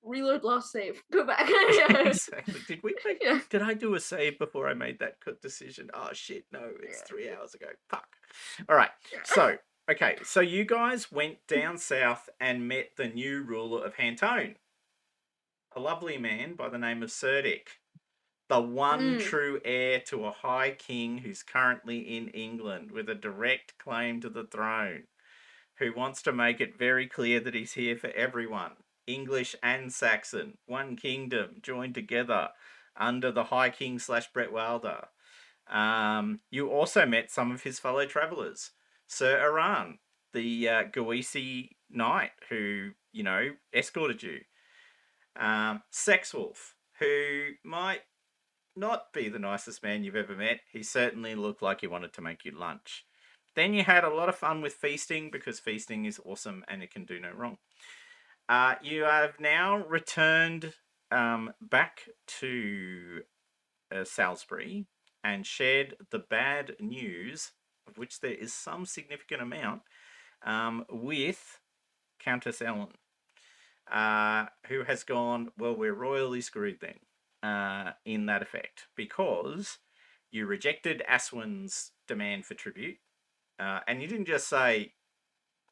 reload last save. Go back. Exactly. Did we make? Yeah. Did I do a save before I made that decision? Oh shit! No, it's Yeah. 3 hours ago. Fuck. All right. Yeah. So okay, so you guys went down south and met the new ruler of Hantone, a lovely man by the name of Cerdic, the one Mm. true heir to a high king who's currently in England with a direct claim to the throne, who wants to make it very clear that he's here for everyone, English and Saxon, one kingdom joined together under the High King slash Brett Wilder. You also met some of his fellow travellers, Sir Aran, the Goisi knight who, escorted you. Sexwolf, who might not be the nicest man you've ever met. He certainly looked like he wanted to make you lunch. Then you had a lot of fun with feasting because feasting is awesome and it can do no wrong. You have now returned back to Salisbury and shared the bad news, of which there is some significant amount, with Countess Ellen, who has gone, well, we're royally screwed then, in that effect, because you rejected Aswin's demand for tribute, and you didn't just say,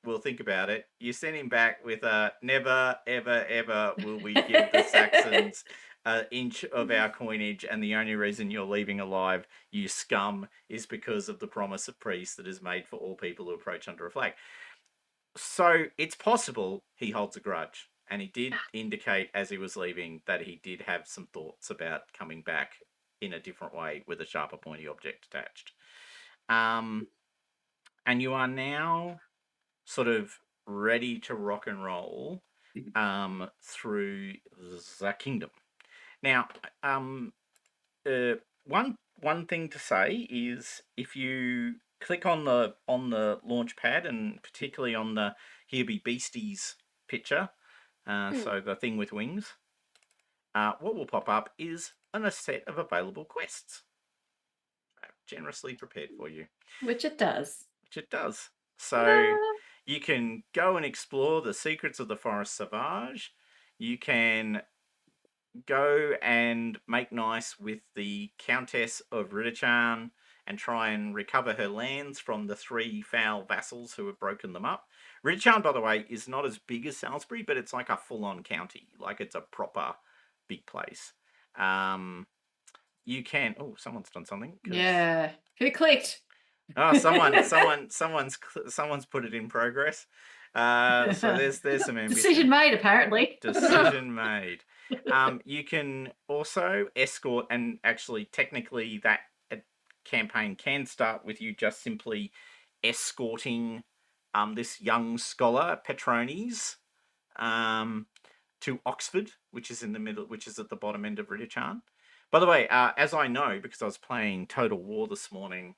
we'll think about it. You sent him back with a never, ever, ever will we give the Saxons an inch of our coinage, and the only reason you're leaving alive, you scum, is because of the promise of peace that is made for all people who approach under a flag. So it's possible he holds a grudge. And he did indicate as he was leaving that he did have some thoughts about coming back in a different way with a sharper pointy object attached. And you are now sort of ready to rock and roll through the kingdom. Now, one thing to say is if you click on the launch pad and particularly on the Here Be Beasties picture, so the thing with wings, what will pop up is a set of available quests. Generously prepared for you. Which it does. Which it does. So you can go and explore the secrets of the Forest Sauvage. You can go and make nice with the Countess of Ridichan and try and recover her lands from the 3 foul vassals who have broken them up. Ridichan, by the way, is not as big as Salisbury, but it's like a full-on county. Like it's a proper big place. You can... Oh, someone's done something. Yeah. Who clicked? Oh, someone's put it in progress. So there's some ambition. Decision made, apparently. Decision made. You can also escort, and actually, technically, that campaign can start with you just simply escorting this young scholar, Petrones, to Oxford, which is in the middle, which is at the bottom end of Ridichan. By the way, as I know, because I was playing Total War this morning,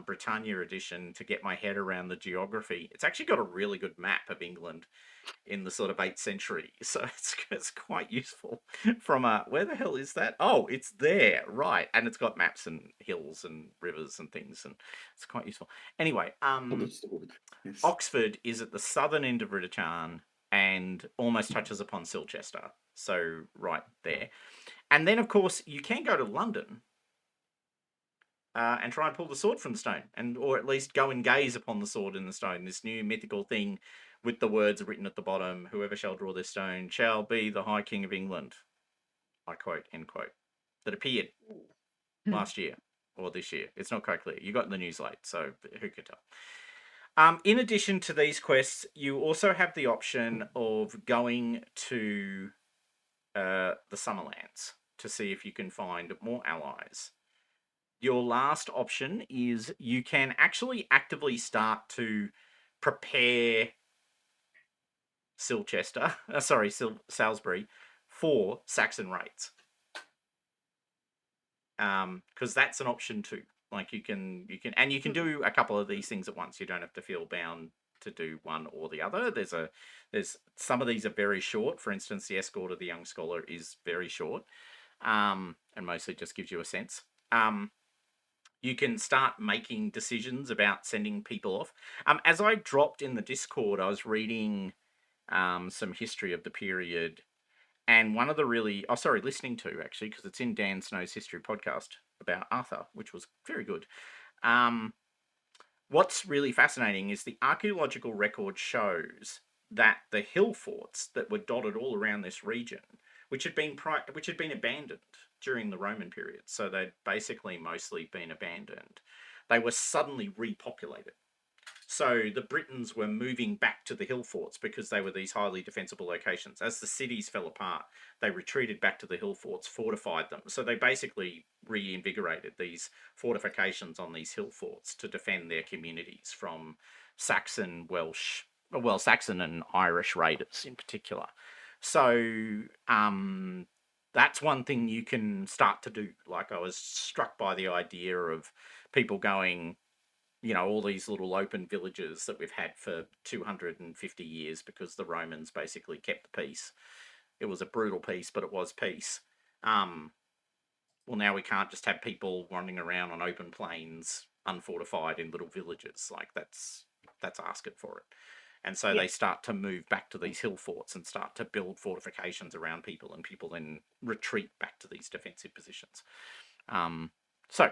Britannia edition, to get my head around the geography, it's actually got a really good map of England in the sort of 8th century. So it's quite useful from where the hell is that? Oh, it's there, right. And it's got maps and hills and rivers and things, and it's quite useful. Anyway, Yes. Oxford is at the southern end of Ridichan and almost touches upon Silchester. So right there. And then, of course, you can go to London and try and pull the sword from the stone, or at least go and gaze upon the sword in the stone, this new mythical thing with the words written at the bottom, whoever shall draw this stone shall be the High King of England. I quote, end quote. That appeared last year or this year. It's not quite clear. You got the news late, so who could tell? In addition to these quests, you also have the option of going to the Summerlands to see if you can find more allies. Your last option is you can actually actively start to prepare Salisbury for Saxon raids. Because that's an option too. Like you can do a couple of these things at once. You don't have to feel bound to do one or the other. There's some of these are very short. For instance, the escort of the young scholar is very short, and mostly just gives you a sense. You can start making decisions about sending people off. As I dropped in the Discord, I was reading some history of the period, And one of the listening to actually, because it's in Dan Snow's History podcast about Arthur, which was very good. What's really fascinating is the archaeological record shows that the hill forts that were dotted all around this region, which had been abandoned during the Roman period, so they'd basically mostly been abandoned, they were suddenly repopulated. So the Britons were moving back to the hill forts because they were these highly defensible locations. As the cities fell apart, they retreated back to the hill forts, fortified them. So they basically reinvigorated these fortifications on these hill forts to defend their communities from Saxon and Irish raiders in particular. So that's one thing you can start to do. Like, I was struck by the idea of people going, all these little open villages that we've had for 250 years because the Romans basically kept the peace. It was a brutal peace, but it was peace. Well, now we can't just have people wandering around on open plains, unfortified in little villages. Like, that's asking for it. And so they start to move back to these hill forts and start to build fortifications around people, and people then retreat back to these defensive positions. So,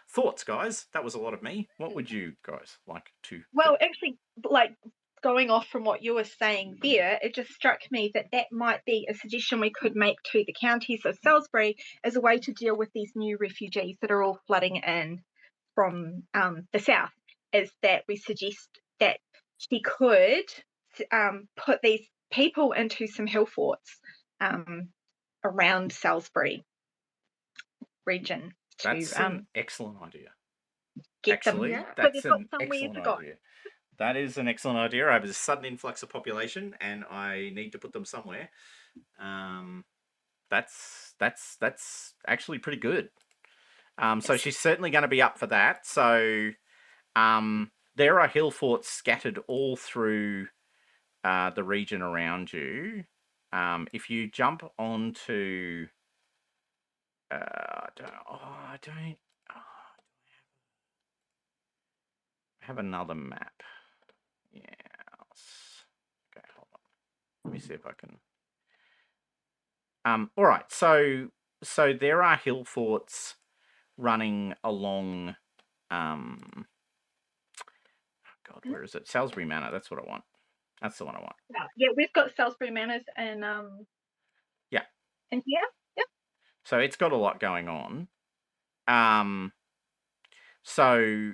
thoughts, guys? That was a lot of me. What would you guys like to Well, actually, like, going off from what you were saying there, it just struck me that might be a suggestion we could make to the counties of Salisbury as a way to deal with these new refugees that are all flooding in from the south, is that we suggest that she could put these people into some hill forts around Salisbury region to That's an excellent idea. get Actually, them. that's they've got an somewhere excellent to go. idea. That is an excellent idea. I have a sudden influx of population, and I need to put them somewhere. That's actually pretty good. So she's certainly going to be up for that. So, there are hill forts scattered all through the region around you. If you jump onto, I have another map. Yes. Okay, hold on. Let me see if I can. All right. So there are hill forts running along. God, where is it? Salisbury Manor. That's what I want. That's the one I want. Yeah, we've got Salisbury Manors and Yeah. And here. So it's got a lot going on. So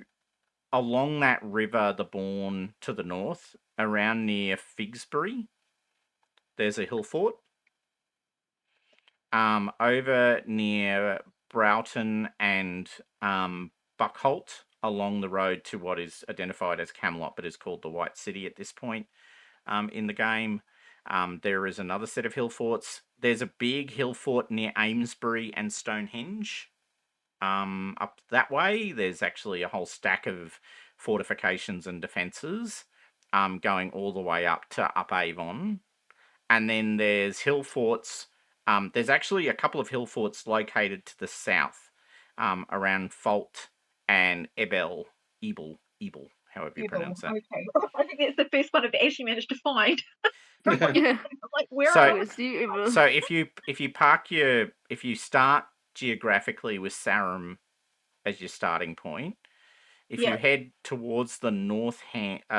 along that river, the Bourne to the north, around near Figsbury, there's a hill fort. Over near Broughton and Buckholt, along the road to what is identified as Camelot, but is called the White City at this point in the game. There is another set of hill forts. There's a big hill fort near Amesbury and Stonehenge. Up that way, there's actually a whole stack of fortifications and defences going all the way up to Up Avon. And then there's hill forts. There's actually a couple of hill forts located to the south around Folt and Ebel, however you pronounce that. Okay. I think that's the first one I've actually managed to find. Yeah. Like, where So- are It's you. So if you start geographically with Sarum as your starting point, if you Yeah. head towards the northeast,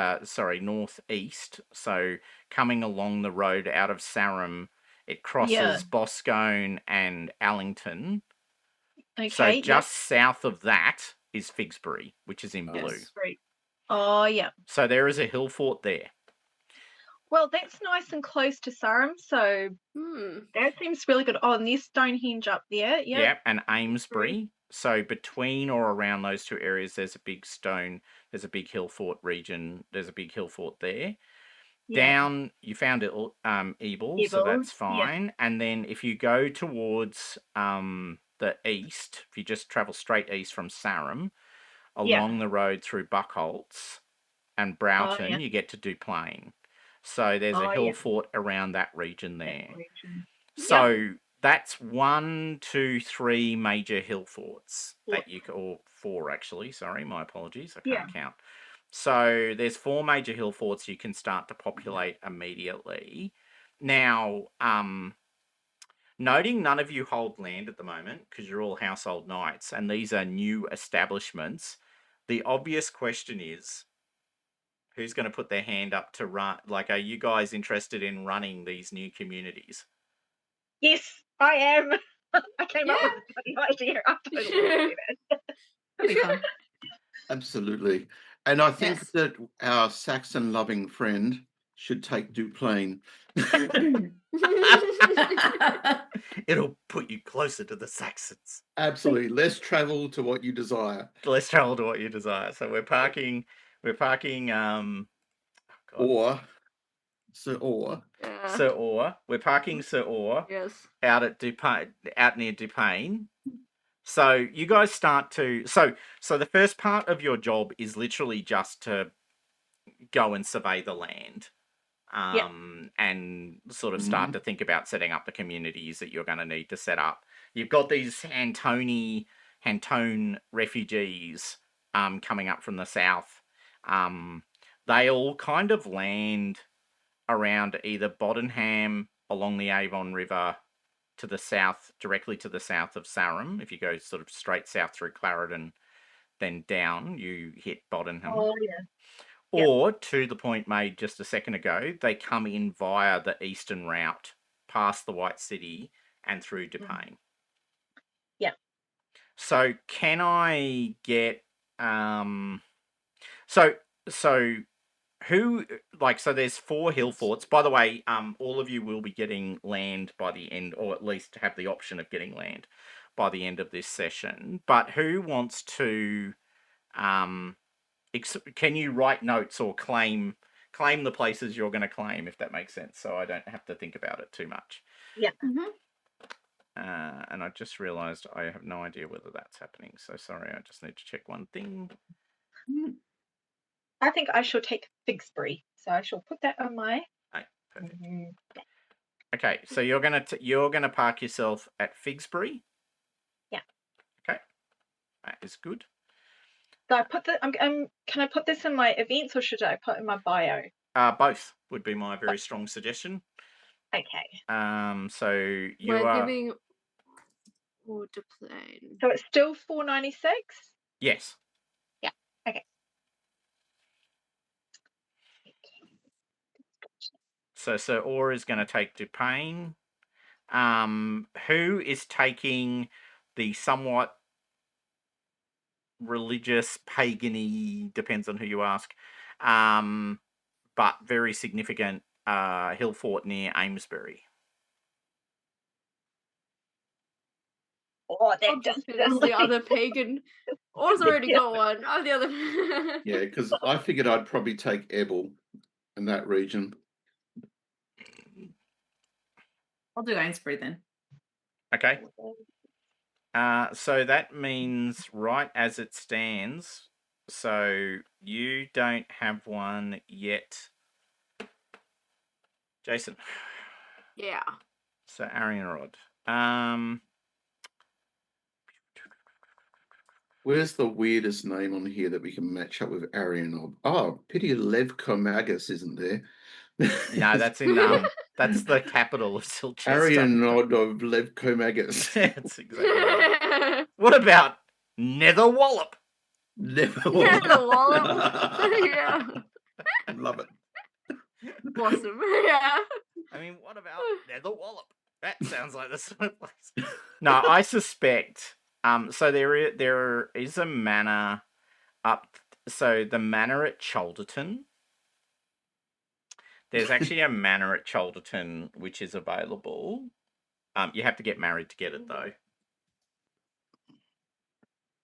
so coming along the road out of Sarum, it crosses Boscone and Allington. Okay. So just south of that is Figsbury, which is in blue. Yes. Right. Oh, yeah. So there is a hill fort there. Well, that's nice and close to Sarum, so that seems really good. Oh, and there's Stonehenge up there. Yeah. Yep, and Amesbury. So between or around those two areas, there's a big hill fort region. There's a big hill fort there. Down, you found it, Ebel, so that's fine. And then if you go towards the east, if you just travel straight east from Sarum, along the road through Buckholts and Broughton, you get to Duplain. So there's a hill fort around that region there. So that's 1, 2, 3 major hill forts that or 4 actually. Sorry, my apologies. I can't count. So there's 4 major hill forts you can start to populate immediately. Now, noting none of you hold land at the moment because you're all household knights and these are new establishments, the obvious question is, who's going to put their hand up to run? Like, are you guys interested in running these new communities? Yes, I am. I came up Yeah. with a funny idea. I totally want to do that. That'd be fun. Absolutely. And I think Yes. that our Saxon-loving friend should take Duplain. It'll put you closer to the Saxons. Absolutely. Less travel to what you desire. Less travel to what you desire. So we're parking. God, Or Sir Or. Yeah. Sir Or. We're parking Sir Or Yes. out at out near Dupain. So you guys start to so the first part of your job is literally just to go and survey the land. And sort of start to think about setting up the communities that you're going to need to set up. You've got these Hantone refugees coming up from the south. They all kind of land around either Bodenham along the Avon River to the south, directly to the south of Sarum. If you go sort of straight south through Clarendon, then down, you hit Bodenham. Oh, yeah. Or, to the point made just a second ago, they come in via the eastern route, past the White City and through Dupain. Yeah. So can I get so who, like, so there's 4 hill forts. By the way, all of you will be getting land by the end, or at least have the option of getting land by the end of this session. But who wants to can you write notes or claim the places you're going to claim, if that makes sense, so I don't have to think about it too much? Yeah. And I just realised I have no idea whether that's happening, so sorry, I just need to check one thing. I think I shall take Figsbury, so I shall put that on my. Perfect. Okay, so you're gonna park yourself at Figsbury. Yeah. Okay, that is good. So I put the. Can I put this in my events or should I put in my bio? Both would be my very strong suggestion. Okay. So you We're are giving water plane. So it's still 496. yes. Yeah. Okay. So Sir Or is going to take Dupain. Who is taking the somewhat religious, pagan-y, depends on who you ask, but very significant hill fort near Amesbury? Oh, I'll that just does. be the other pagan. Or's already got one. I'm the other. Yeah, because I figured I'd probably take Ebel in that region. I'll do Ainsbury then. Okay. So that means, right as it stands, so you don't have one yet, Jason. Yeah. So Arianrhod. Where's the weirdest name on here that we can match up with Arianrhod? Oh, pity Levcomagus isn't there. No, that's in that's the capital of Silchester. Arianrhod of Levcomagus. That's exactly right. What about Netherwallop? Netherwallop. Yeah. Love it. Awesome. Yeah. I mean, what about Netherwallop? That sounds like the sort of place. No, I suspect. So there is a manor up. So the manor at Cholderton. There's actually a manor at Cholderton which is available. You have to get married to get it though.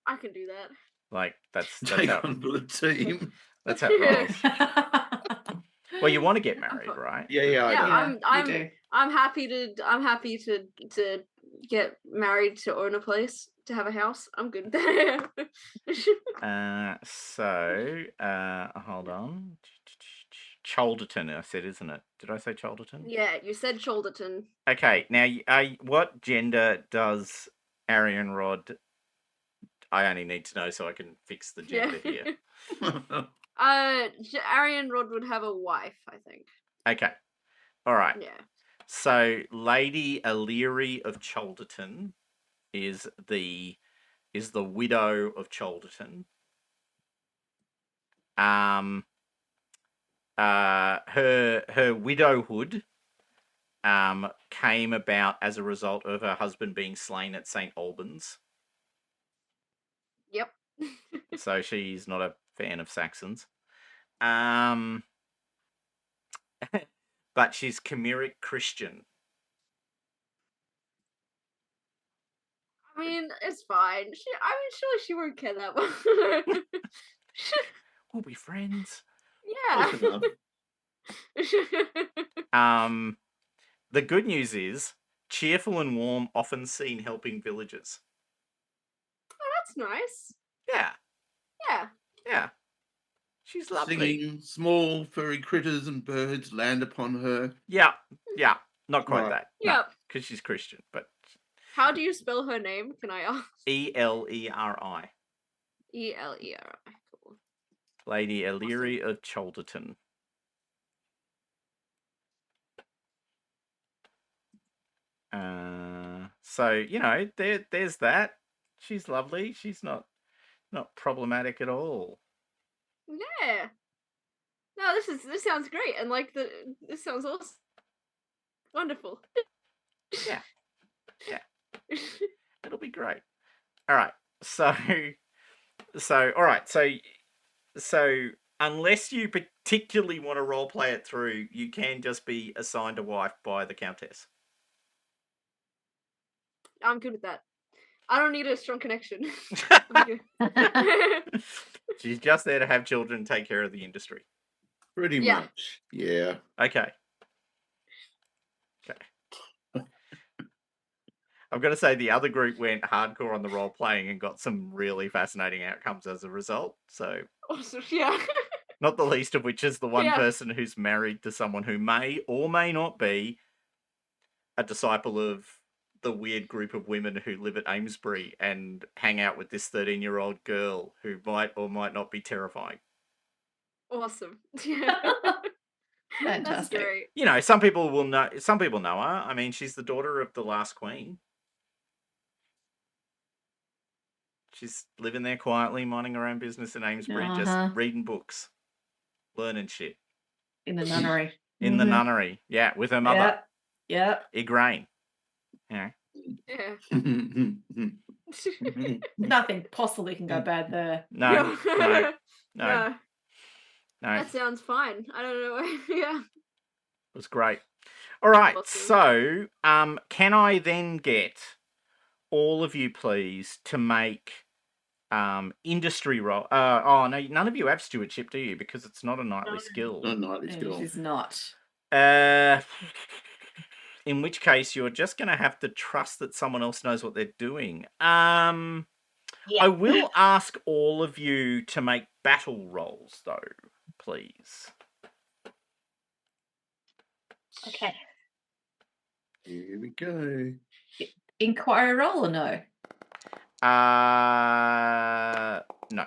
I can do that. Like that's Take how on the team. that's how it rolls. Well, you want to get married, right? Yeah, Yeah, I know. I'm happy to get married, to own a place, to have a house. I'm good. Hold on. Cholderton, I said, isn't it? Did I say Cholderton? Yeah, you said Cholderton. Okay, now, what gender does Arianrhod? I only need to know so I can fix the gender here. Arianrhod would have a wife, I think. Okay, all right. Yeah. So Lady Elery of Cholderton is the widow of Cholderton. Her widowhood came about as a result of her husband being slain at St. Albans. Yep. So she's not a fan of Saxons. But she's Chimeric Christian. I mean, it's fine. Surely she won't care that much. We'll be friends. Close enough. The good news is, cheerful and warm, often seen helping villagers. Oh, that's nice. Yeah, Yeah. yeah. She's lovely. Singing, small furry critters and birds land upon her. Yeah, yeah. Not quite Right. that. Yep. Because she's Christian, but How do you spell her name? Can I ask? Eleri. Eleri. Cool. Lady Elery of Cholderton. So there's that. She's lovely. She's not problematic at all. Yeah. No, this sounds great, and this sounds awesome. Wonderful. Yeah. It'll be great. All right. So all right. So unless you particularly want to role play it through, you can just be assigned a wife by the Countess. I'm good with that. I don't need a strong connection. She's just there to have children and take care of the industry. Pretty Yeah. much. Yeah. Okay. I've got to say the other group went hardcore on the role playing and got some really fascinating outcomes as a result. So Awesome. Yeah. not the least of which is the one Yeah. person who's married to someone who may or may not be a disciple of the weird group of women who live at Amesbury and hang out with this 13-year-old girl who might or might not be terrifying. Awesome. Yeah. That's Fantastic. great. Some people will know. Some people know her. I mean, she's the daughter of the last queen. She's living there quietly, minding her own business in Amesbury, just reading books, learning shit. In the nunnery. In the nunnery, yeah, with her mother. Yeah. Igraine. Yeah. Yeah. Nothing possibly can go bad there. No. No. That sounds fine. I don't know. Yeah. It was great. All right, Awesome. so can I then get all of you, please, to make industry roll? No, none of you have stewardship, do you? Because it's not a knightly skill. Not nightly skill. It is not. In which case, you're just going to have to trust that someone else knows what they're doing. Yeah. I will ask all of you to make battle rolls, though, please. Okay. Here we go. Inquiry roll or no? No.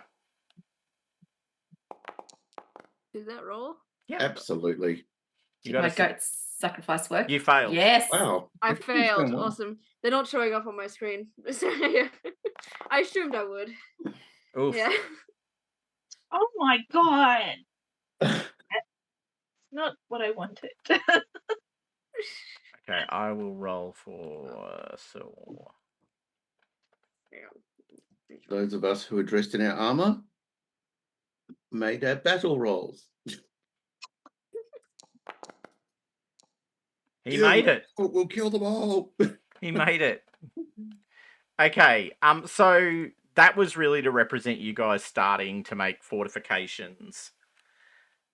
Did that roll? Yeah. Absolutely. Did my goat's sacrifice work? You failed. Yes. Wow. I Everything's failed. going well. Awesome. They're not showing up on my screen. So, yeah. I assumed I would. Oof. Yeah. Oh my god. That's not what I wanted. Okay, I will roll for Saul. Those of us who are dressed in our armor made our battle rolls. He made it. We'll kill them all. He made it. Okay, so that was really to represent you guys starting to make fortifications.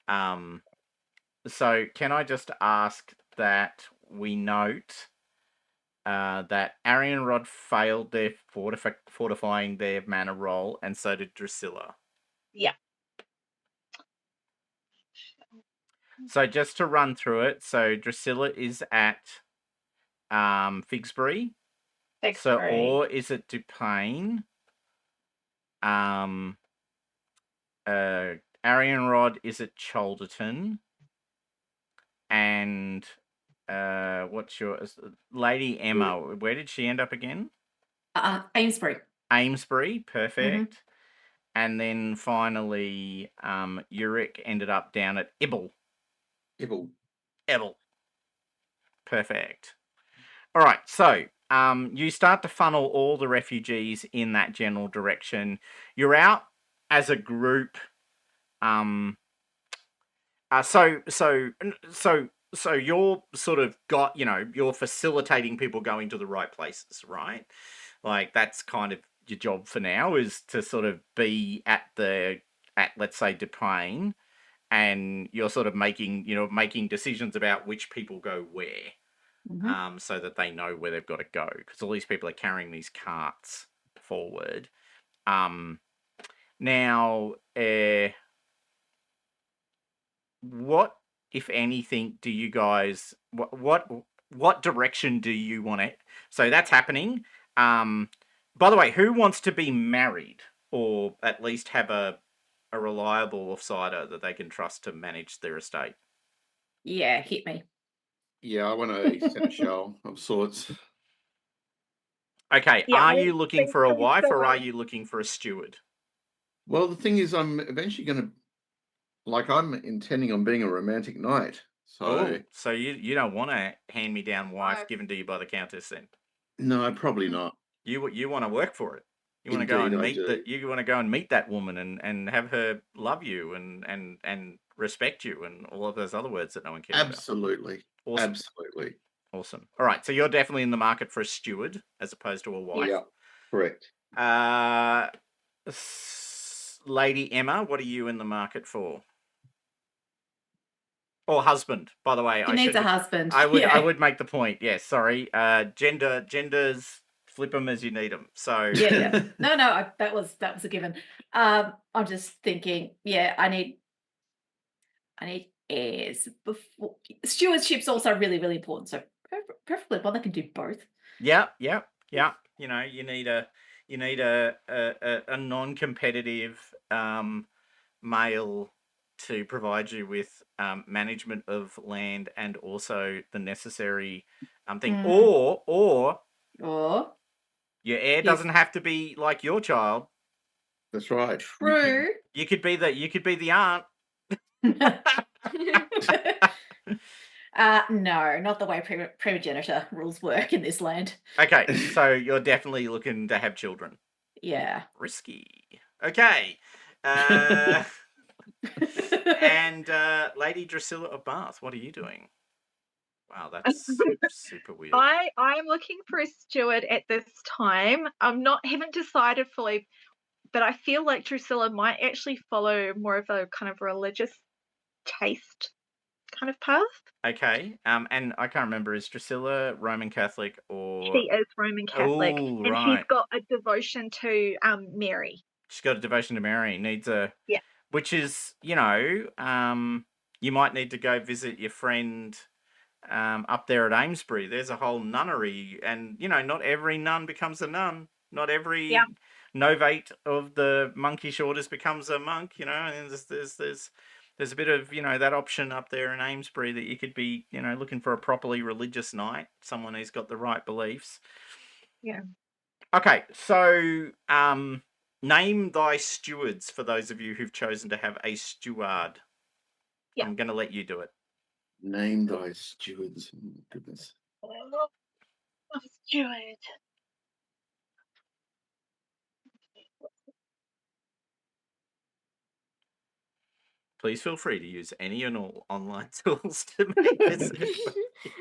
So can I just ask that we note that Arianrhod failed their fortifying their manor roll, and so did Drusilla. Yeah. So just to run through it, so Drusilla is at Figsbury. So, or is it Dupain? Arianrhod is at Cholderton, and what's your Lady Emma? Where did she end up again? Amesbury. Amesbury, perfect. And then finally, Euric ended up down at Ibble. Ibble. Perfect. All right, so you start to funnel all the refugees in that general direction. You're out as a group. So you're sort of got, you're facilitating people going to the right places, right? Like that's kind of your job for now, is to sort of be at let's say Depain, and you're sort of making decisions about which people go where. So that they know where they've got to go, because all these people are carrying these carts forward. Now, what, if anything, do you guys? What direction do you want it? So that's happening. By the way, who wants to be married, or at least have a reliable offsider that they can trust to manage their estate? Yeah, hit me. Yeah, I want a seneschal of sorts. Okay, Yeah, are I you looking think for a so, wife, so or are I- you looking for a steward? Well, the thing is, I'm eventually going to, I'm intending on being a romantic knight. So, So you don't want a hand-me-down wife Wife. given to you by the Countess, then? no, probably not. You want to work for it. You want to go Indeed, and I meet do. You want to go and meet that woman and have her love you and respect you and all of those other words that no one cares Absolutely. about. Awesome. Absolutely. Awesome. All right, so you're definitely in the market for a steward as opposed to a wife. Yeah, correct. Lady Emma, what are you in the market for? Or husband, by the way. She needs a husband. I would make the point. Yes, sorry. Genders, flip them as you need them. So Yeah. No, that was a given. I'm just thinking. Yeah, I need heirs. Before stewardship's also really, really important. So preferably one that can do both. Yeah. You need a non-competitive male to provide you with management of land and also the necessary thing. Or Or your heir doesn't have to be like your child. That's right. true. You could be the aunt. No, not the way primogeniture rules work in this land. Okay, so you're definitely looking to have children. Yeah. Risky. Okay. And Lady Drusilla of Bath, what are you doing? Wow, that's super weird. I'm looking for a steward at this time. Haven't decided fully, but I feel like Drusilla might actually follow more of a kind of religious taste kind of path. Okay. And I can't remember, is Drusilla Roman Catholic or She is Roman Catholic, Oh, and right. she's got a devotion to Mary. She's got a devotion to Mary. Needs a Yeah. Which is, you might need to go visit your friend up there at Amesbury. There's a whole nunnery, and not every nun becomes a nun. Not every novate of the monkish orders becomes a monk. And there's a bit of that option up there in Amesbury that you could be looking for a properly religious knight, someone who's got the right beliefs. Yeah. Okay, so name thy stewards for those of you who've chosen to have a steward. Yeah. I'm going to let you do it. Name thy stewards. Oh, my goodness. A steward. Please feel free to use any and all online tools to make this.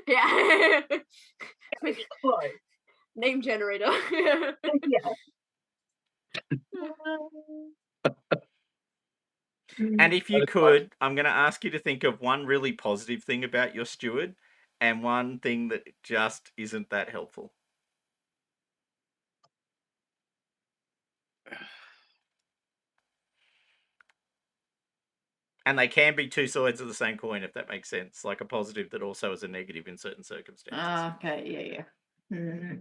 Yeah. Pretty close. Name generator. Yeah. And if you could, I'm going to ask you to think of one really positive thing about your steward and one thing that just isn't that helpful. And they can be two sides of the same coin, if that makes sense. Like a positive that also is a negative in certain circumstances. Okay, yeah.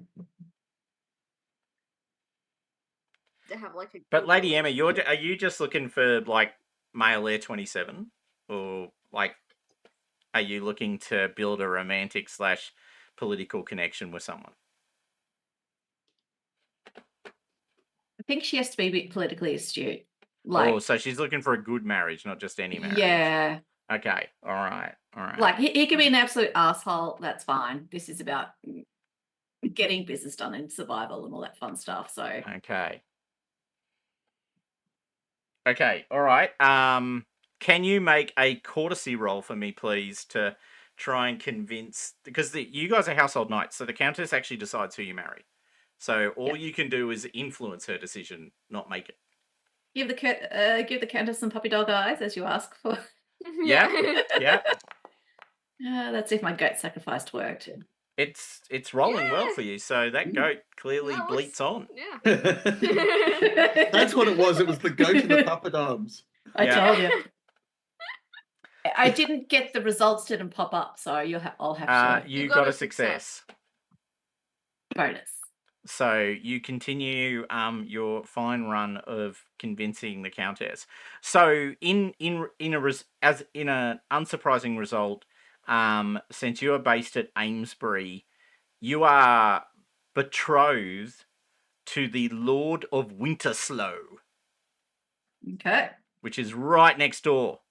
To have like a. But Lady Emma, are you just looking for like male heir 27, or like are you looking to build a romantic / political connection with someone? I think she has to be a bit politically astute. Oh, so she's looking for a good marriage, not just any marriage. Yeah. Okay. All right. Like he can be an absolute asshole. That's fine. This is about getting business done and survival and all that fun stuff. So Okay. Okay. All right. Can you make a courtesy roll for me, please, to try and convince? Because you guys are household knights, so the countess actually decides who you marry. So all you can do is influence her decision, not make it. give the countess some puppy dog eyes as you ask for. Yeah. Yeah. Let's see if my goat sacrifice worked. It's rolling well Yeah. for you. So that goat clearly That bleats on. Yeah. That's what it was. It was the goat and the puppet arms. I Yeah. told you. I didn't get the results didn't pop up, so I'll have to You got a success. bonus. So you continue your fine run of convincing the countess. So in an unsurprising result, since you are based at Amesbury, you are betrothed to the Lord of Winterslow, Okay. which is right next door.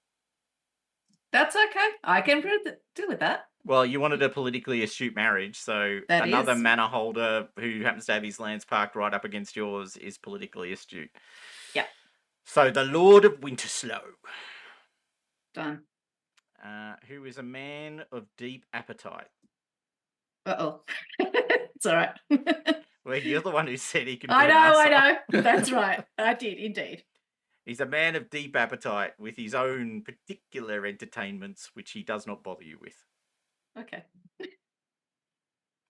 That's okay. I can deal with that. Well, you wanted a politically astute marriage, so That another is. manor holder who happens to have his lands parked right up against yours is politically astute. Yeah. So the Lord of Winterslow, Done. who is a man of deep appetite. Uh-oh. It's all right. Well, you're the one who said he can. Be I an know. arsehole. That's right. I did indeed. He's a man of deep appetite with his own particular entertainments, which he does not bother you with. Okay.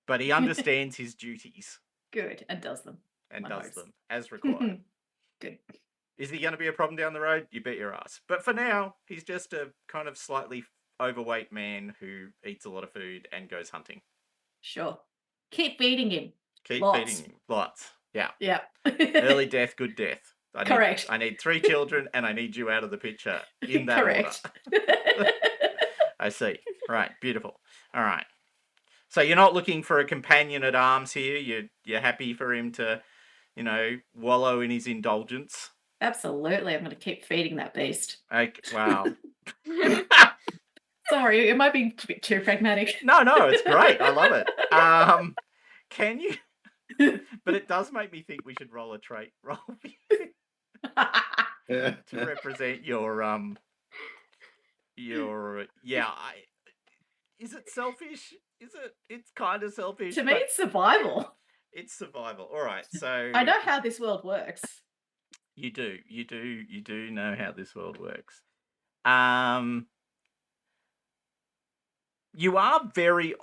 But he understands his duties Good. And does them. and My does hopes. them as required. Good. Is he going to be a problem down the road? You bet your ass. But for now, he's just a kind of slightly overweight man who eats a lot of food and goes hunting. Sure. Keep feeding him. Keep Lots. feeding him. Lots. Yeah. Yeah. Early death, good death. Correct. I need 3 children and I need you out of the picture in that Correct. order. I see. Right. Beautiful. All right. So you're not looking for a companion at arms here. You're happy for him to, wallow in his indulgence. Absolutely. I'm going to keep feeding that beast. Okay. Wow. Sorry, am I being a bit too pragmatic? No, it's great. I love it. Can you? But it does make me think we should roll a trait roll Yeah. to represent your is it selfish? It's kind of selfish. To me, but it's survival. it's survival. All right, so I know how this world works. you do know how this world works. You are very,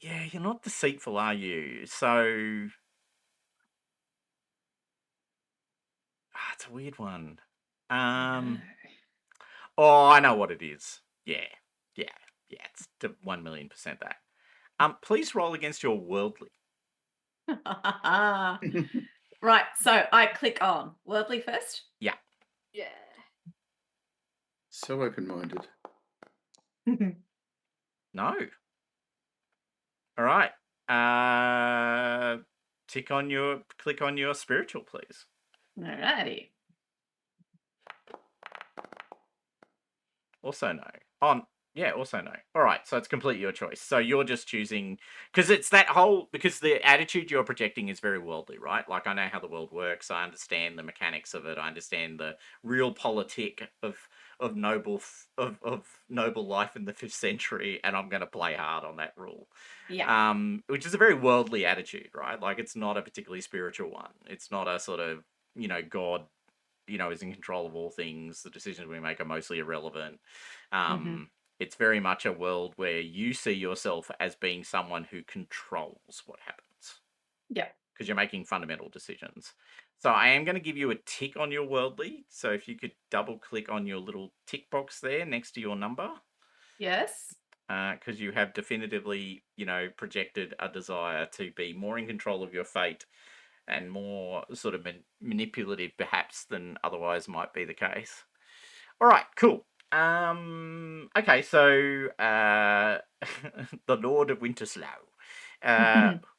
you're not deceitful, are you? So it's a weird one. No. Oh, I know what it is. Yeah, it's 1,000,000% that. Please roll against your worldly. Right, so I click on worldly first. Yeah. Yeah. So open-minded. No. All right. Click on your spiritual, please. Alrighty. Also no. Also no. All right, so it's completely your choice. So you're just choosing because the attitude you're projecting is very worldly, right? Like I know how the world works. I understand the mechanics of it. I understand the real politic of noble life in the 5th century, and I'm going to play hard on that rule. Yeah. Which is a very worldly attitude, right? Like it's not a particularly spiritual one. It's not a sort of God, is in control of all things. The decisions we make are mostly irrelevant. It's very much a world where you see yourself as being someone who controls what happens. Yeah. Because you're making fundamental decisions. So I am going to give you a tick on your worldly. So if you could double click on your little tick box there next to your number. Yes. Because you have definitively, projected a desire to be more in control of your fate and more sort of manipulative perhaps than otherwise might be the case. All right, cool. Okay, so the Lord of Winterslow,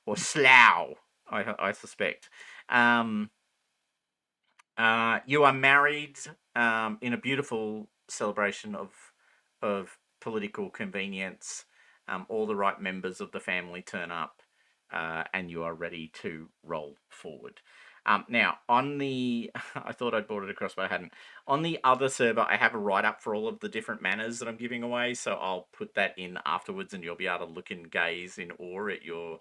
or Slough, I suspect. You are married in a beautiful celebration of political convenience. All the right members of the family turn up, and you are ready to roll forward. Now, on the, I thought I'd brought it across, but I hadn't. On the other server, I have a write-up for all of the different manors that I'm giving away, so I'll put that in afterwards, and you'll be able to look and gaze in awe at your...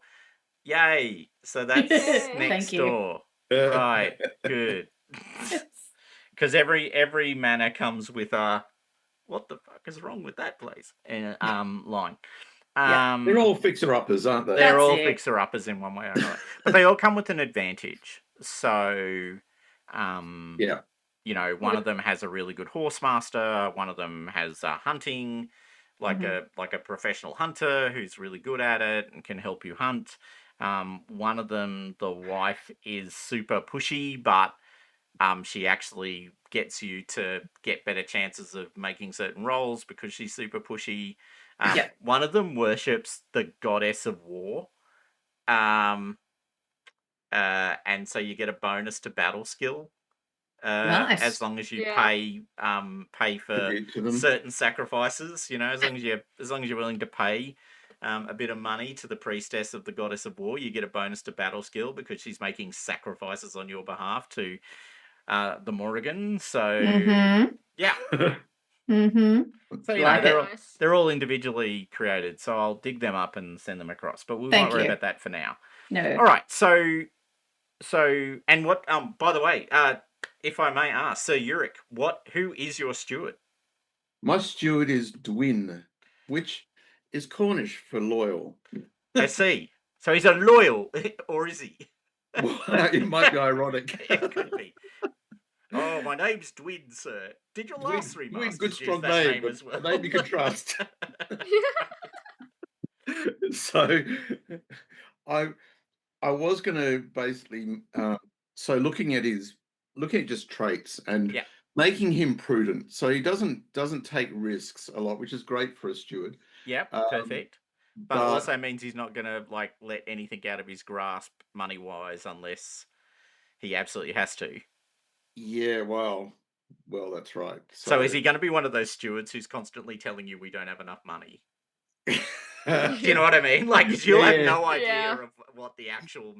Yay! So that's Yay. next Thank you. door. Right, good. Because every manor comes with a "what the fuck is wrong with that place?" line. Yeah. They're all fixer-uppers, aren't they? They're That's all it. fixer-uppers in one way or another, but they all come with an advantage. So, Yeah. you know, one of them has a really good horse master. One of them has hunting, like a professional hunter who's really good at it and can help you hunt. One of them, the wife is super pushy, but she actually gets you to get better chances of making certain rolls because she's super pushy. Yeah. One of them worships the goddess of war. And so you get a bonus to battle skill. Nice. As long as you Yeah. pay for Tribute to them. certain sacrifices, you know, as long as you're willing to pay a bit of money to the priestess of the goddess of war, you get a bonus to battle skill because she's making sacrifices on your behalf to the Morrigan. So Mm-hmm. yeah, Mm-hmm. so you Like know it. they're all individually created. So I'll dig them up and send them across. But we Thank won't worry you. about that for now. No. All right. So and what? By the way, if I may ask, Sir Euric, who is your steward? My steward is Dwin, which is Cornish for loyal. I see. So he's a loyal, or is he? Well, it might be ironic. It could be. Oh, my name's Dwin, sir. Did your last three Dwin, masters good use strong that name, name but as well? a name you can trust. So I was going to basically so looking at just traits and Yeah. making him prudent, so he doesn't take risks a lot, which is great for a steward. Yep, perfect. But also means he's not going to like let anything out of his grasp money wise unless he absolutely has to. Yeah, well, that's right. So is he going to be one of those stewards who's constantly telling you we don't have enough money? Do you know what I mean? Like, 'cause you'll have no idea Yeah. of what the actual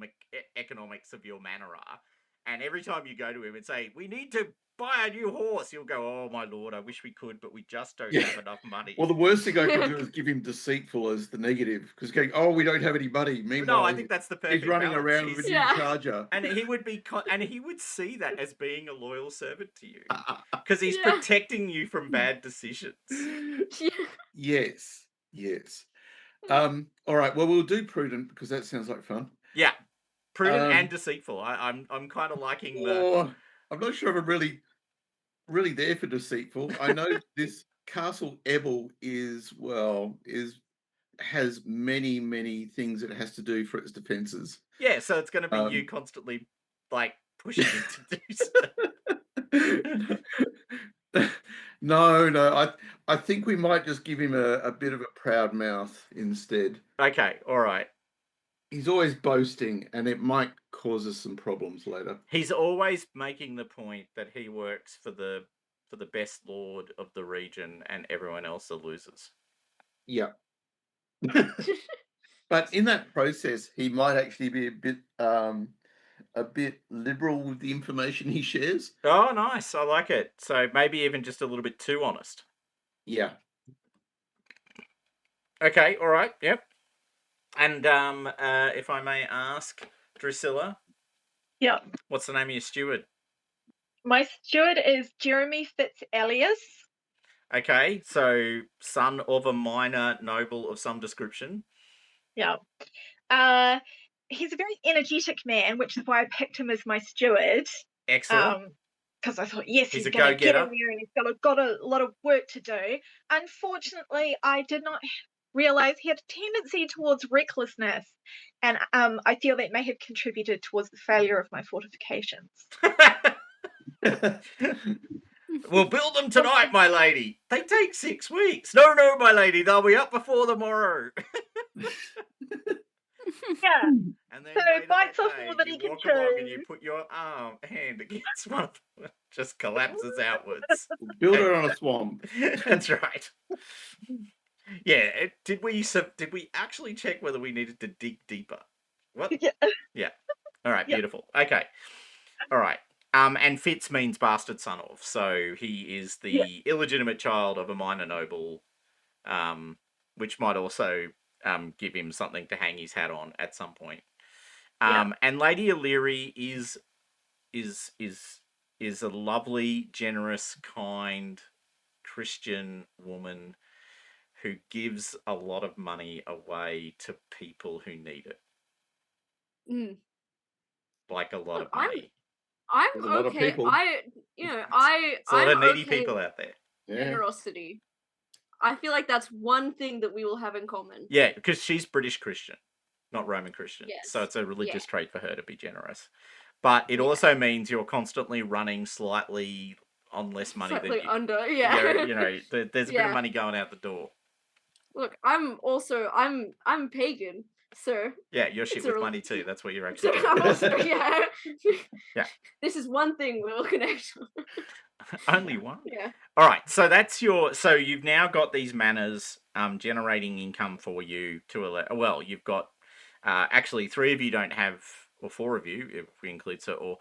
economics of your manor are. And every time you go to him and say, we need to buy a new horse, he'll go, oh, my lord, I wish we could, but we just don't have enough money. Well, the worst thing I could do is give him deceitful as the negative, because going, oh, we don't have any money. Meanwhile, no, I think that's the perfect he's running balance. around with a new Yeah. charger. And he would be, and he would see that as being a loyal servant to you, because he's Yeah. protecting you from bad decisions. Yes. All right. Well, we'll do prudent because that sounds like fun. Yeah, prudent and deceitful. I'm kind of liking the. I'm not sure if I'm really there for deceitful. I know this Castle Ebel has many things it has to do for its defenses. Yeah, so it's going to be you constantly like pushing him to do so. No. I think we might just give him a bit of a proud mouth instead. Okay, all right. He's always boasting, and it might cause us some problems later. He's always making the point that he works for the best lord of the region, and everyone else are losers. Yeah. But in that process, he might actually be a bit liberal with the information he shares. Oh, nice. I like it. So maybe even just a little bit too honest. Yeah. Okay, all right. Yep. And if I may ask, Drusilla, Yeah. what's the name of your steward? My steward is Jeremy Fitzelius. Okay, so son of a minor noble of some description. Yeah. He's a very energetic man, which is why I picked him as my steward. Excellent. Because I thought, yes, He's he's a going to get in go-getter. there and he's got a lot of work to do. Unfortunately, I did not realize he had a tendency towards recklessness, and I feel that may have contributed towards the failure of my fortifications. We'll build them tonight, my lady. They take 6 weeks. No, my lady, they'll be up before the morrow. Yeah. And then So later bites that off day, more than you he can walk along and chew. you put your hand against one of them, just collapses outwards. Build it on a swamp. That's right. Yeah. Did we actually check whether we needed to dig deeper? What? Yeah. Yeah. All right. Yeah. Beautiful. Okay. All right. And Fitz means bastard son of, so he is the illegitimate child of a minor noble, which might also give him something to hang his hat on at some point. And Lady Elery is a lovely, generous, kind Christian woman who gives a lot of money away to people who need it. Mm. Like a lot Look, of money. I'm There's a lot of okay. people. There's a lot of needy people out there. Yeah. Generosity. I feel like that's one thing that we will have in common. Yeah, because she's British Christian, not Roman Christian. So Yes. it's a religious Yeah. trait for her to be generous. But it Yeah. also means you're constantly running slightly on less money Slightly than you. under, There's a bit Yeah. of money going out the door. Look, I'm pagan, so Yeah, you're shit It's a with rel- money too. That's what you're actually I'm doing. also, yeah. Yeah. This is one thing we'll connect. Only one. Yeah. All right, so you've now got these manors generating income for you well, you've got actually 3 of you don't have, or 4 of you, if we include or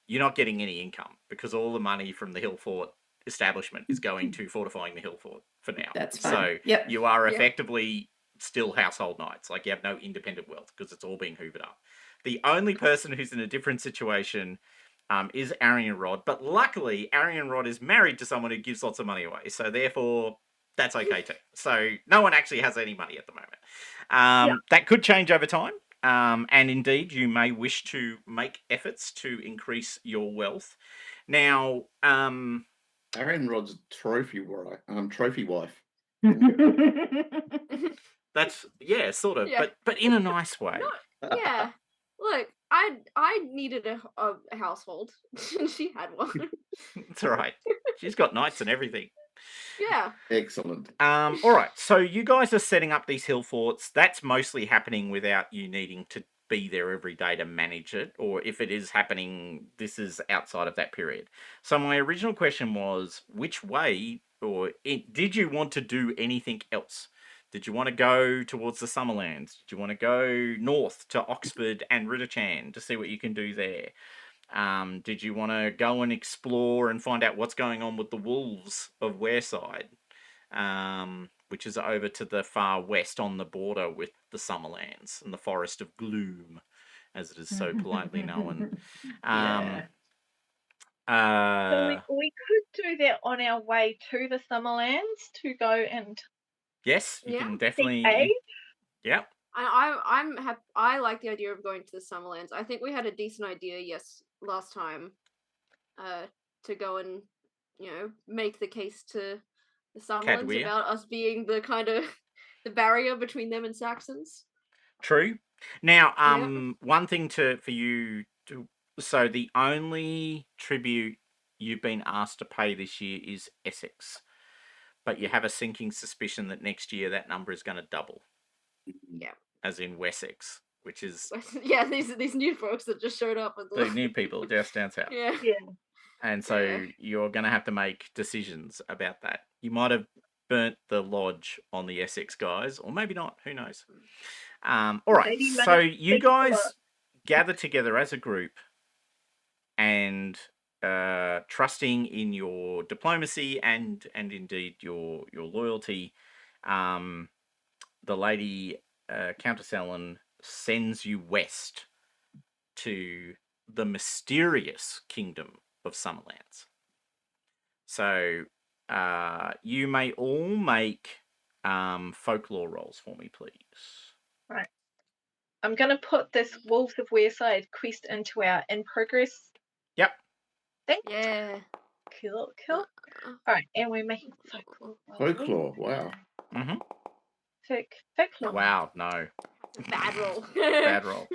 you're not getting any income because all the money from the Hill Fort establishment is going to fortifying the Hill Fort for now. That's fine. So Yep. you are Yep. effectively still household knights, like you have no independent wealth because it's all being hoovered up. The only person who's in a different situation is Arianrhod, but luckily Arianrhod is married to someone who gives lots of money away, so therefore that's okay too. So no one actually has any money at the moment. That could change over time, and indeed you may wish to make efforts to increase your wealth. Now, Arianrhod's trophy wife. that's sort of, Yeah. but in a nice way. Yeah. Look, I needed a household. She had one. It's all right. She's got knights and everything. Yeah. Excellent. All right. So you guys are setting up these hill forts. That's mostly happening without you needing to be there every day to manage it, or if it is happening, this is outside of that period. So my original question was, which way, did you want to do anything else? Did you want to go towards the Summerlands? Did you want to go north to Oxford and Ritterchan to see what you can do there? Did you want to go and explore and find out what's going on with the wolves of Wereside, which is over to the far west on the border with the Summerlands and the Forest of Gloom, as it is so politely known. So we could do that on our way to the Summerlands to go and Yes, you Yeah. can seek definitely. aid. Yep. I'm happy. I like the idea of going to the Summerlands. I think we had a decent idea, last time, to go and make the case to the Summerlands Cadwea. about us being the kind of the barrier between them and Saxons. True. Now, Yeah. one thing for you to, so the only tribute you've been asked to pay this year is Essex, but you have a sinking suspicion that next year that number is going to double. Yeah. As in Wessex, which is Yeah, these new folks that just showed up with the new people just down south. Yeah. And so Yeah. you're going to have to make decisions about that. You might have burnt the lodge on the Essex guys, or maybe not. Who knows? All right. Maybe So manage to you speak to guys us. gather together as a group and trusting in your diplomacy and indeed your loyalty, the lady Countess Ellen sends you west to the mysterious kingdom of Summerlands. So you may all make folklore rolls for me, please. Right. I'm going to put this Wolves of Wereside quest into our in progress. Yep. Thing. Yeah. Cool. All right, and we're making folklore. Folklore. Wow. Mm-hmm. Folklore. Wow, no. Bad roll. Bad roll.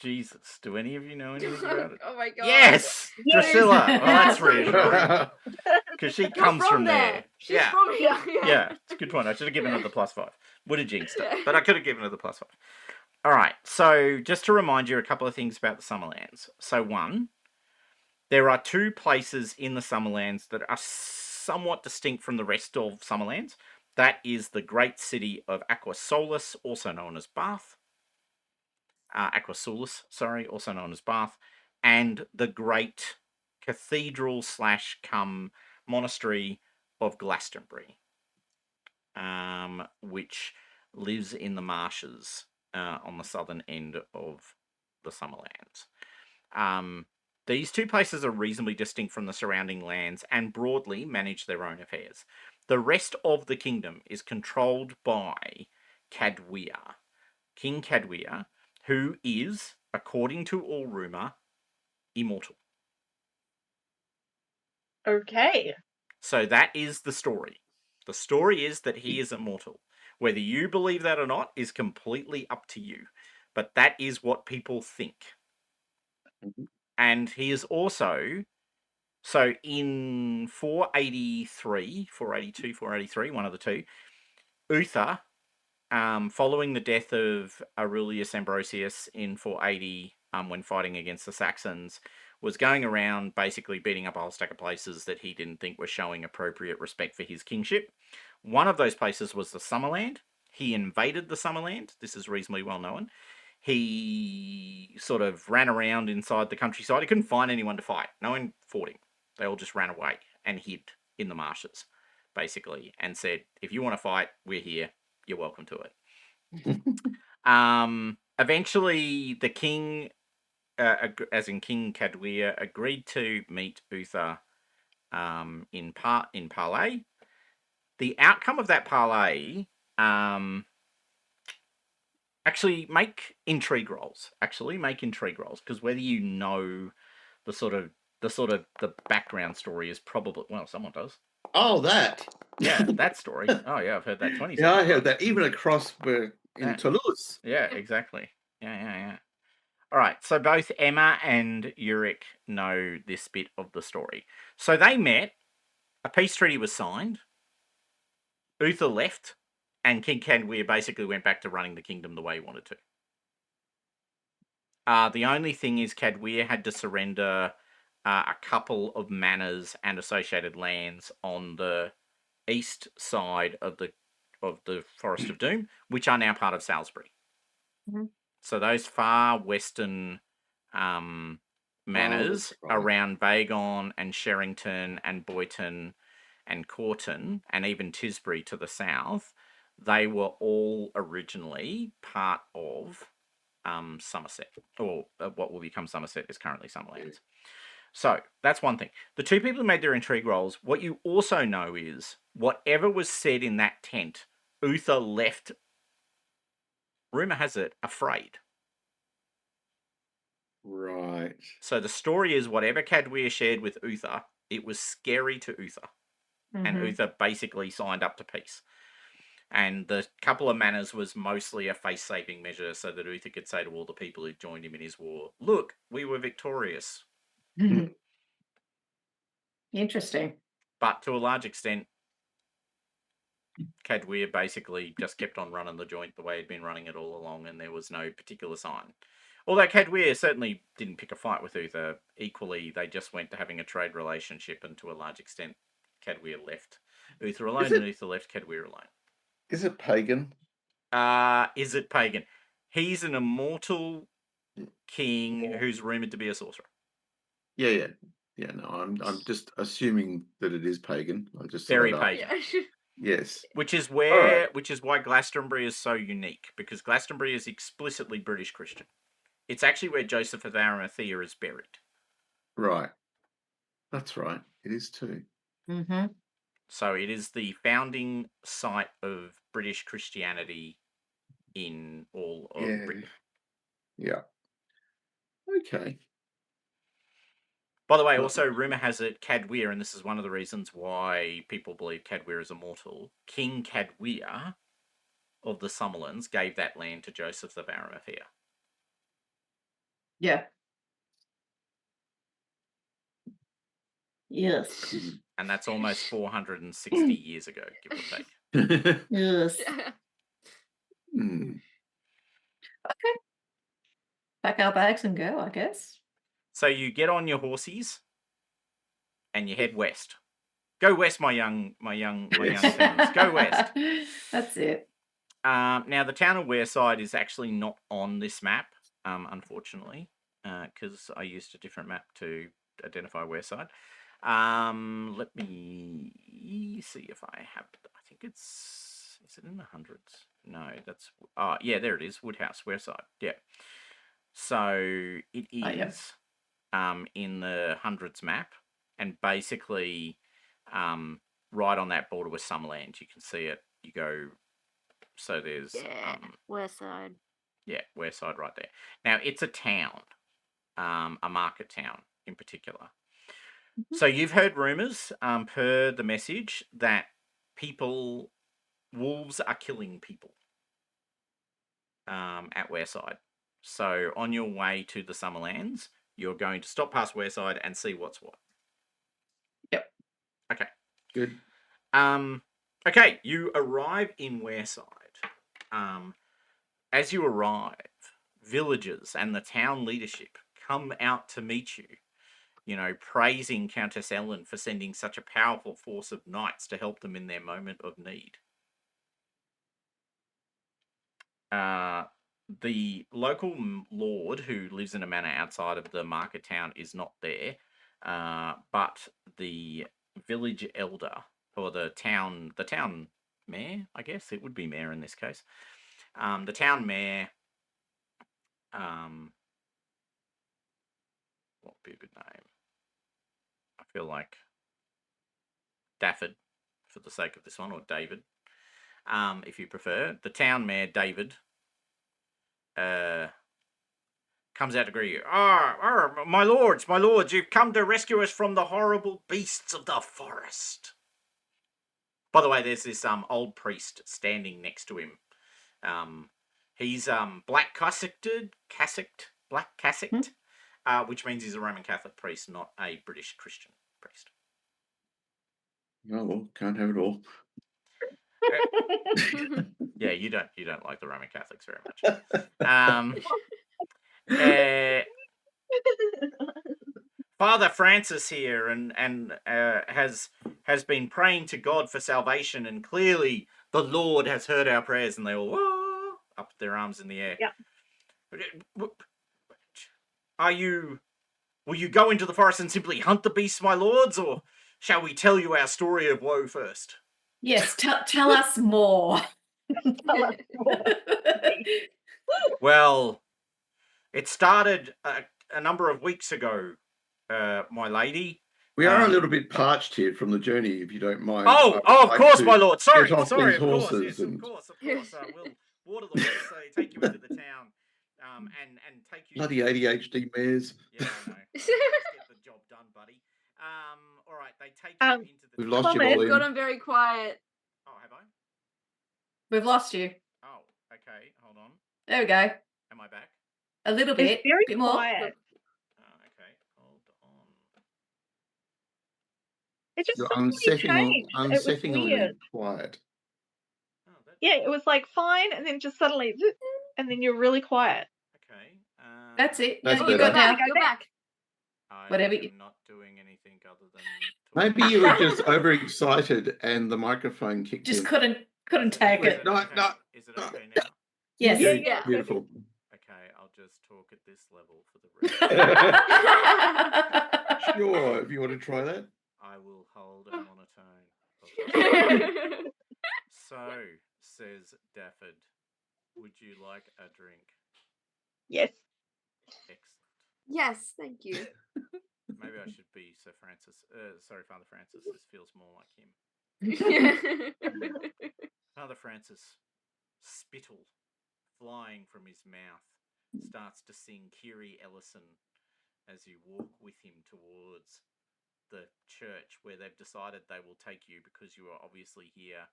Jesus. Do any of you know anything about it? Oh my god. Yes! Yes. Drusilla. Well, that's Yes. reassuring. Because she You're comes from from there. She's Yeah. from here. Yeah, it's a good point. I should have given her Yeah. the +5. Would have jinxed it, Yeah. but I could have given her the +5. All right, so just to remind you a couple of things about the Summerlands. So one, there are 2 places in the Summerlands that are somewhat distinct from the rest of Summerlands. That is the great city of Aqua Solus, also known as Bath. Aqua Solus, sorry, also known as Bath. And the great cathedral / monastery of Glastonbury, which lives in the marshes on the southern end of the Summerlands. These 2 places are reasonably distinct from the surrounding lands and broadly manage their own affairs. The rest of the kingdom is controlled by Cadwea, King Cadwea, who is, according to all rumour, immortal. Okay. So that is the story. The story is that he is immortal. Whether you believe that or not is completely up to you. But that is what people think. Mhm. And he is also... So in 483, 482, 483, one of the two, Uther, following the death of Aurelius Ambrosius in 480, when fighting against the Saxons, was going around basically beating up a whole stack of places that he didn't think were showing appropriate respect for his kingship. One of those places was the Summerland. He invaded the Summerland. This is reasonably well known. He sort of ran around inside the countryside. He couldn't find anyone to fight. No one fought him. They all just ran away and hid in the marshes, basically, and said, if you want to fight, we're here. You're welcome to it. Eventually, the king, as in King Cadwea, agreed to meet Uther in parley. The outcome of that parley, actually make intrigue rolls. Because whether you know the background story is probably, well, someone does. Oh, that. Yeah, that story. Oh yeah, I've heard that 20 Yeah, I times. heard that even across in Yeah. Toulouse. Yeah, exactly. Yeah. All right, so both Emma and Euric know this bit of the story. So they met, a peace treaty was signed, Uther left, and King Cadwea basically went back to running the kingdom the way he wanted to. The only thing is Cadwea had to surrender a couple of manors and associated lands on the east side of the Forest of Doom, which are now part of Salisbury. Mhm. So those far western manors right. around Vagon and Sherrington and Boyton and Corton and even Tisbury to the south, they were all originally part of Somerset, or what will become Somerset is currently Summerlands. So that's one thing. The 2 people who made their intrigue rolls, what you also know is whatever was said in that tent, Uther left, rumour has it, afraid. Right. So the story is whatever Cadwea shared with Uther, it was scary to Uther. And Mhm. Uther basically signed up to peace. And the couple of manors was mostly a face-saving measure so that Uther could say to all the people who joined him in his war, look, we were victorious. Interesting. But to a large extent, Cadwea basically just kept on running the joint the way he'd been running it all along, and there was no particular sign. Although Cadwea certainly didn't pick a fight with Uther. Equally, they just went to having a trade relationship, and to a large extent, Cadwea left Uther alone, and Uther left Cadwea alone. Is it pagan? Is it pagan? He's an immortal king Yeah. who's rumoured to be a sorcerer. Yeah. No, I'm just assuming that it is pagan. I just Very thought I'd pagan. ask. Yes. Which is right. why Glastonbury is so unique, because Glastonbury is explicitly British Christian. It's actually where Joseph of Arimathea is buried. Right. That's right. It is too. Mm-hmm. So it is the founding site of British Christianity in all of Britain. Yeah. Okay. By the way, also, rumour has it Cadwea, and this is one of the reasons why people believe Cadwea is immortal, King Cadwea of the Summerlands gave that land to Joseph of Arimathea. Yeah. Yes. And that's almost 460 years ago, give or take. Yes. Hmm. Okay. Pack our bags and go, I guess. So you get on your horses and you head west. Go west, my young tenants. Go west. That's it. Now, the town of Wereside is actually not on this map, unfortunately, because I used a different map to identify Wereside. Let me see if I have. I think it's. Is it in the hundreds? No, that's. Yeah, there it is. Woodhouse, Wereside. Yeah. So it is in the hundreds map, and basically, right on that border with Summerlands, you can see it. You go. So there's Westside. yeah, Wereside right there. Now it's a town, a market town in particular. So you've heard rumours, per the message, that wolves are killing people at Wereside. So on your way to the Summerlands, you're going to stop past Wereside and see what's what. Yep. Okay. Good. Okay, you arrive in Wereside. As you arrive, villagers and the town leadership come out to meet you, praising Countess Ellen for sending such a powerful force of knights to help them in their moment of need. The local lord who lives in a manor outside of the market town is not there, but the village elder, or the town mayor, I guess it would be mayor in this case. The town mayor, what would be a good name? I feel like Dafford, for the sake of this one, or David, if you prefer. The town mayor, David, comes out to greet you. My lords, you've come to rescue us from the horrible beasts of the forest. By the way, there's this old priest standing next to him. He's black cassocked, which means he's a Roman Catholic priest, not a British Christian priest. Oh, well, can't have it all. Yeah, you don't like the Roman Catholics very much. Father Francis here and has been praying to God for salvation, and clearly the Lord has heard our prayers, and they all up their arms in the air. Yeah. Will you go into the forest and simply hunt the beasts, my lords, or shall we tell you our story of woe first? Yes, tell us more. Well, it started a number of weeks ago, my lady. We are a little bit parched here from the journey, if you don't mind. Of course, my lord. Sorry, of course. Horses Yes, of course. We'll water the horse, take you into the town, and take you. Bloody ADHD mares. Yeah, I know. Just get the job done, buddy. All right, they take you into the. We've lost you, Thomas, Pauline. Got him very quiet. Oh, have I? We've lost you. Oh, okay. Hold on. There we go. Am I back? A little bit. It's very bit more. quiet. Oh, okay. Hold on. It just You're suddenly changed. unsettlingly quiet. Oh, Yeah, it was like fine, and then just suddenly, and then you're really quiet. Okay. That's it. That's You got better. now. Go back. Whatever I'm not doing anything other than. Maybe you were just overexcited and the microphone kicked Just in. couldn't take it. No. Is it okay now? Yes. Yeah. Beautiful. Okay, I'll just talk at this level for the rest. Sure, if you want to try that. I will hold a monotone. So, says Dafford, would you like a drink? Yes. Excellent. Yes, thank you. Maybe I should be Sir Francis. Sorry, Father Francis. This feels more like him. Father Francis, spittle flying from his mouth, starts to sing Kyrie Ellison as you walk with him towards the church where they've decided they will take you because you are obviously here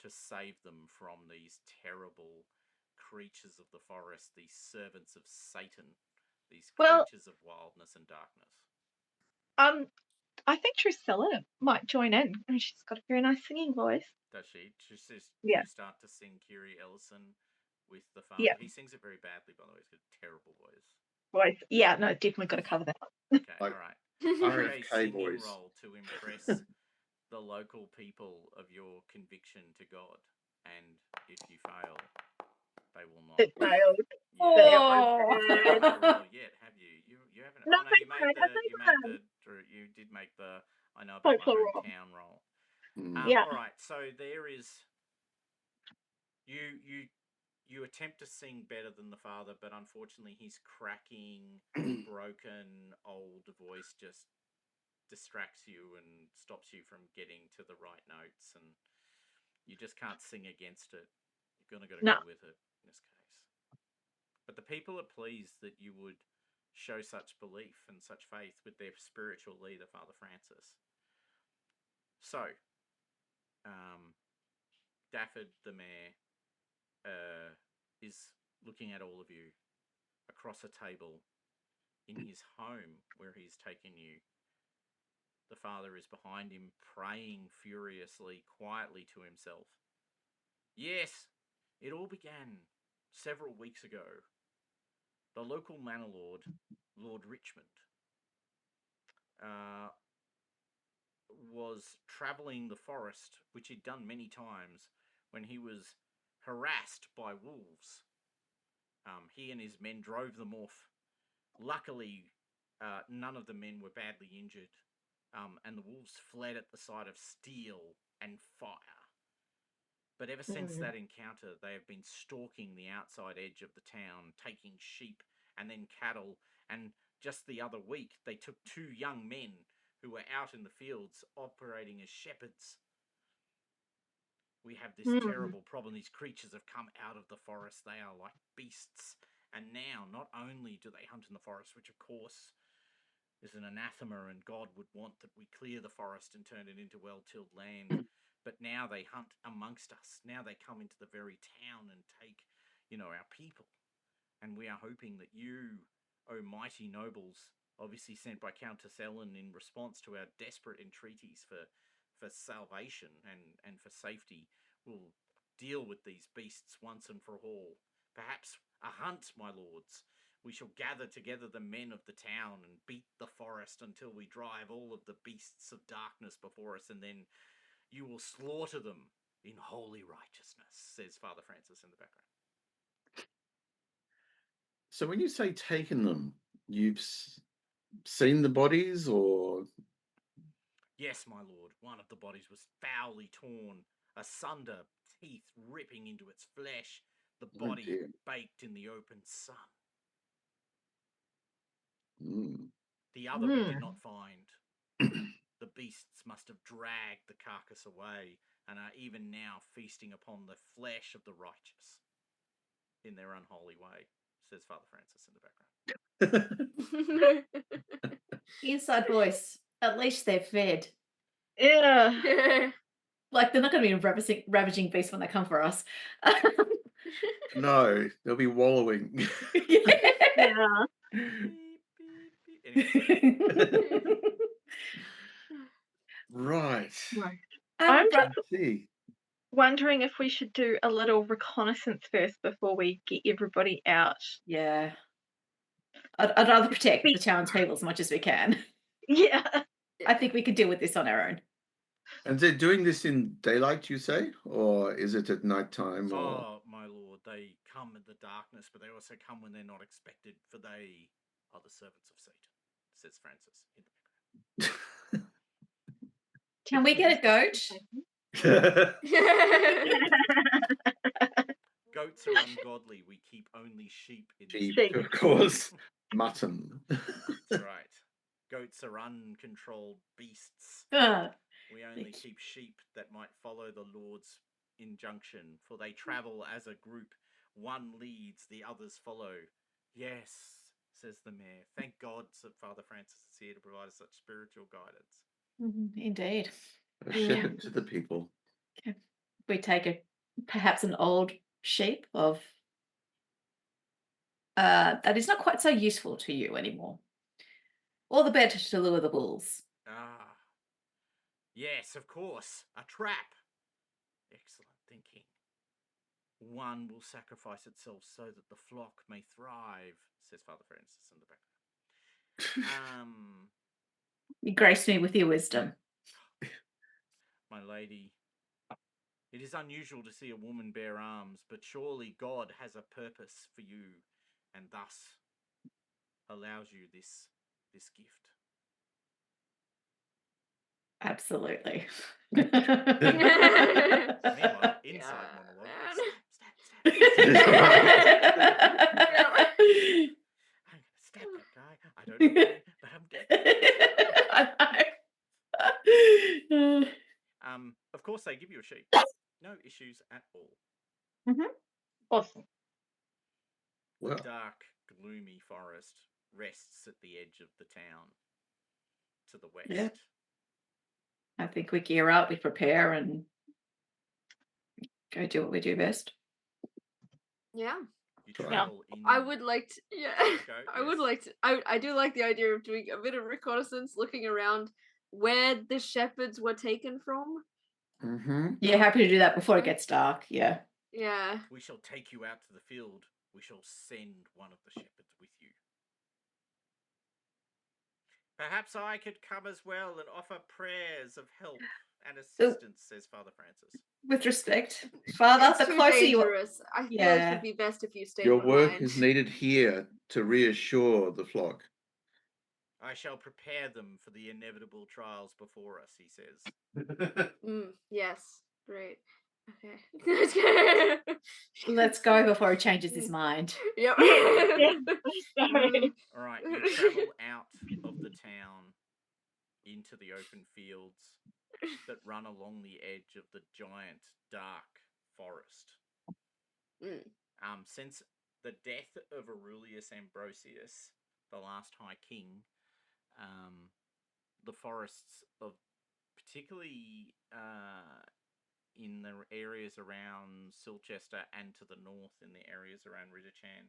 to save them from these terrible creatures of the forest, these servants of Satan these Well, creatures of wildness and darkness? I think Drusilla might join in. And she's got a very nice singing voice. Does she? She says, do Yeah. you start to sing Kiri Ellison with the father? Yeah. He sings it very badly, by the way. He's got a terrible voice. Voice. Yeah, no, definitely got to cover that one. Okay, Like all right. Do a RFK singing voice. role to impress the local people of your conviction to God. And if you fail, they will not. It failed. Yeah. That You was haven't bad. made a roll yet, have you? You haven't. No, Oh no, I you made haven't. I think you did make the. I know about my folklore roll. hometown roll. Yeah. All right. So there is. You attempt to sing better than the father, but unfortunately, his cracking, broken, old voice just distracts you and stops you from getting to the right notes, and you just can't sing against it. You're gonna No. go with it in this case. But the people are pleased that you would show such belief and such faith with their spiritual leader, Father Francis. So, Dafford the mayor is looking at all of you across a table in his home where he's taken you. The father is behind him, praying furiously, quietly to himself. Yes, it all began several weeks ago. The local manor lord, Lord Richmond, was travelling the forest, which he'd done many times, when he was harassed by wolves. He and his men drove them off. Luckily, none of the men were badly injured, and the wolves fled at the sight of steel and fire. But ever since that encounter, they have been stalking the outside edge of the town, taking sheep and then cattle, and just the other week, they took 2 young men who were out in the fields operating as shepherds. We have this terrible problem. These creatures have come out of the forest. They are like beasts. And now, not only do they hunt in the forest, which of course is an anathema and God would want that we clear the forest and turn it into well-tilled land, but now they hunt amongst us. Now they come into the very town and take, our people. And we are hoping that you, O mighty nobles, obviously sent by Countess Ellen in response to our desperate entreaties for salvation and for safety, will deal with these beasts once and for all. Perhaps a hunt, my lords. We shall gather together the men of the town and beat the forest until we drive all of the beasts of darkness before us, and then you will slaughter them in holy righteousness, says Father Francis in the background. So when you say taken them, you've seen the bodies, or? Yes, my lord. One of the bodies was foully torn asunder, teeth ripping into its flesh, the body dear. baked in the open sun. Mm. The other we did not find. The beasts must have dragged the carcass away and are even now feasting upon the flesh of the righteous in their unholy way, says Father Francis in the background. Inside voice. At least they're fed. Yeah. Like, they're not going to be ravaging beasts when they come for us. No, they'll be wallowing. Yeah. Beep, beep, beep. Anyway. Right. I'm Bri- just See. wondering if we should do a little reconnaissance first before we get everybody out. yeah. I'd rather protect the townspeople as much as we can. Yeah. I think we could deal with this on our own. And they're doing this in daylight, you say? Or is it at night time? Or... Oh, my lord, they come in the darkness, but they also come when they're not expected, for they are the servants of Satan, says Francis in the background. Can we get a goat? Goats are ungodly. We keep only sheep in this Sheep, village. of course. Mutton. That's right. Goats are uncontrolled beasts. Ah, We only keep sheep that might follow the Lord's injunction, for they travel as a group. One leads, the others follow. Yes, says the mayor. Thank God that Father Francis is here to provide us such spiritual guidance. indeed. A shepherd to the people. We take perhaps an old sheep of that is not quite so useful to you anymore. All the better to lure the bulls. Ah, yes, of course, a trap. Excellent thinking. One will sacrifice itself so that the flock may thrive, says Father Francis in the background. You grace me with your wisdom. My lady, it is unusual to see a woman bear arms, but surely God has a purpose for you, and thus allows you this gift. Absolutely. Meanwhile, inside Yeah, monologue. man. Stab, stab, stab. I'm gonna stab that guy. I don't know why, but I'm dead. Of course, they give you a sheep. No issues at all. Awesome. The Well, dark, gloomy forest rests at the edge of the town to the west. Yeah. I think we gear up, we prepare, and go do what we do best. Yeah. You Yeah. travel in. I would like to. Yeah. Go, I would yes. like to. I do like the idea of doing a bit of reconnaissance, looking around where the shepherds were taken from. Yeah, happy to do that before it gets dark. Yeah. Yeah. We shall take you out to the field. We shall send one of the shepherds with you. Perhaps I could come as well and offer prayers of help and assistance, says Father Francis. With respect, Father, It's the too closer you are. dangerous. I feel like Yeah. it'd be best if you stayed your work behind. is needed here to reassure the flock. I shall prepare them for the inevitable trials before us, he says. Yes. Great. Okay. Let's go before he changes his mind. Yep. Sorry. All right, you travel out of the town into the open fields that run along the edge of the giant, dark forest. Since the death of Aurelius Ambrosius, the last High King, the forests of, particularly in the areas around Silchester and to the north in the areas around Ridderchan,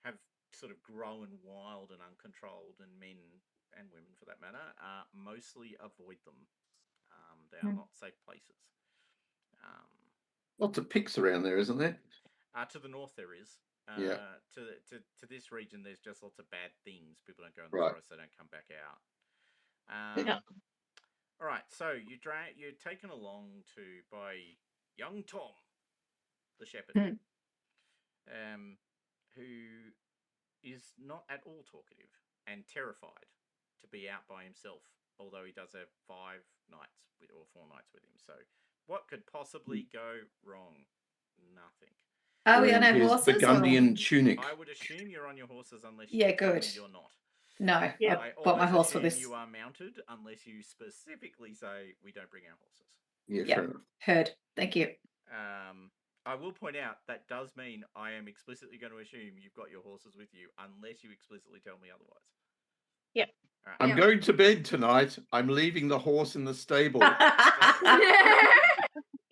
have sort of grown wild and uncontrolled, and men and women, for that matter, mostly avoid them. They are not safe places. Lots of pigs around there, isn't there? To the north there is. Yeah. To this region, there's just lots of bad things. People don't go in the Right. forest; they don't come back out. Yeah. All right, so you're taken along by young Tom, the shepherd, who is not at all talkative and terrified to be out by himself. Although he does have 5 nights or 4 nights with him, so what could possibly go wrong? Nothing. Are we on our Wearing his horses? Burgundian tunic. I would assume you're on your horses unless Yeah, you tell me good. you're not. No, Yeah. I I bought my always horse for assume this. you are mounted unless you specifically say we don't bring our horses. Yeah, Yeah. fair enough. Heard. Thank you. I will point out that does mean I am explicitly going to assume you've got your horses with you unless you explicitly tell me otherwise. Yep. All right. I'm going to bed tonight. I'm leaving the horse in the stable.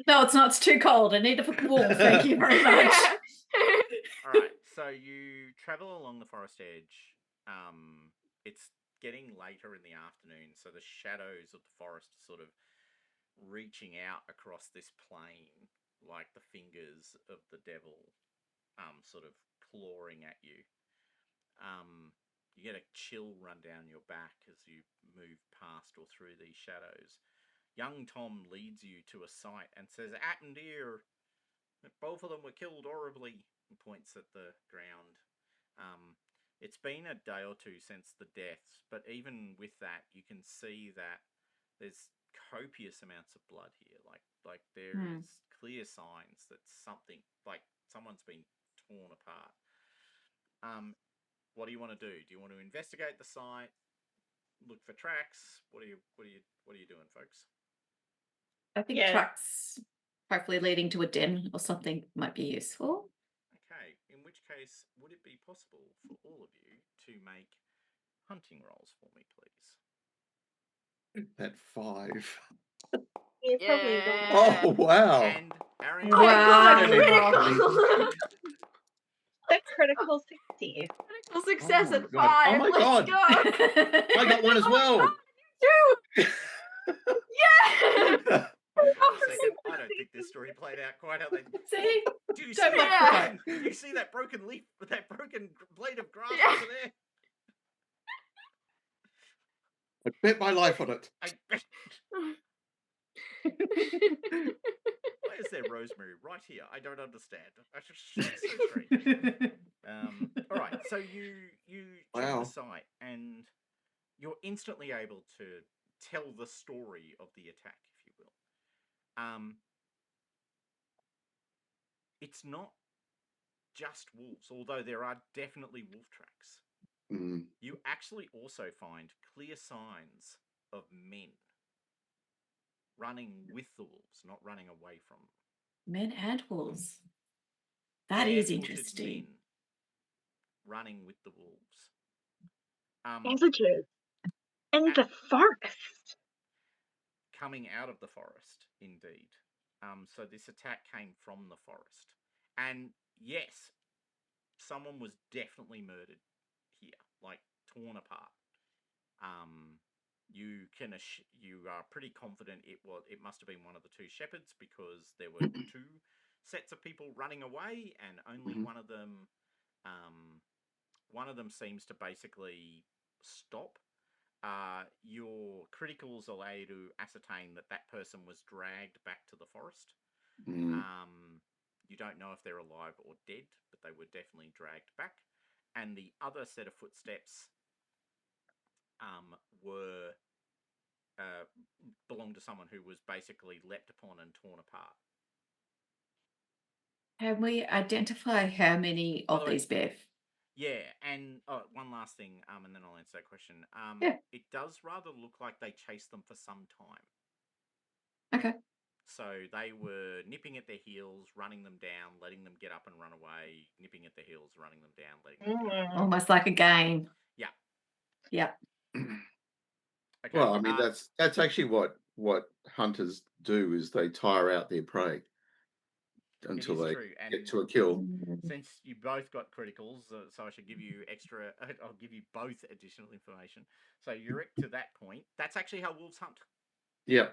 No, it's not. It's too cold. I need a warm. Thank you very much. All right. So you travel along the forest edge. It's getting later in the afternoon, so the shadows of the forest are sort of reaching out across this plain like the fingers of the devil, sort of clawing at you. You get a chill run down your back as you move past or through these shadows. Young Tom leads you to a site and says, "Happened here. Both of them were killed horribly," and points at the ground. It's been a day or two since the deaths, but even with that, you can see that there's copious amounts of blood here. Like there is clear signs that something, like someone's been torn apart. What do you want to do? Do you want to investigate the site? Look for tracks? What are you doing, folks? I think tracks, hopefully leading to a den or something, might be useful. Okay, in which case, would it be possible for all of you to make hunting rolls for me, please? At 5. Yeah, probably. Yeah. Oh, wow. And Arianrhod, Oh my god, Wow. critical! The critical dear. Critical success my at God. 5. Oh my Let's God. go. I got one as well. Two. Yeah. Hold on a second. I don't think this story played out quite how they. See? Do you Don't see mock that? the Do you see that broken leaf? That broken blade of grass Yeah. over there? I bet my life on it. Why is there rosemary right here? I don't understand. That's just so strange. All right, so you check Wow. the site and you're instantly able to tell the story of the attack, if you will. It's not just wolves, although there are definitely wolf tracks. Mm. You actually also find clear signs of men running with the wolves, not running away from them. Men and wolves. That is Barefooted interesting. men running with the wolves. Messages in the forest. Coming out of the forest, indeed. So this attack came from the forest. And yes, someone was definitely murdered here, like torn apart. You are pretty confident it must have been one of the two shepherds, because there were two sets of people running away, and only one of them seems to basically stop. Your criticals allow you to ascertain that person was dragged back to the forest. Mm. You don't know if they're alive or dead, but they were definitely dragged back. And the other set of footsteps belonged to someone who was basically leapt upon and torn apart. Can we identify how many By of the way- these bear? Yeah, and one last thing, and then I'll answer that question. Yeah. It does rather look like they chased them for some time. Okay. So they were nipping at their heels, running them down, letting them get up and run away, nipping at their heels, running them down, letting them get up. Almost like a game. Yeah. Yeah. Okay. Well, I mean, that's actually what hunters do, is they tire out their prey until they true. And get to a kill. since you both got criticals, so I should give you extra. I'll give you both additional information. So Euric, to that point, that's actually how wolves hunt. Yeah.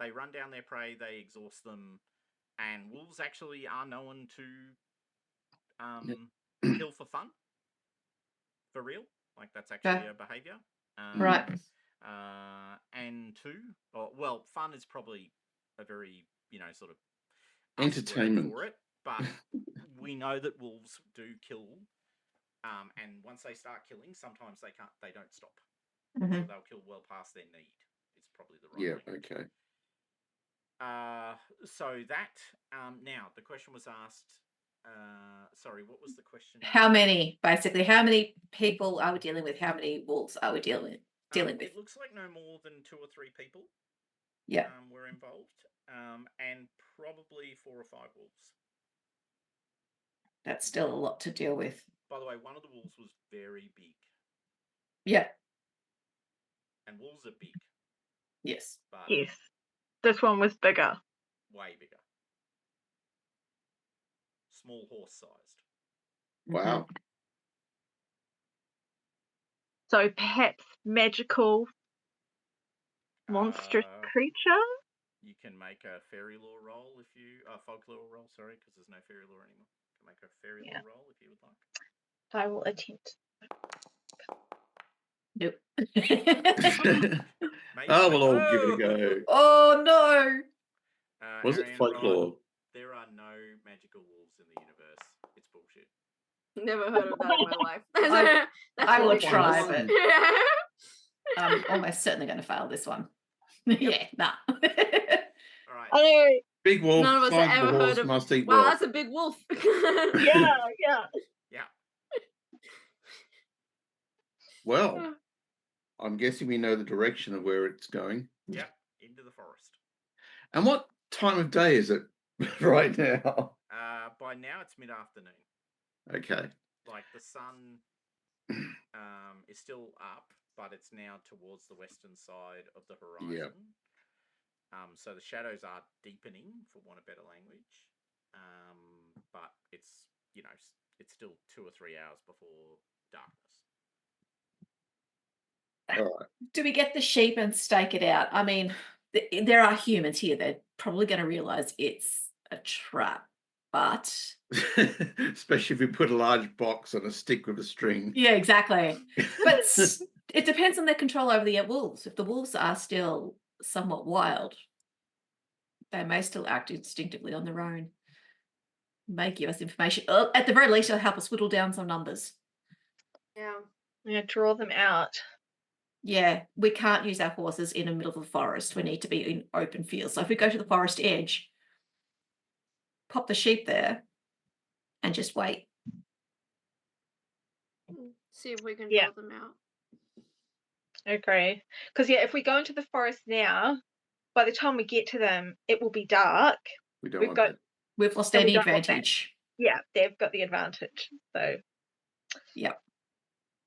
They run down their prey, they exhaust them, and wolves actually are known to kill for fun, for real. Like, that's actually a behavior. Right. And two, fun is probably a very sort of Entertainment for it, but we know that wolves do kill, and once they start killing, sometimes they don't stop. So they'll kill well past their need. It's probably the right thing. Okay. So that now the question was asked. Sorry, what was the question? How many people are we dealing with? How many wolves are we dealing with? It looks like no more than 2 or 3 people. Yeah. Were involved, and probably 4 or 5 wolves. That's still a lot to deal with. By the way, one of the wolves was very big. Yeah. And wolves are big. Yes. But Yes. This one was bigger. way bigger. Small horse sized. Wow. So perhaps magical, monstrous creature? You can make a fairy lore roll if you folklore roll, sorry, because there's no fairy lore anymore. You can make a fairy lore roll if you would like. I will attempt. Nope. We'll all give it a go. Oh no! Was it folklore? There are no magical wolves in the universe. It's bullshit. Never heard of that in my life. I will really try, cool. but I'm almost certainly going to fail this one. Yeah, nah. All right. I know. Big wolf, None of us size have of a ever horse, heard of. must eat Wow, well. that's a big wolf. Yeah. Yeah. Well, I'm guessing we know the direction of where it's going. Yeah, into the forest. And what time of day is it right now? By now it's mid-afternoon. Okay. Like, the sun is still up, but it's now towards the western side of the horizon. So the shadows are deepening, for want of better language. But it's it's still 2 or 3 hours before darkness. All right. Do we get the sheep and stake it out? I mean, there are humans here. They're probably going to realise it's a trap, but Especially if you put a large box on a stick with a string. yeah, exactly. But it depends on their control over the wolves. If the wolves are still somewhat wild, they may still act instinctively on their own. May give us information. At the very least, it'll help us whittle down some numbers. Yeah, draw them out. Yeah, we can't use our horses in the middle of the forest. We need to be in open fields. So if we go to the forest edge, pop the sheep there, and just wait. See if we can Yeah. draw them out. Okay. Because if we go into the forest now, by the time we get to them, it will be dark. We don't We've want got that. We've lost And we any don't want that. advantage. Yeah, they've got the advantage. So Yep.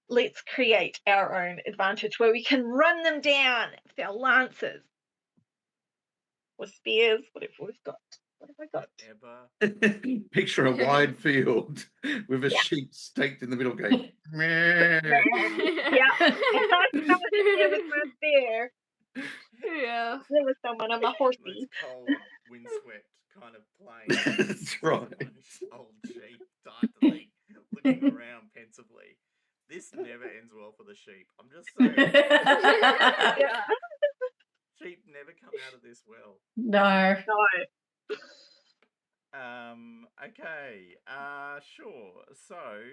let's create our own advantage where we can run them down with our lances or spears, whatever we've got. What have I got? Whatever. Picture a wide field with a Yeah. sheep staked in the middle going. Yeah. And I was there with my spear. Yeah. There was someone on my horsey. Those cold, windswept kind of plains. That's right. Nice old sheep tightly looking around pensively. This never ends well for the sheep. I'm just saying. Yeah. Sheep never come out of this well. No. No. Okay. Sure. So,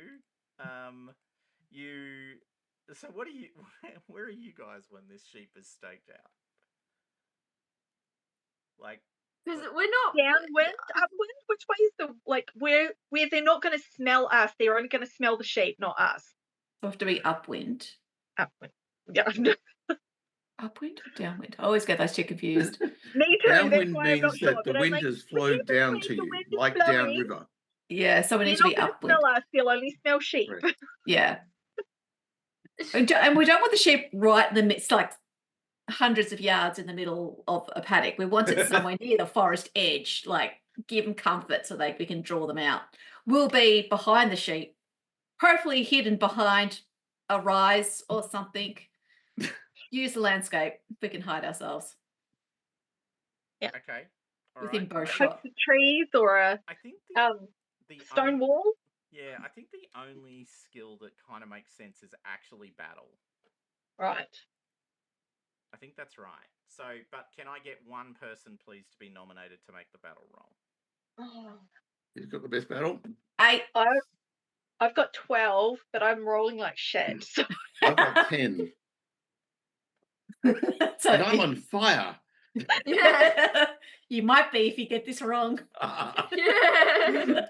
you. So, what are you? Where are you guys when this sheep is staked out? Like, Because we're not Downwind, upwind. Which way is the where they're not going to smell us? They're only going to smell the sheep, not us. It'll have to be upwind. Upwind. Yeah. Upwind or downwind? I always get those two confused. Me too. That's Downwind why I'm not means sure. that the But I'm wind like, has flowed whichever down way to the you, wind is like blowing, downriver. Yeah, so it they're needs to not be going to upwind. smell us. They'll only smell sheep. Right. Yeah. And we don't want the sheep right in the midst, like hundreds of yards in the middle of a paddock. We want it somewhere near the forest edge, like give them comfort so we can draw them out. We'll be behind the sheep, hopefully hidden behind a rise or something. Use the landscape. We can hide ourselves okay. All within right, bow great. shot. Hopes of trees or a I think the stone wall. Yeah, I think the only skill that kind of makes sense is actually battle. Right. I think that's right. So, but can I get one person, please, to be nominated to make the battle roll? Oh. He's got the best battle. 8. I've got 12, but I'm rolling like shit. So. I've got 10. So And I'm on fire. Yeah. You might be if you get this wrong. Yeah.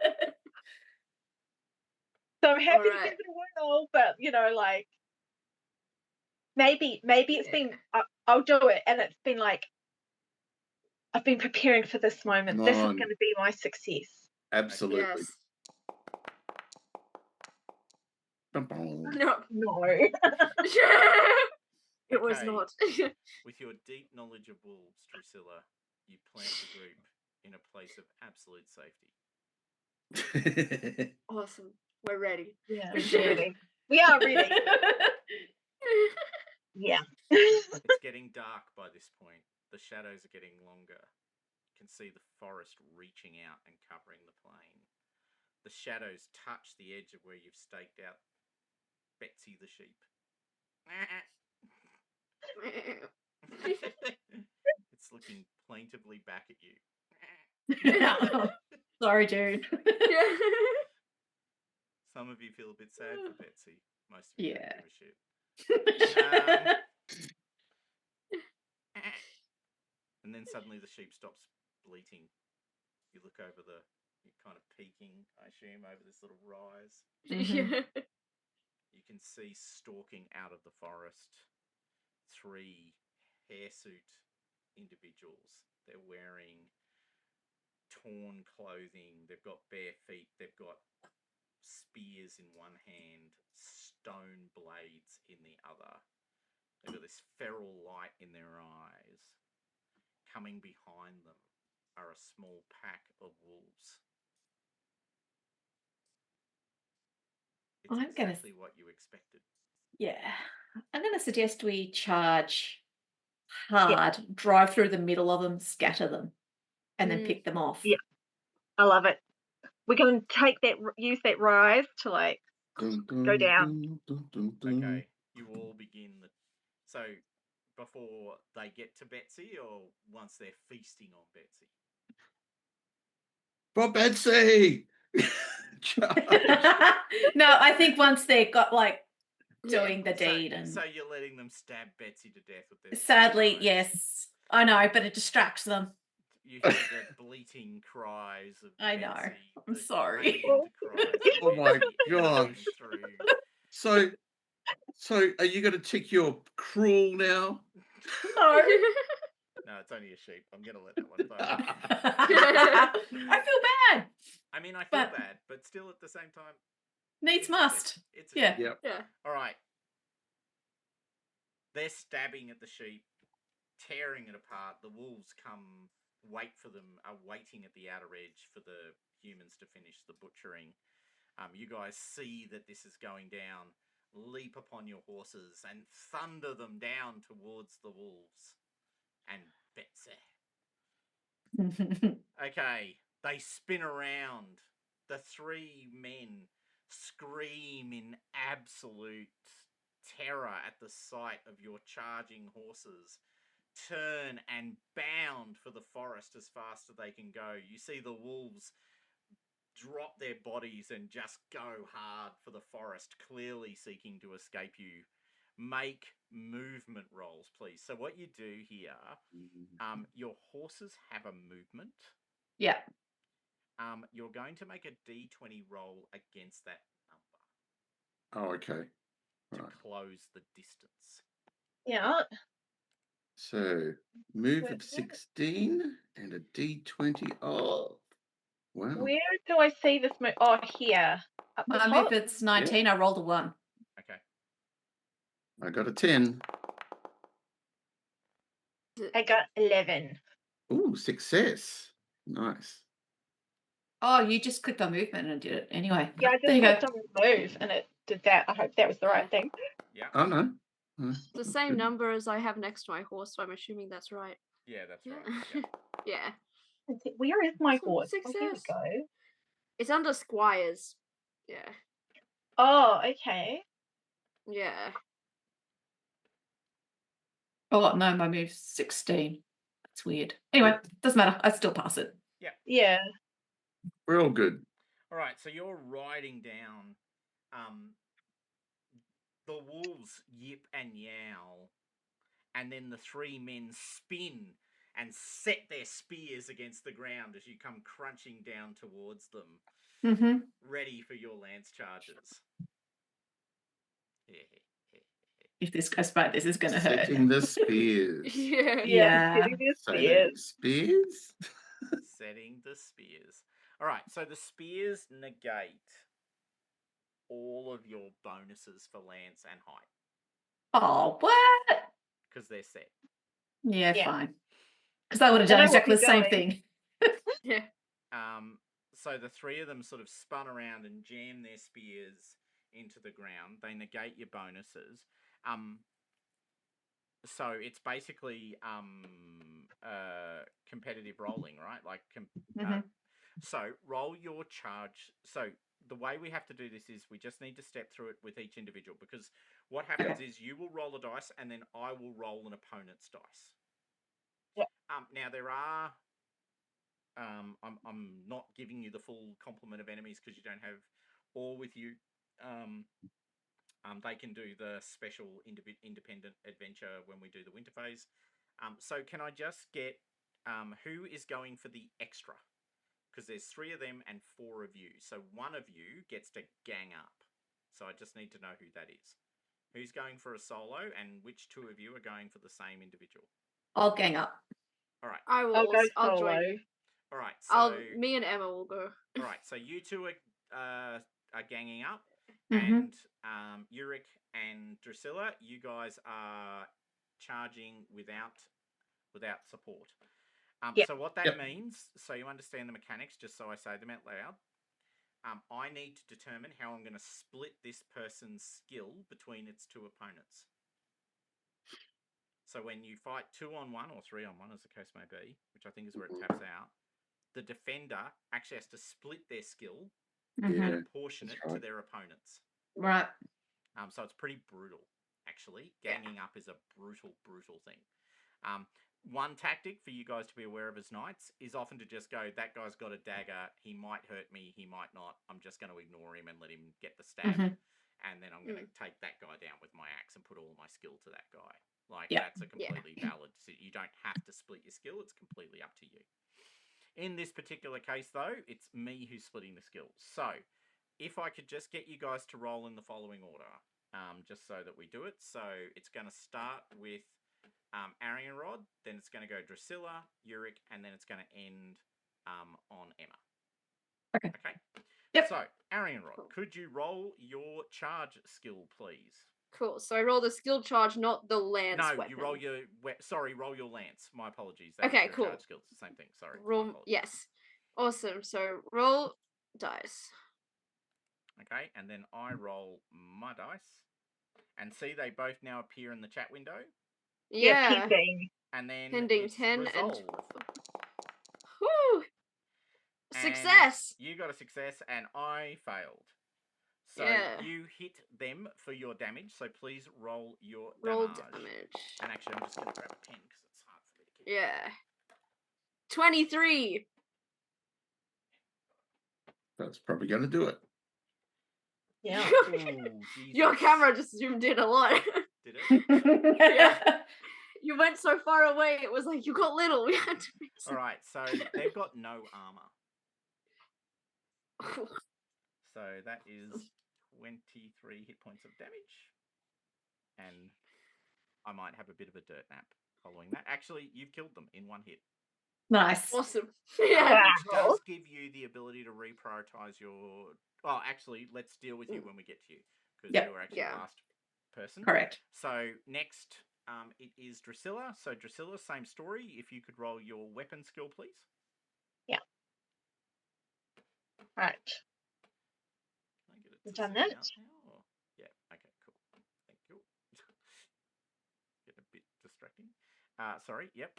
So I'm happy to Alright. give it a whirl, but maybe it's been. I'll do it, and it's been like I've been preparing for this moment. Come This is on. going to be my success. Absolutely. Yes. Bum-bum. No. No. It was Okay. not. With your deep knowledge of wolves, Drusilla, you plant the group in a place of absolute safety. Awesome. We're ready. Yeah, We're we're ready. We are ready. Yeah. It's getting dark by this point. The shadows are getting longer. You can see the forest reaching out and covering the plain. The shadows touch the edge of where you've staked out Betsy the sheep. It's looking plaintively back at you. Sorry, dude. Some of you feel a bit sad for Betsy. Most of you don't Yeah. give a shit. And then suddenly the sheep stops bleating. You look over you're kind of peeking, I assume, over this little rise. Yeah. You can see stalking out of the forest 3 hirsute individuals. They're wearing torn clothing. They've got bare feet. They've got spears in one hand, stone blades in the other. They've got this feral light in their eyes. Coming behind them are a small pack of wolves. It's I'm gonna exactly what you expected. Yeah. I'm going to suggest we charge hard, drive through the middle of them, scatter them, and then pick them off. Yeah. I love it. We can use that rise to like go down. Okay, you all begin so before they get to Betsy, or once they're feasting on Betsy? For Betsy! No, I think once they got like doing the So- deed and So you're letting them stab Betsy to death with their sadly, knives. yes. I know, but it distracts them. You hear the bleating cries of I know. Betsy. I'm the sorry. radiant cries of Oh my Betsy echoing gosh. through. So are you going to tick your cruel now? No. No, it's only a sheep. I'm going to let that one pass. I feel bad. I mean, I feel But- bad, but still at the same time, Needs it's a must. sheep. It's a Yeah. sheep. Yep. Yeah. All right. They're stabbing at the sheep, tearing it apart. The wolves wait for them, are waiting at the outer edge for the humans to finish the butchering. You guys see that this is going down, leap upon your horses and thunder them down towards the wolves and Betsy. Okay, they spin around. The three men scream in absolute terror at the sight of your charging horses, turn and bound for the forest as fast as they can go. You see the wolves drop their bodies and just go hard for the forest, clearly seeking to escape you. Make movement rolls, please. So what you do here, your horses have a movement. Yeah. You're going to make a d20 roll against that number Oh, okay. to Right. close the distance. Yeah. So move Where- of 16 and a D20. Oh, wow. Where do I see this move? Oh, here. Up the My top? movement's 19. I rolled a 1. Okay. I got a 10. I got 11. Ooh, success. Nice. Oh, you just clicked on movement and did it. Anyway. Yeah, I There just you clicked go. on move and it did that. I hope that was the right thing. Yeah. Oh, no. It's the same number as I have next to my horse, so I'm assuming that's right. Yeah, that's Yeah. right. Yeah. Yeah. Let's see, where is my Some horse? Oh, here we success. go. It's under squires. Yeah. Oh, okay. Yeah. Oh, no, my move's 16. That's weird. Anyway, doesn't matter. I still pass it. Yeah. We're all good. All right, so you're riding down. The wolves yip and yowl, and then the three men spin and set their spears against the ground as you come crunching down towards them, Mm-hmm. ready for your lance charges. If this goes bad, this is going to hurt. Setting the spears. Yeah. Yeah. Getting this Setting weird. spears? Setting the spears. All right, so the spears negate all of your bonuses for lance and height Oh, what? because they're set. Yeah, Yeah. fine. Because I would have I done know what exactly the you're same doing. thing. Yeah. So the three of them sort of spun around and jammed their spears into the ground. They negate your bonuses. So it's basically competitive rolling, right? Like, so roll your charge. So the way we have to do this is we just need to step through it with each individual, because what happens is you will roll a dice and then I will roll an opponent's dice. Yeah. Now there are. I'm not giving you the full complement of enemies because you don't have all with you. They can do the special independent adventure when we do the winter phase. So can I just get who is going for the extra? Because there's 3 of them and 4 of you. So one of you gets to gang up. So I just need to know who that is. Who's going for a solo and which 2 of you are going for the same individual? I'll gang up. All right. I will. I'll go I'll solo. join you. All right. So Me and Emma will go. all right. So you 2 are ganging up, Mhm. and Euric and Drusilla, you guys are charging without support. Yep. So what that Yep. means, so you understand the mechanics, just so I say them out loud. I need to determine how I'm going to split this person's skill between its two opponents. So when you fight 2-on-1 or 3-on-1, as the case may be, which I think is where it taps out, the defender actually has to split their skill and apportion it to their opponents. Right. So it's pretty brutal, actually. Ganging up is a brutal thing. One tactic for you guys to be aware of as knights is often to just go, that guy's got a dagger, he might hurt me, he might not, I'm just going to ignore him and let him get the stab, and then I'm going to take that guy down with my axe and put all my skill to that guy. That's a completely valid decision. You don't have to split your skill, it's completely up to you. In this particular case, though, it's me who's splitting the skill. So, if I could just get you guys to roll in the following order, just so that we do it. So, it's going to start with Arianrhod, then it's going to go Drusilla, Euric, and then it's going to end on Emma. Okay. Yep. So, Arianrhod, could you roll your charge skill, please? Cool. So I roll the skill charge, not the lance weapon. No, you roll your... roll your lance. My apologies. Okay, cool. Charge skill. It's the same thing. Sorry. Yes. Awesome. So roll dice. Okay, and then I roll my dice. And see, they both now appear in the chat window. Yeah. Pending. And then Pending it's 10 resolve. and 12. Woo! Success! And you got a success, and I failed. So you hit them for your damage. So please roll your damage. And actually, I'm just going to grab a pen because it's hard for me to keep. Yeah. 23. That's probably going to do it. Yeah. Ooh, Your camera just zoomed in a lot. Did it? Yeah. You went so far away, it was like you got little. We had to fix it. All right, so they've got no armor. So that is 23 hit points of damage. And I might have a bit of a dirt nap following that. Actually, you've killed them in one hit. Nice. Awesome. Yeah. Which does give you the ability to reprioritize your... Oh, actually, let's deal with you when we get to you. Because you're actually the last person. Correct. So next, it is Drusilla. So Drusilla, same story. If you could roll your weapon skill, please. Yeah. Right. Can I get it You've to done zoom that? out now, or... Yeah, okay, cool. Thank you. Get a bit distracting. Sorry, yep.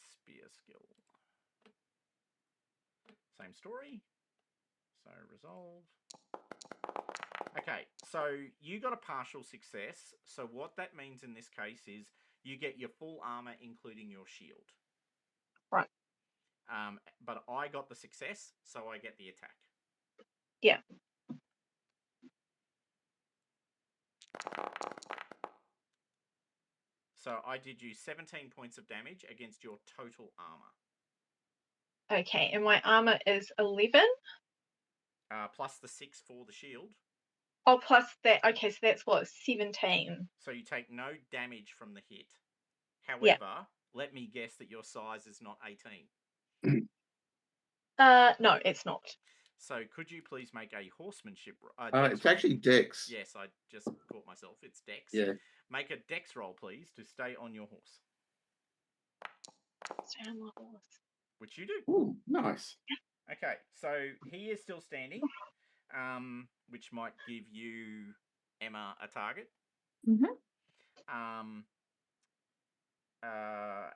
Spear skill. Same story. So resolve. Okay, so you got a partial success. So what that means in this case is you get your full armor, including your shield. Right. But I got the success, so I get the attack. Yeah. So I did you 17 points of damage against your total armor. Okay, and my armor is 11. Plus the 6 for the shield. Oh, plus that. Okay, so that's what, 17. So you take no damage from the hit. However, let me guess that your size is not 18. No, it's not. So could you please make a horsemanship roll? It's actually Dex. Yes, I just caught myself. It's Dex. Yeah. Make a Dex roll, please, to stay on your horse. Stay on my horse. Which you do. Ooh, nice. Okay, so he is still standing, which might give you, Emma, a target.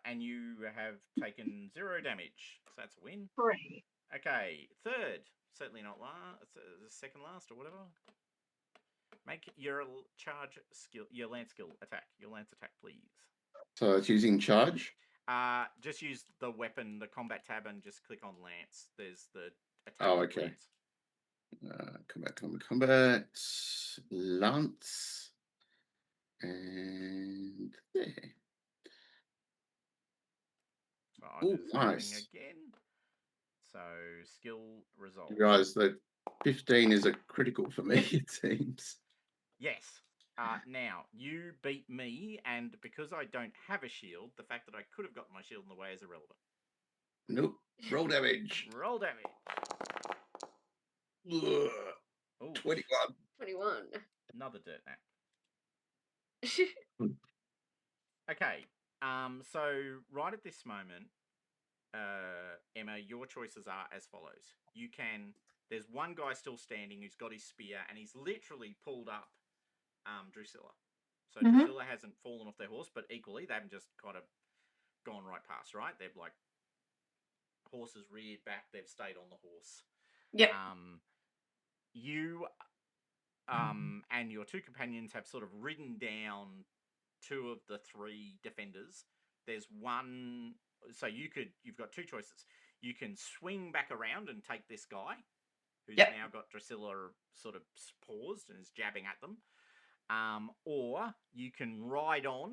And you have taken 0 damage, so that's a win. 3. Okay, third, certainly not last, second last or whatever. Make your charge skill, your lance skill attack, your lance attack, please. So it's using charge? Just use the weapon, the combat tab, and just click on lance. There's the attack. Oh, okay. Combat, lance, and there. So I'll do the same nice. thing again. So skill result. You realize that 15 is a critical for me, it seems. Yes. Now, you beat me, and because I don't have a shield, the fact that I could have gotten my shield in the way is irrelevant. Nope. Roll damage. Roll damage. Ugh. Ooh, 21. 21. Another dirt nap. Okay. So right at this moment, Emma, your choices are as follows. You can There's one guy still standing who's got his spear, and he's literally pulled up Drusilla. So Drusilla hasn't fallen off their horse, but equally they haven't just kind of gone right past, right? They've like horses reared back, they've stayed on the horse. Yep. You and your two companions have sort of ridden down two of the three defenders. There's one, so you've got two choices. You can swing back around and take this guy, who's now got Drusilla sort of paused and is jabbing at them. Or you can ride on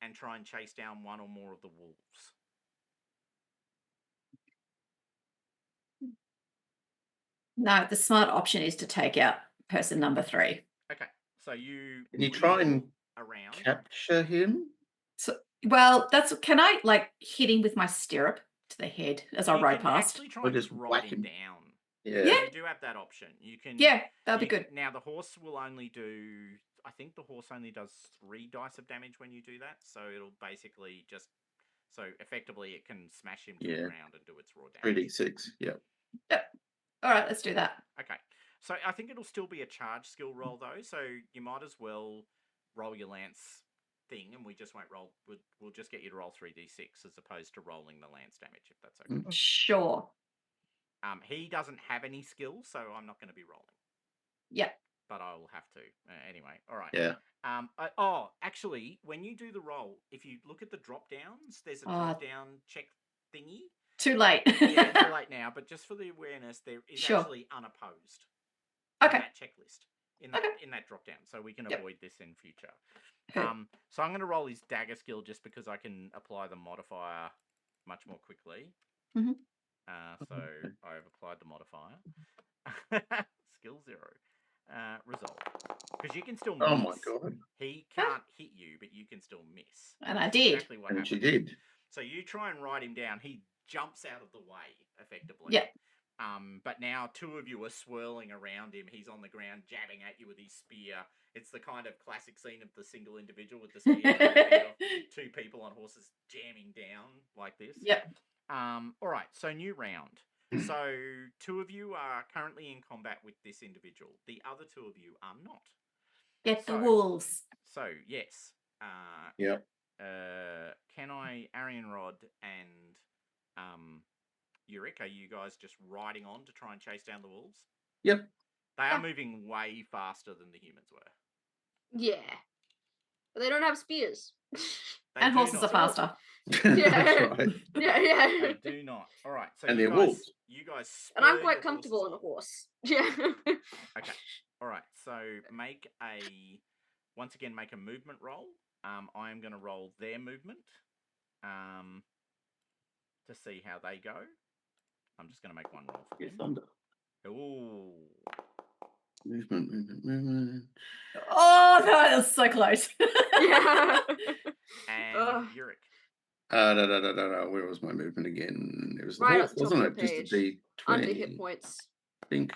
and try and chase down one or more of the wolves. No, the smart option is to take out person number 3. Okay, so you Can you try and around capture him? So, well, can I like hit him with my stirrup to the head as I ride past? Actually try Or and just just ride whack him him. down. Yeah. Yeah. You do have that option. You can. Yeah, that'd be good. Now the horse will only do. I think the horse only does 3 dice of damage when you do that. So it'll basically just. So effectively, it can smash him to the ground and do its raw damage. 3d6. Yeah. Yep. All right, let's do that. Okay. So I think it'll still be a charge skill roll though. So you might as well roll your lance thing, and we just won't roll. We'll just get you to roll 3d6 as opposed to rolling the lance damage, if that's okay. Sure. He doesn't have any skills, so I'm not going to be rolling. Yeah. But I will have to. Anyway, all right. Yeah. Actually, when you do the roll, if you look at the drop downs, there's a drop down check thingy. Too late. Yeah, too late now. But just for the awareness, there is actually unopposed. Okay. In that checklist, in that drop down, so we can avoid this in future. Okay. So I'm going to roll his dagger skill just because I can apply the modifier much more quickly. Mhm. So I've applied the modifier. Skill 0. Result. Because you can still miss. Oh my god. He can't hit you, but you can still miss. And I That's did. Exactly what And happened. she did. So you try and ride him down. He jumps out of the way, effectively. Yeah. But now 2 of you are swirling around him. He's on the ground, jabbing at you with his spear. It's the kind of classic scene of the single individual with the spear. 2 people on horses jamming down like this. Yep. All right, so new round. So 2 of you are currently in combat with this individual. The other 2 of you are not. Get the wolves. So, yes. Yep. Can I, Arianrhod and Euric, are you guys just riding on to try and chase down the wolves? Yep. They are moving way faster than the humans were. Yeah. But they don't have spears. And horses are faster. Yeah. Right. Yeah. They do not. All right. So And you they're guys, wolves. You guys. And I'm spur quite your comfortable on a horses horse. Yeah. Okay. All right. So once again, make a movement roll. I am going to roll their movement to see how they go. I'm just going to make one roll for them. Thunder. Ooh. Movement. Oh no, that was so close. Yeah. And Ugh. Euric. No. Where was my movement again? It was the Right horse, at the top wasn't of it? the Just to page. be Under 20. hit points. I think.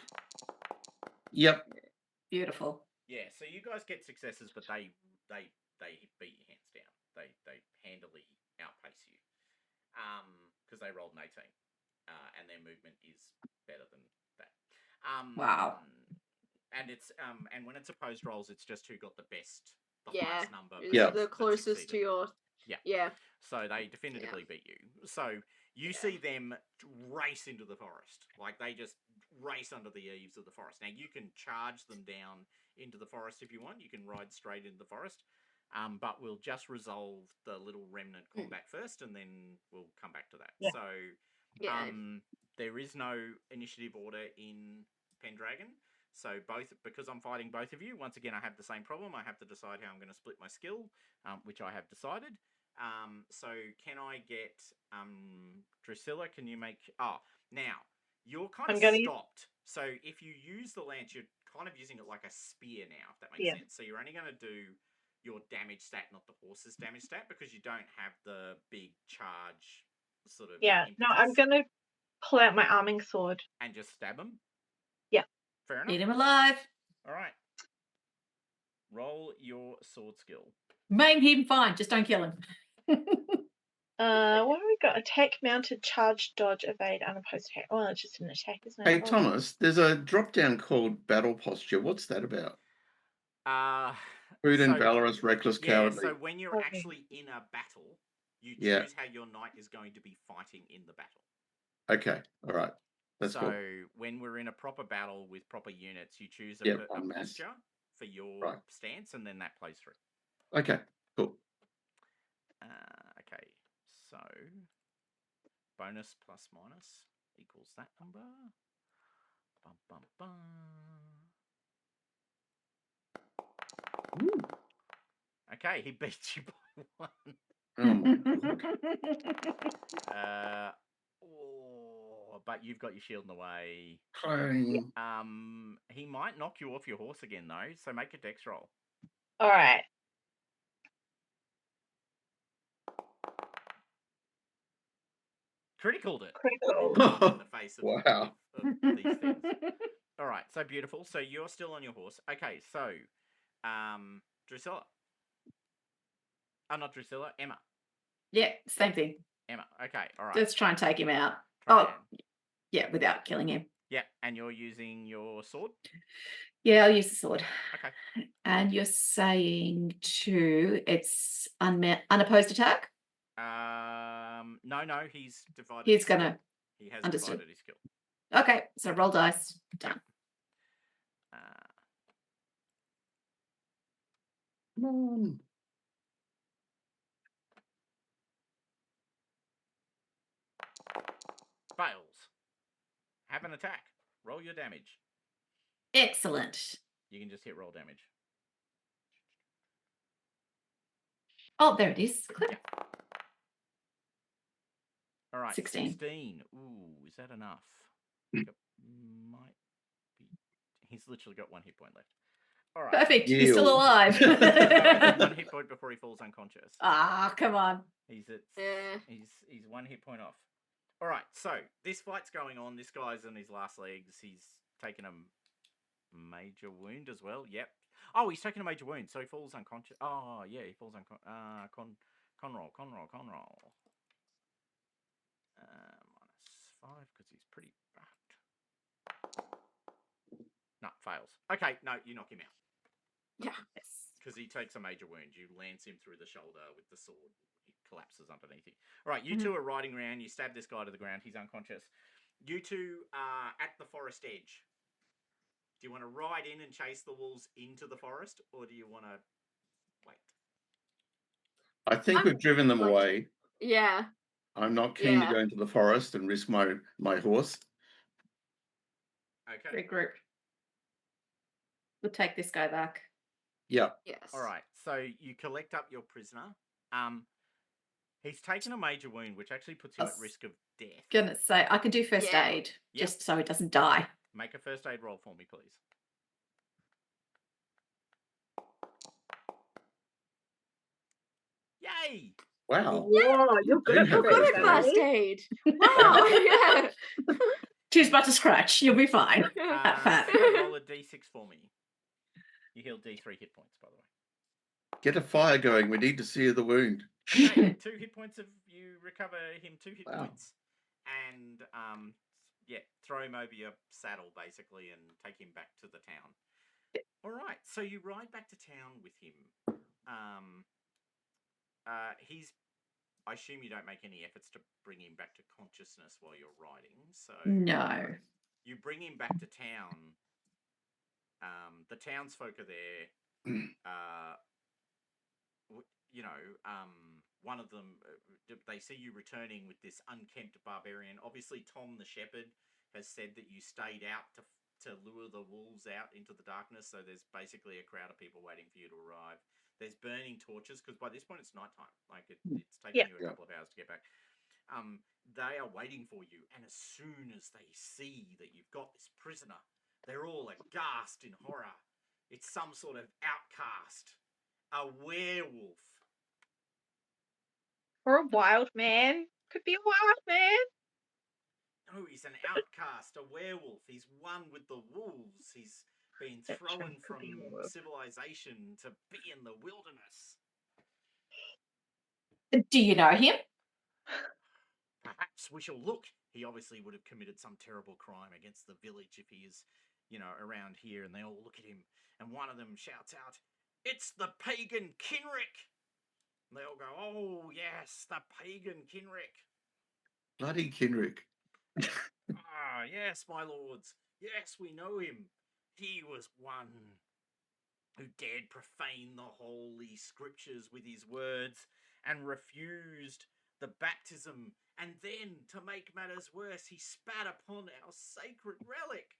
Yep. Beautiful. Yeah. So you guys get successes, but they beat your hands down. They handily outpace you. Because they rolled an 18. And their movement is better than that. Wow. And it's and when it's opposed rolls, it's just who got the Yeah. highest number. Is Yeah. the that closest to succeeded. your. Yeah. Yeah. So they definitively beat you. So you see them race into the forest. Like they just race under the eaves of the forest. Now you can charge them down into the forest if you want. You can ride straight into the forest. But we'll just resolve the little remnant combat first, and then we'll come back to that. Yeah. So Yeah. there is no initiative order in Pendragon. So because I'm fighting both of you, once again I have the same problem. I have to decide how I'm going to split my skill, which I have decided. So can I get Drusilla? Can you make? Oh, now you're kind of stopped. So if you use the lance, you're kind of using it like a spear now. If that makes sense. So you're only going to do your damage stat, not the horse's damage stat, because you don't have the big charge sort of. Yeah. No, I'm impetus. gonna pull out my arming sword. And just stab him. Yeah. Fair enough. Eat him alive. All right. Roll your sword skill. Maim him fine, just don't kill him. What have we got? Attack, mounted, charge, dodge, evade, unopposed attack. Oh, it's just an attack, isn't it? Hey, Oh. Thomas, there's a drop down called battle posture. What's that about? Prudent, So- valorous, reckless, Yeah, cowardly. so when you're Okay. actually in a battle, you Yeah. choose how your knight is going to be fighting in the battle. Okay, all right. That's so cool. when we're in a proper battle with proper units, you choose a, Yep, a en masse. posture for your Right. stance, and then that plays through. Okay, cool. Okay, so bonus plus minus equals that number. Bum, bum, bum. Ooh. Okay, he beats you by 1. Oh my God. But you've got your shield in the way. Clang. He might knock you off your horse again though, so make a dex roll. All right. Criticaled it. Critical. In the face of, Wow. of these things. All right, so beautiful. So you're still on your horse. Okay, so Drusilla. Not Drusilla, Emma. Yeah, same thing. Emma. Okay, all right. Let's try and take him out. Try Oh, yeah, without killing him. Yeah, and you're using your sword? Yeah, I'll use the sword. Okay. And you're saying it's unopposed attack? No, he's divided. He's his skill. gonna. He has Understood. divided his skill. Okay, so roll dice. Done. Come on. Fails. Have an attack. Roll your damage. Excellent. You can just hit roll damage. Oh, there it is. Yeah. All right. 16. Ooh, is that enough? Might be. He's literally got 1 hit point left. All right. Perfect. He's still Yield. alive. He's got 1 hit point before he falls unconscious. Ah, come on. He's at. Yeah. He's 1 hit point off. All right. So this fight's going on. This guy's on his last legs. He's taken a major wound as well. Yep. Oh, he's taken a major wound, so he falls unconscious. Oh, yeah, he falls unconscious. Con roll. -5 because he's pretty fucked. No, fails. Okay, no, you knock him out Yeah. because he takes a major wound. You lance him through the shoulder with the sword. He collapses underneath you. All right, you two are riding around. You stab this guy to the ground. He's unconscious. You two are at the forest edge. Do you want to ride in and chase the wolves into the forest, or do you want to wait? I think we've driven them away. Yeah. I'm not keen to Yeah. go into the forest and risk my horse. Okay. Regroup. We'll take this guy back. Yeah. Yes. All right. So you collect up your prisoner. He's taken a major wound, which actually puts him at risk of death. Gonna say I can do first Yeah. aid Yep. just so he doesn't die. Make a first aid roll for me, please. Yay! Wow. Whoa, you're good at You're You're good first at first aid. aid. Wow. Yeah. Choose but to scratch. You'll be fine. Pat. Roll a d6 for me. You heal d3 hit points, by the way. Get a fire going. We need to see the wound. Okay, 2 hit points of you recover him 2 hit Wow. points, and throw him over your saddle basically, and take him back to the town. All right, so you ride back to town with him. I assume you don't make any efforts to bring him back to consciousness while you're riding. So No. you bring him back to town. The townsfolk are there. One of them, they see you returning with this unkempt barbarian. Obviously, Tom the shepherd has said that you stayed out to lure the wolves out into the darkness. So there's basically a crowd of people waiting for you to arrive. There's burning torches because by this point it's nighttime. Like it's taking you a couple of hours to get back. They are waiting for you, and as soon as they see that you've got this prisoner, they're all aghast in horror. It's some sort of outcast, a werewolf. Or a wild man. Could be a wild man. No, he's an outcast, a werewolf. He's one with the wolves. He's been That's thrown true, from could be a werewolf. civilization to be in the wilderness. Do you know him? yes, we shall look. He obviously would have committed some terrible crime against the village if he is, around here. And they all look at him, and one of them shouts out, "It's the pagan Kenrick!" And they all go, "Oh, yes, the pagan Kenrick." Bloody Kenrick. "Ah, yes, my lords. Yes, we know him. He was one who dared profane the holy scriptures with his words and refused the baptism. And then, to make matters worse, he spat upon our sacred relic.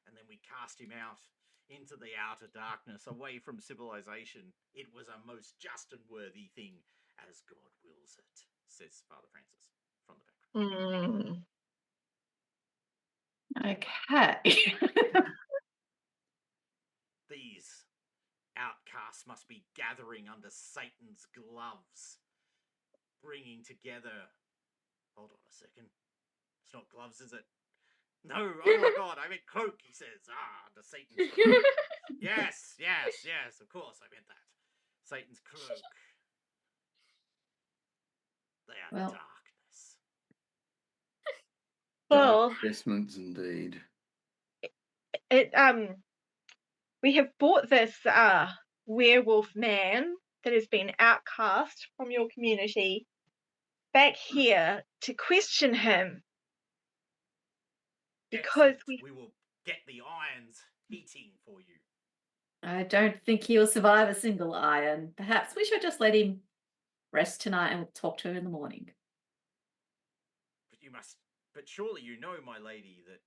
And then we cast him out into the outer darkness, away from civilization. It was a most just and worthy thing, as God wills it," says Father Francis from the background. Okay. "These outcasts must be gathering under Satan's gloves, bringing together..." Hold on a second. It's not gloves, is it? No, oh my God, I meant cloak, he says. Under Satan's cloak. Yes, of course I meant that. Satan's cloak. They are Well. darkness. Well, Dark investments indeed. we have brought this werewolf man that has been outcast from your community back here to question him because Excellent. We will get the irons heating for you. I don't think he'll survive a single iron. Perhaps we should just let him rest tonight and we'll talk to him in the morning. But surely you know, my lady, that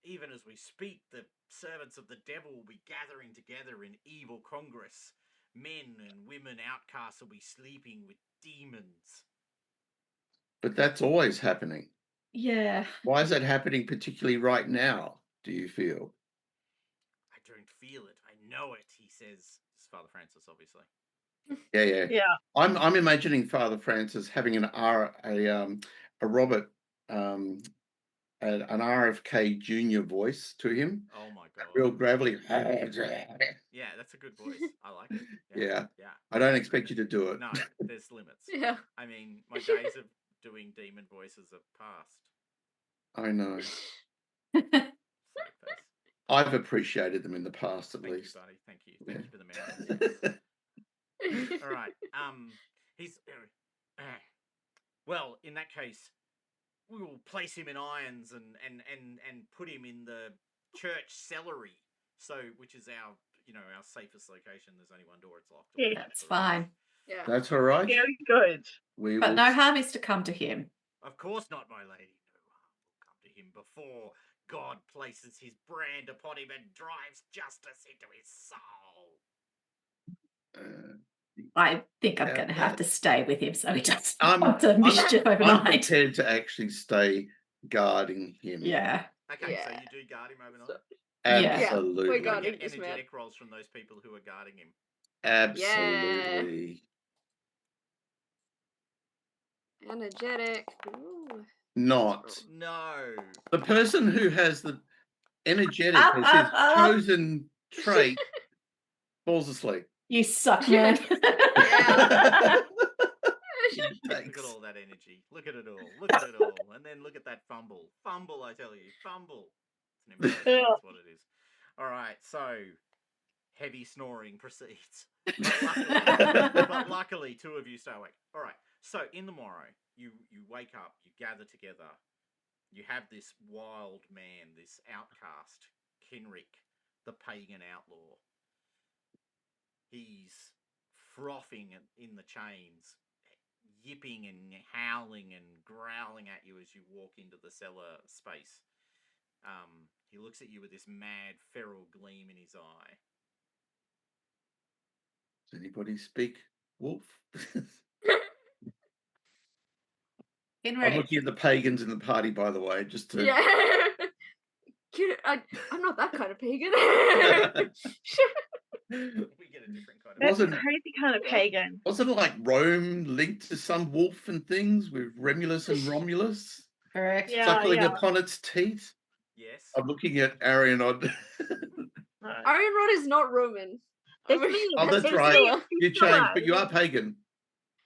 even as we speak, the servants of the devil will be gathering together in evil congress. Men and women outcasts will be sleeping with demons. But that's always happening. Yeah. Why is that happening particularly right now, do you feel? I don't feel it. I know it, he says. It's Father Francis, obviously. Yeah. I'm imagining Father Francis having an Robert an RFK Jr. voice to him. Oh my God. Real gravelly. Yeah, that's a good voice. I like it. Yeah. Yeah. I don't expect you to do it. No, there's limits. Yeah. I mean, my days of doing demon voices are past. I know. Sad face. I've appreciated them in the past, at Thank least. you, buddy. Thank you. Thank you for the memories. All right. He's well. In that case, we will place him in irons and put him in the church cellary. So, which is our safest location. There's only one door. It's locked. Yeah. That's fine. Yeah. That's all right. very good. But no harm is to come to him. Of course not, my lady. No harm will come to him before God places his brand upon him and drives justice into his soul. I think I'm Yeah, going to have to stay with him so he doesn't I'm mischief I'm overnight. prepared to actually stay guarding him. Yeah. Okay, so Yeah. you do guard him overnight? Absolutely. we're You guarding get this man. energetic rolls from those people who are guarding him. Absolutely. Energetic. Ooh. Not. No. The person who has the energetic as his chosen trait falls asleep. You suck, man. Look at all that energy. Look at it all. Look at it all. And then look at that fumble. Fumble, I tell you. Fumble. It's an embarrassment. That's what it is. All right, so heavy snoring proceeds. But luckily, two of you stay awake. All right, so in the morrow, you wake up, you gather together, you have this wild man, this outcast, Kenrick, the pagan outlaw. He's frothing in the chains, yipping and howling and growling at you as you walk into the cellar space. He looks at you with this mad, feral gleam in his eye. Does anybody speak wolf? I'm looking at the pagans in the party, by the way, just to... Yeah. I'm not that kind of pagan. We get a different kind of... That's a crazy kind of pagan. Wasn't it like Rome linked to some wolf and things with Remulus and Romulus? Correct. Yeah, Suckling yeah. upon its teeth? Yes. I'm looking at Arianrhod. Arianrhod is not Roman. That's I mean, me. Oh, that's Drusilla. right. You changed, but you are pagan.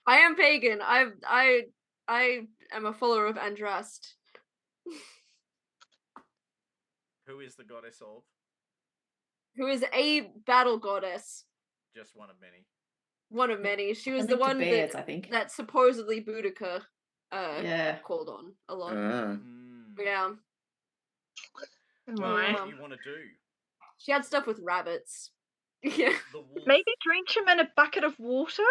I am pagan. I I am a follower of Andrast. Who is the goddess of? Who is a battle goddess. Just one of many. One of many. She was I the think to one bears, I think. that supposedly Boudica Yeah. called on a lot. Mm. Yeah. What Right. do you want to do? She had stuff with rabbits. Yeah. The wolf. Maybe drench him in a bucket of water.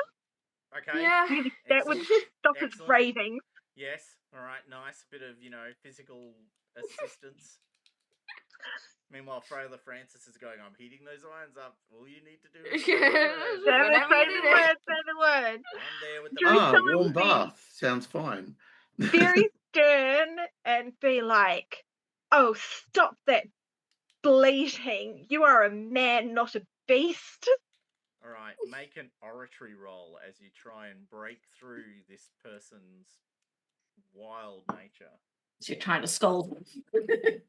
Okay. Yeah. Really, that would Excellent. stop his Excellent. raving. Yes. All right. Nice. Bit of, physical assistance. Meanwhile, Frail Francis is going, I'm heating those irons up. All you need to do is say the word. Whenever you Say need the it. word, say the word. I'm there with the Drusilla warm would be bath. Sounds fine. very stern and be like, oh, stop that bleating. You are a man, not a beast. All right, make an oratory roll as you try and break through this person's wild nature. So you're trying to scold him.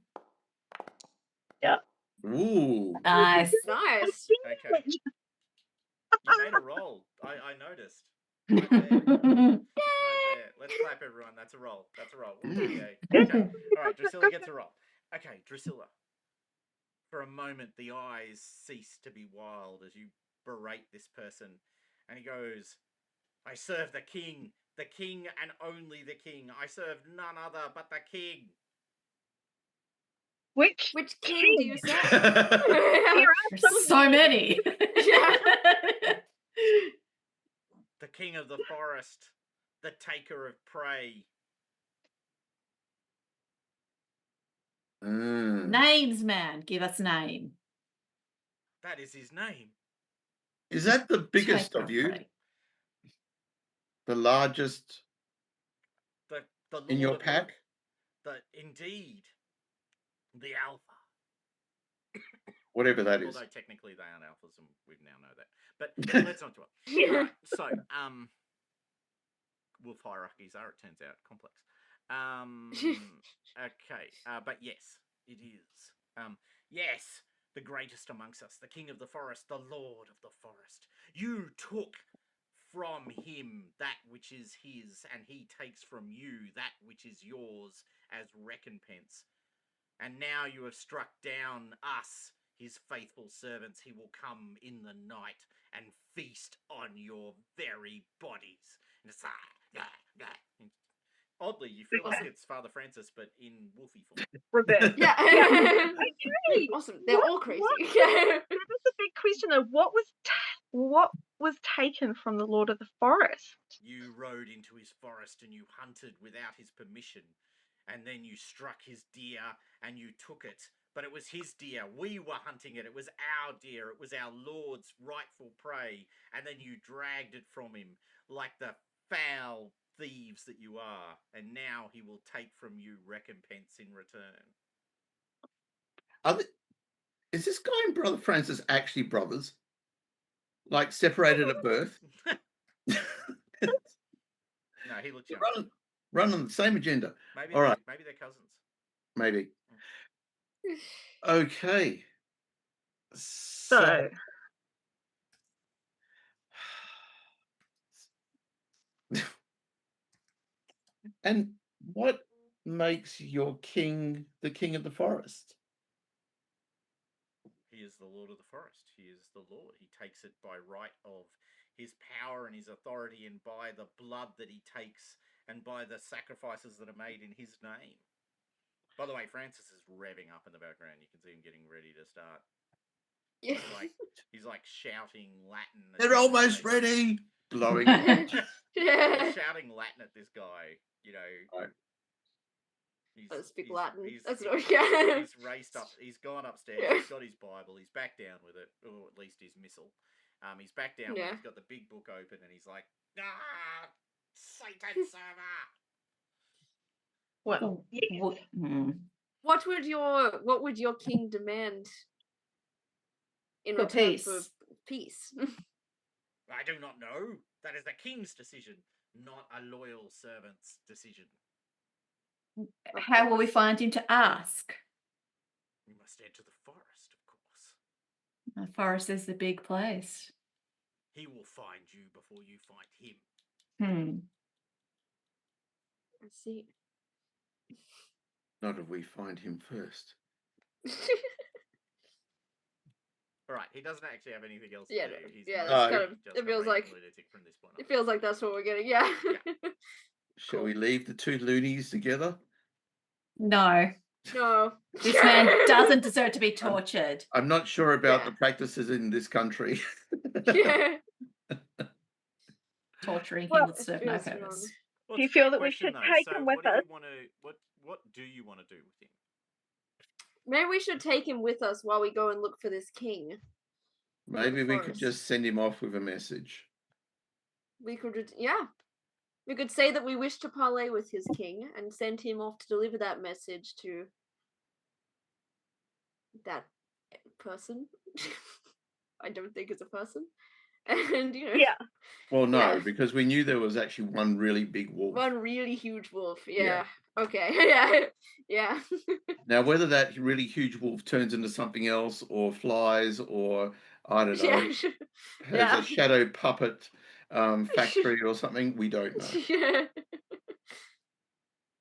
Ooh. Nice. Nice. Okay. You made a roll. I noticed. Right there. Let's clap, everyone. That's a roll. That's a roll. Yay. Okay. All right, Drusilla gets a roll. Okay, Drusilla. For a moment, the eyes cease to be wild as you berate this person. And he goes, I serve the king and only the king. I serve none other but the king. Which king do you serve? There's so many. Yeah. The king of the forest, the taker of prey. Names, man. Give us name. That is his name. Is that the biggest Taker of you? prey. The largest The Lord in your of pack? Indeed. The alpha. Whatever that is. Although technically they aren't alphas, and we now know that. But let's not do it. Right, so, wolf hierarchies are, it turns out, complex. Okay, but yes, it is. Yes, the greatest amongst us, the king of the forest, the lord of the forest. You took from him that which is his, and he takes from you that which is yours as recompense. And now you have struck down us, his faithful servants. He will come in the night and feast on your very bodies. And it's oddly, you feel like it's Father Francis, but in wolfy form. reverse. Yeah. Okay. Awesome. They're all crazy. That is a big question though. What was taken from the Lord of the Forest? You rode into his forest and you hunted without his permission. And then you struck his deer and you took it. But it was his deer. We were hunting it. It was our deer. It was our lord's rightful prey. And then you dragged it from him like the foul thieves that you are. And now he will take from you recompense in return. Is this guy and Brother Francis actually brothers? Like separated at birth? No, he looks young. Run on the same agenda. Maybe All right. Maybe they're cousins. Maybe. Okay. So And what makes your king the king of the forest? He is the Lord of the Forest. He is the Lord. He takes it by right of his power and his authority, and by the blood that he takes, and by the sacrifices that are made in his name. By the way, Francis is revving up in the background. You can see him getting ready to start. Yeah. He's like shouting Latin. They're almost ready. Blowing. He's shouting Latin at this guy. You know. Right. I speak Latin. That's he's, what he's raced up. He's gone upstairs. Yeah. He's got his Bible. He's back down with it, or at least his missal. He's back down. Yeah. He's got the big book open, and he's like, Satan server. well, yes. What would your king demand in For return peace. for peace? I do not know. That is the king's decision, not a loyal servant's decision. How will we find him to ask? You must enter the forest, of course. The forest is the big place. He will find you before you find him. see. Not if we find him first. All right, he doesn't actually have anything else to Yeah, do. no, He's yeah, mostly that's kind of. just It a feels raving like. lunatic from this point on. It feels like that's what we're getting. Yeah. Shall Cool. we leave the two loonies together? No, No. this man doesn't deserve to be tortured. I'm not sure about Yeah. the practices in this country. Yeah. Torturing him Well, would It serve no feels wrong. purpose. Well, Do you it's a good feel that we question, should though. take So him with what do us? you want to what do you want to do with him? Maybe we should take him with us while we go and look for this king. Maybe we could forest. just send him off with a message. We could, yeah. We could say that we wish to parley with his king and send him off to deliver that message to that person. I don't think it's a person. And, you know, Yeah. Well, no, Yeah. because we knew there was actually one really big wolf. one really huge wolf. Yeah. Yeah. Okay. Yeah. Yeah. Now, whether that really huge wolf turns into something else or flies or, I don't know, Yeah. has Yeah. a shadow puppet factory or something, we don't know. Yeah.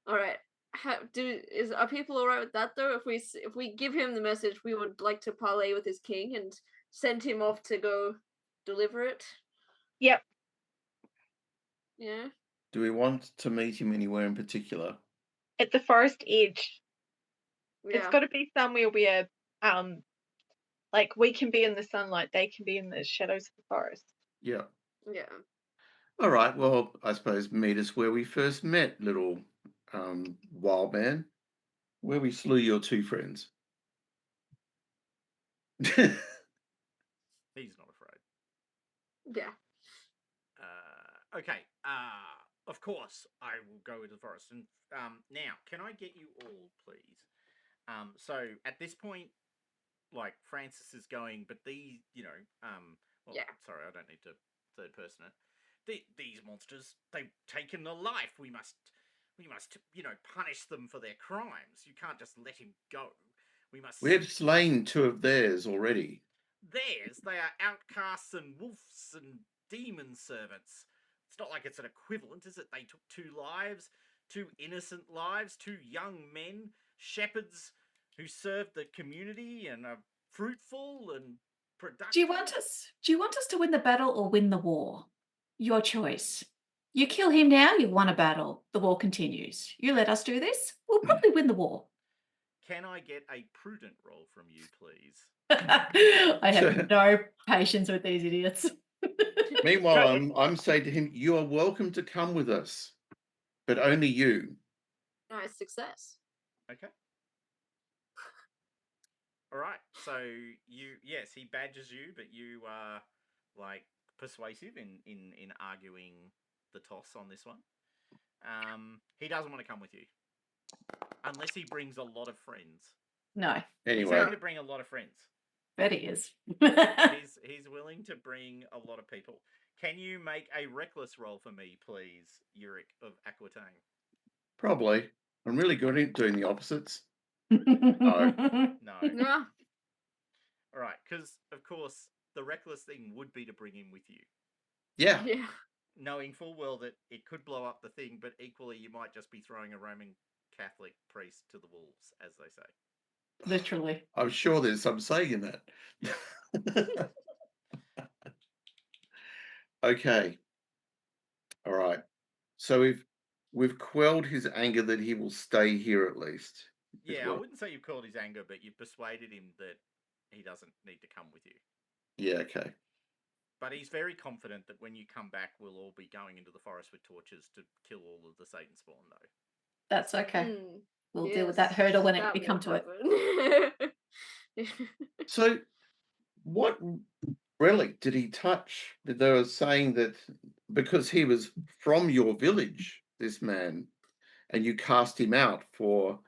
All right. Are people all right with that though? If we give him the message, we would like to parley with his king and send him off to go deliver it. Yep. Yeah. Do we want to meet him anywhere in particular? At the forest edge. It's Yeah. got to be somewhere where, like we can be in the sunlight, they can be in the shadows of the forest. Yeah. Yeah. All right. Well, I suppose meet us where we first met, little wild man, where we slew your two friends. He's not afraid. Yeah. Okay. Of course, I will go into the forest. And now, can I get you all, please? So at this point, like Francis is going, but these, well, Yeah. sorry, I don't need to third person it. These monsters, they've taken a life. We must, punish them for their crimes. You can't just let him go. We must. We have slain two of theirs already. Theirs, they are outcasts and wolves and demon servants. It's not like it's an equivalent, is it? They took two lives, two innocent lives, two young men, shepherds who served the community and are fruitful and productive. Do you want us to win the battle or win the war? Your choice. You kill him now, you've won a battle. The war continues. You let us do this, we'll probably win the war. Can I get a prudent roll from you, please? I have no patience with these idiots. Meanwhile, I'm saying to him, you are welcome to come with us, but only you. Nice success. Okay. All right. So yes, he badgers you, but you are like persuasive in arguing the toss on this one. He doesn't want to come with you unless he brings a lot of friends. No. He's Anyway, happy to bring a lot of friends. Bet he is. He's willing to bring a lot of people. Can you make a reckless roll for me, please, Euric of Aquitaine? probably. I'm really good at doing the opposites. No. Yeah. All right, because of course the reckless thing would be to bring him with you, Yeah. Yeah. knowing full well that it could blow up the thing, but equally you might just be throwing a Roman Catholic priest to the wolves, as they say. Literally. I'm sure there's some saying in that. Okay. All right. So we've quelled his anger that he will stay here at least. Yeah, I wouldn't say you've called his anger, but you've persuaded him that he doesn't need to come with you. Yeah, okay. But he's very confident that when you come back, we'll all be going into the forest with torches to kill all of the Satan spawn, though. That's okay. Mm, We'll deal with that hurdle when that we come to it. it. So what relic did he touch? They were saying that because he was from your village, this man, and you cast him out for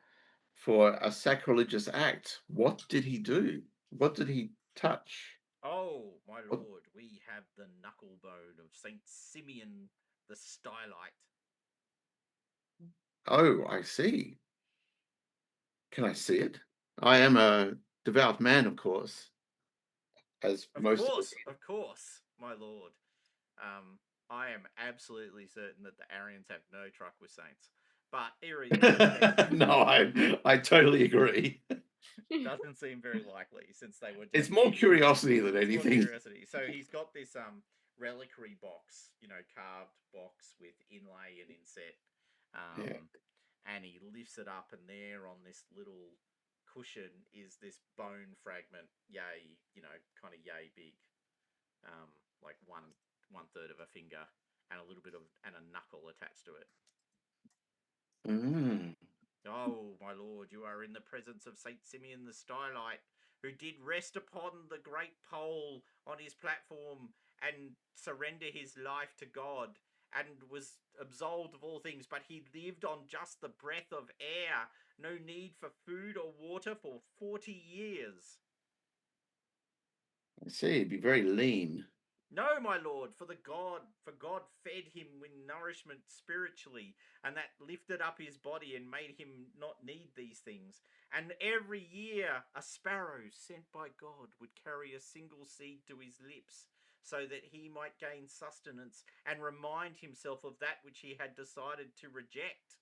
a sacrilegious act. What did he do? What did he touch? Oh, my lord, we have the knuckle bone of Saint Simeon the Stylite. Oh, I see. Can I see it? I am a devout man, of course. As Of most course, my lord. I am absolutely certain that the Arians have no truck with saints. But No, I totally agree. doesn't seem very likely since they were. It's more curiosity than It's more anything. curiosity. So he's got this reliquary box, carved box with inlay and inset. And he lifts it up, and there on this little cushion is this bone fragment, kind of yay big, like one third of a finger, and a little bit of a knuckle attached to it. Mm. Oh, my lord, you are in the presence of Saint Simeon the Stylite, who did rest upon the great pole on his platform and surrender his life to God, and was absolved of all things, but he lived on just the breath of air, no need for food or water for 40 years. I see, he'd be very lean. No, my lord, for God fed him with nourishment spiritually, and that lifted up his body and made him not need these things. And every year a sparrow sent by God would carry a single seed to his lips, so that he might gain sustenance and remind himself of that which he had decided to reject.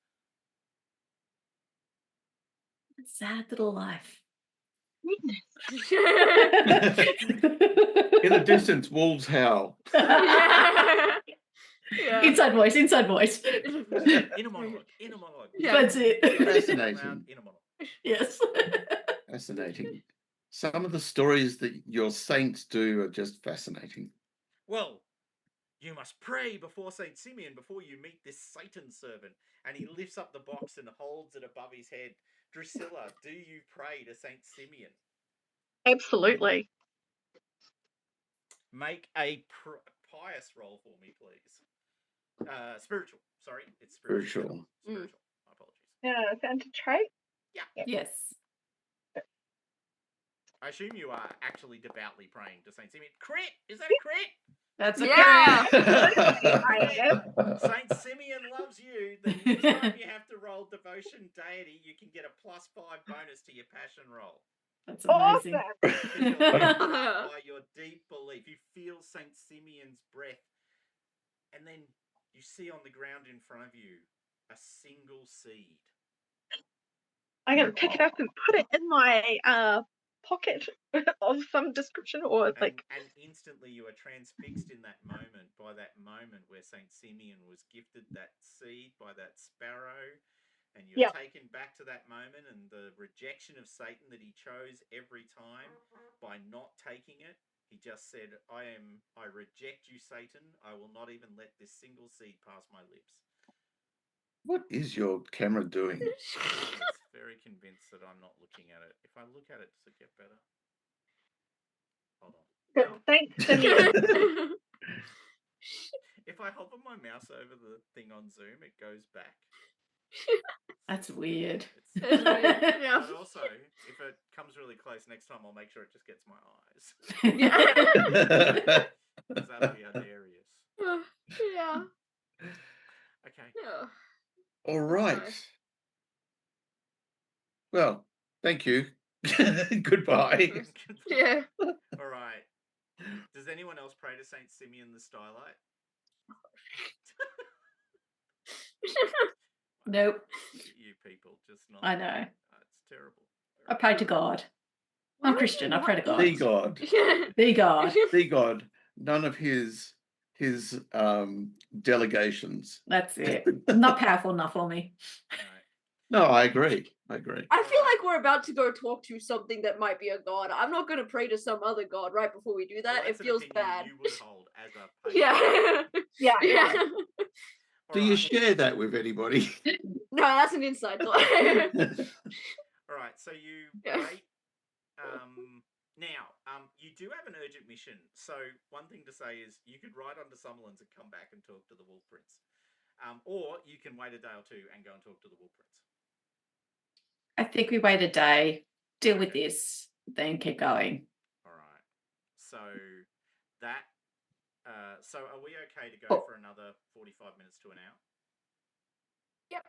Sad little life. Goodness. In the distance, wolves howl. Yeah. Inside voice. Inner monologue. Yeah. That's it. Fascinating. Inner monologue. Yes. Fascinating. Some of the stories that your saints do are just fascinating. Well, you must pray before Saint Simeon before you meet this Satan servant. And he lifts up the box and holds it above his head. Drusilla, do you pray to Saint Simeon? Absolutely. Make a pious roll for me, please. Spiritual. Sorry, it's spiritual. Spiritual. My apologies. Yeah, found a trait. Yeah. Yes. I assume you are actually devoutly praying to Saint Simeon. Crit! Is that a crit? That's a Yeah. I am. Saint Simeon loves you. The next time you have to roll devotion deity, you can get a +5 bonus to your passion roll. That's amazing. Awesome. Because you're lifted up by your deep belief. You feel Saint Simeon's breath, and then you see on the ground in front of you a single seed. I'm going to pick it up and put it in my pocket of some description, or like. And instantly you are transfixed in that moment, by that moment where Saint Simeon was gifted that seed by that sparrow, and you're taken back to that moment and the rejection of Satan that he chose every time by not taking it. He just said, I reject you, Satan. I will not even let this single seed pass my lips. What is your camera doing? It's very convinced that I'm not looking at it. If I look at it, does it get better? Hold on. Thanks, Simeon. If I hover my mouse over the thing on Zoom, it goes back. That's weird. It's weird. Yeah. But also, if it comes really close next time, I'll make sure it just gets my eyes. Because that'll be hilarious. Yeah. Okay. Yeah. All right. Nice. Well, thank you. Goodbye. Yeah. All right. Does anyone else pray to Saint Simeon the Stylite? Nope. You people, just not. I know. It's terrible. I pray to God. I'm Christian. I pray to God. The God. The God. The God. None of his delegations. That's it. Not powerful enough for me. No, I agree. I feel like we're about to go talk to something that might be a god. I'm not going to pray to some other god right before we do that. Well, it feels bad. You would hold as a Yeah. Yeah. Do you share that with anybody? No, that's an inside thought. All right, so you wait. Now, you do have an urgent mission. So one thing to say is you could ride onto Summerlands and come back and talk to the Wolf Prince. Or you can wait a day or two and go and talk to the Wolf Prince. I think we wait a day, deal with this, then keep going. All right. So that. So are we okay to go for another 45 minutes to an hour? Yep.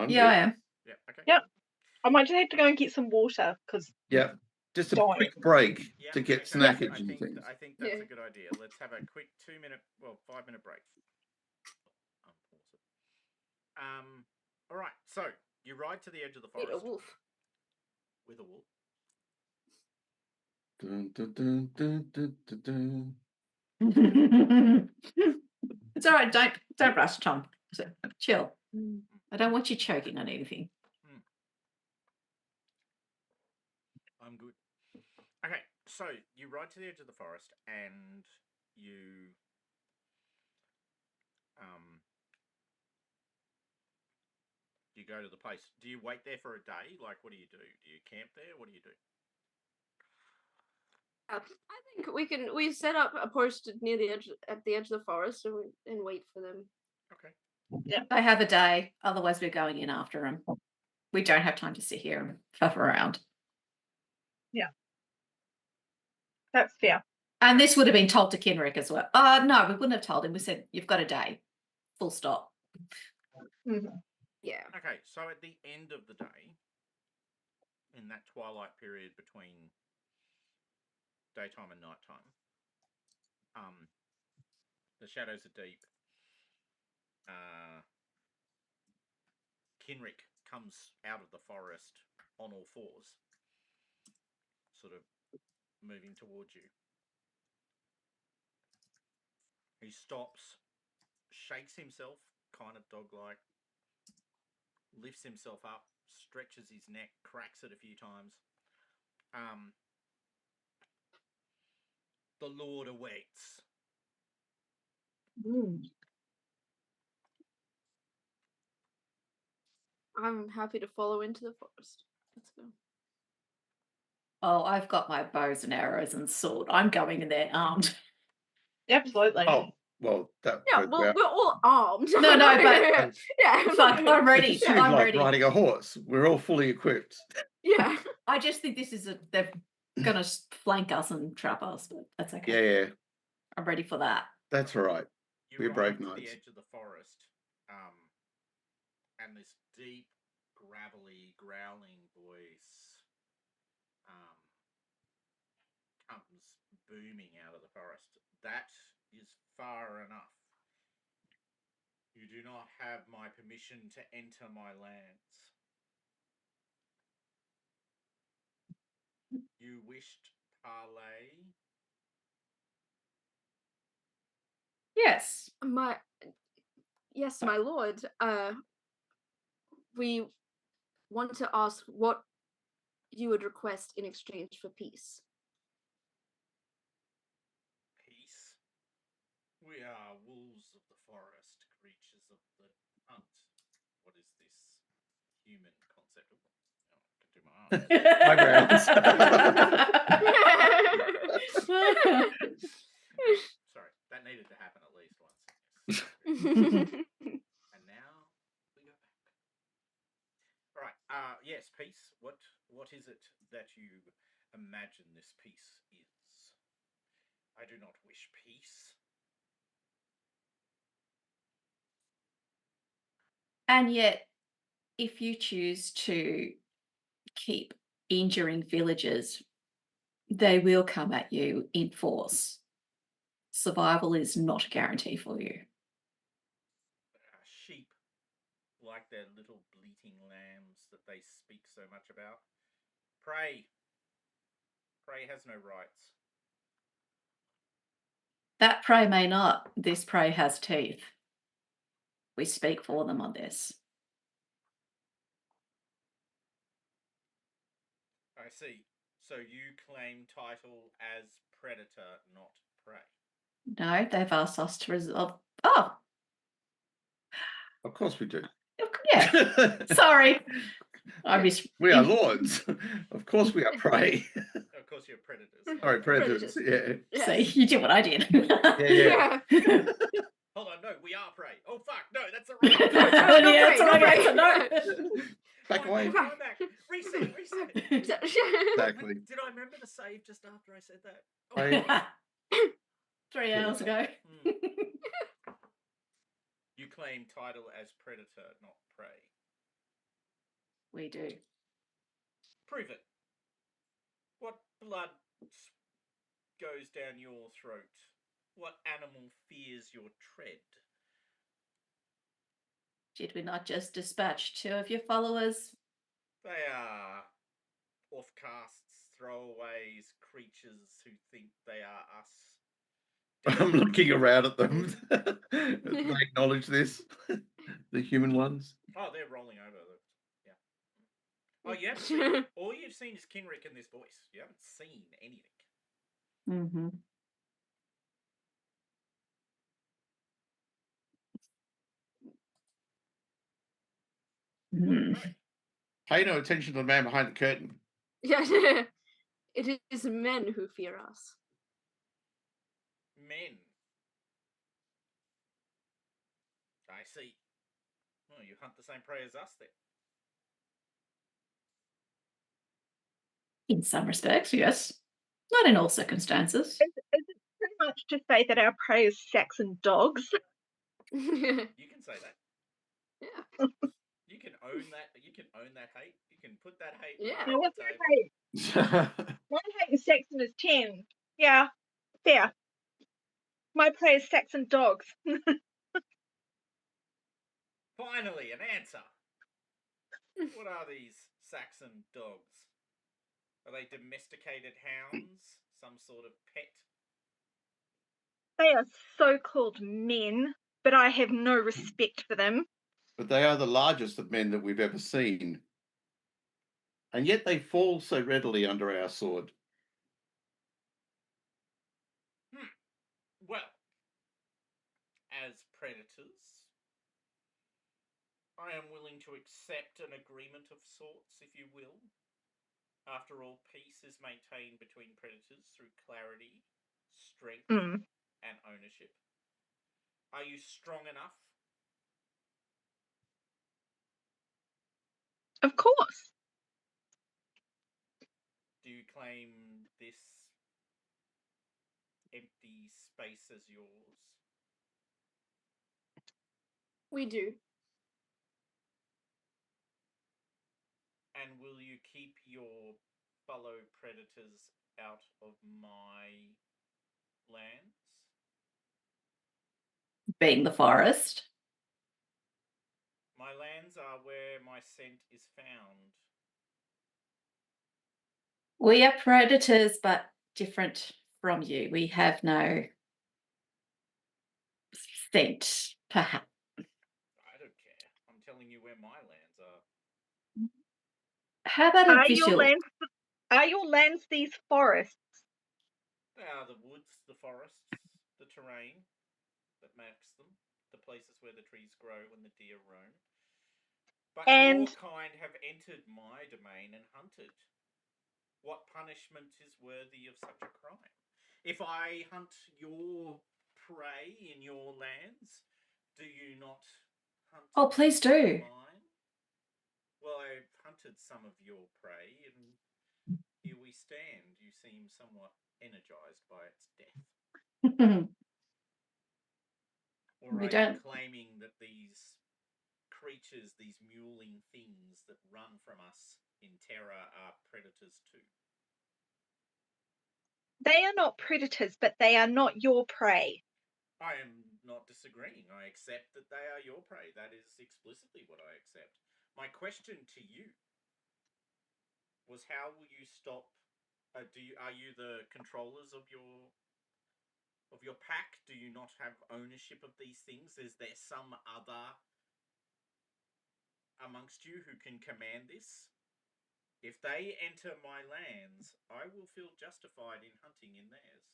Yeah, I am. Yeah. Okay. Yep. I might just have to go and get some water because. Yeah. Just a quick break to get snackage and things. I think that's a good idea. Let's have a quick 5-minute break. All right, so you ride to the edge of the Meet forest a wolf. with a wolf. Dun, dun, dun, dun, dun, dun, dun. It's all right. Don't rush, Tom. So, chill. I don't want you choking on anything. I'm good. Okay, so you ride to the edge of the forest and you you go to the place. Do you wait there for a day? Like, what do? Do you camp there? What do you do? I think we set up a post near the edge at the edge of the forest and wait for them. Okay. They have a day. Otherwise, we're going in after them. We don't have time to sit here and fuff around. That's fair. And this would have been told to Kenrick as well. No, we wouldn't have told him. We said, you've got a day. Full stop. Yeah. Okay, so at the end of the day, in that twilight period between daytime and nighttime, the shadows are deep. Kenrick comes out of the forest on all fours, sort of moving towards you. He stops, shakes himself, kind of dog-like, lifts himself up, stretches his neck, cracks it a few times. The Lord awaits. I'm happy to follow into the forest. Let's go. Oh, I've got my bows and arrows and sword. I'm going in there armed. Absolutely. Oh, well, that Yeah, worked well, out. we're all armed. No, but yeah, fuck, I'm ready. This is I'm like ready. riding a horse. We're all fully equipped. yeah. I just think this is they're gonna flank us and trap us, but that's okay. Yeah, I'm ready for that. that's all right. You We're ride brave to the knights. edge of the forest, and this deep, gravelly, growling voice comes booming out of the forest. That is far enough. You do not have my permission to enter my lands. You wished parley? Yes. Yes, my lord. We want to ask what you would request in exchange for peace. Peace? We are wolves of the forest, creatures of the hunt. What is this human concept? Oh, I can do my arms. Sorry, that needed to happen at least once. Yes. And now we go back. All right. Yes, peace. What is it that you imagine this peace is? I do not wish peace. And yet, if you choose to keep injuring villagers, they will come at you in force. Survival is not a guarantee for you. Sheep, like their little bleating lambs that they speak so much about. Prey has no rights. That prey may not. This prey has teeth. We speak for them on this. I see. So you claim title as predator, not prey. No, they've asked us to resolve. Oh, Of course we do. yeah. Sorry. We are lords. Of course we are prey. Of course, you're predators. Sorry, predators. Yeah. Yes. See, you did what I did. Yeah. Hold on, no, we are prey. Oh fuck, no, that's the wrong. Yeah, that's what I got. No. Back away. Go back. Reset. Exactly. Did I remember to save just after I said that? Right. 3 hours ago. You claim title as predator, not prey. We do. Prove it. What blood goes down your throat? What animal fears your tread? Did we not just dispatch 2 of your followers? They are off-casts, throwaways, creatures who think they are us. I'm looking around at them. Do they acknowledge this? The human ones? Oh, they're rolling over. Yeah. Oh, you haven't seen... All you've seen is Kenrick and this voice. You haven't seen anything. Mm-hmm. Right. Pay no attention to the man behind the curtain. Yeah, it is men who fear us. Men. I see. Well, you hunt the same prey as us, then. In some respects, yes. Not in all circumstances. Is it pretty much to say that our prey is Saxon dogs? Yeah. You can say that. Yeah. You can own that. You can own that hate. You can put that hate Yeah. right Now, on what's the my table. hate? My hate is Saxon is 10. Yeah, fair. My prey is Saxon dogs. Finally, an answer. What are these Saxon dogs? Are they domesticated hounds? Some sort of pet? They are so-called men, but I have no respect for them. But they are the largest of men that we've ever seen. And yet they fall so readily under our sword. Well, as predators, I am willing to accept an agreement of sorts, if you will. After all, peace is maintained between predators through clarity, strength, and ownership. Are you strong enough? Of course. Do you claim this empty space as yours? We do. And will you keep your fellow predators out of my lands? Being the forest. My lands are where my scent is found. We are predators, but different from you. We have no scent, perhaps. I don't care. I'm telling you where my lands are. How about a visual? Are your lands these forests? They are the woods, the forests, the terrain that marks them, the places where the trees grow and the deer roam. But And- your kind have entered my domain and hunted. What punishment is worthy of such a crime? If I hunt your prey in your lands, do you not hunt Oh, please do. mine? Well, I've hunted some of your prey, and here we stand. You seem somewhat energized by its death. Or We are don't- you claiming that these creatures, these mewling things that run from us in terror, are predators too? They are not predators, but they are not your prey. I am not disagreeing. I accept that they are your prey. That is explicitly what I accept. My question to you was, how will you stop? Are you the controllers of your pack? Do you not have ownership of these things? Is there some other amongst you who can command this? If they enter my lands, I will feel justified in hunting in theirs.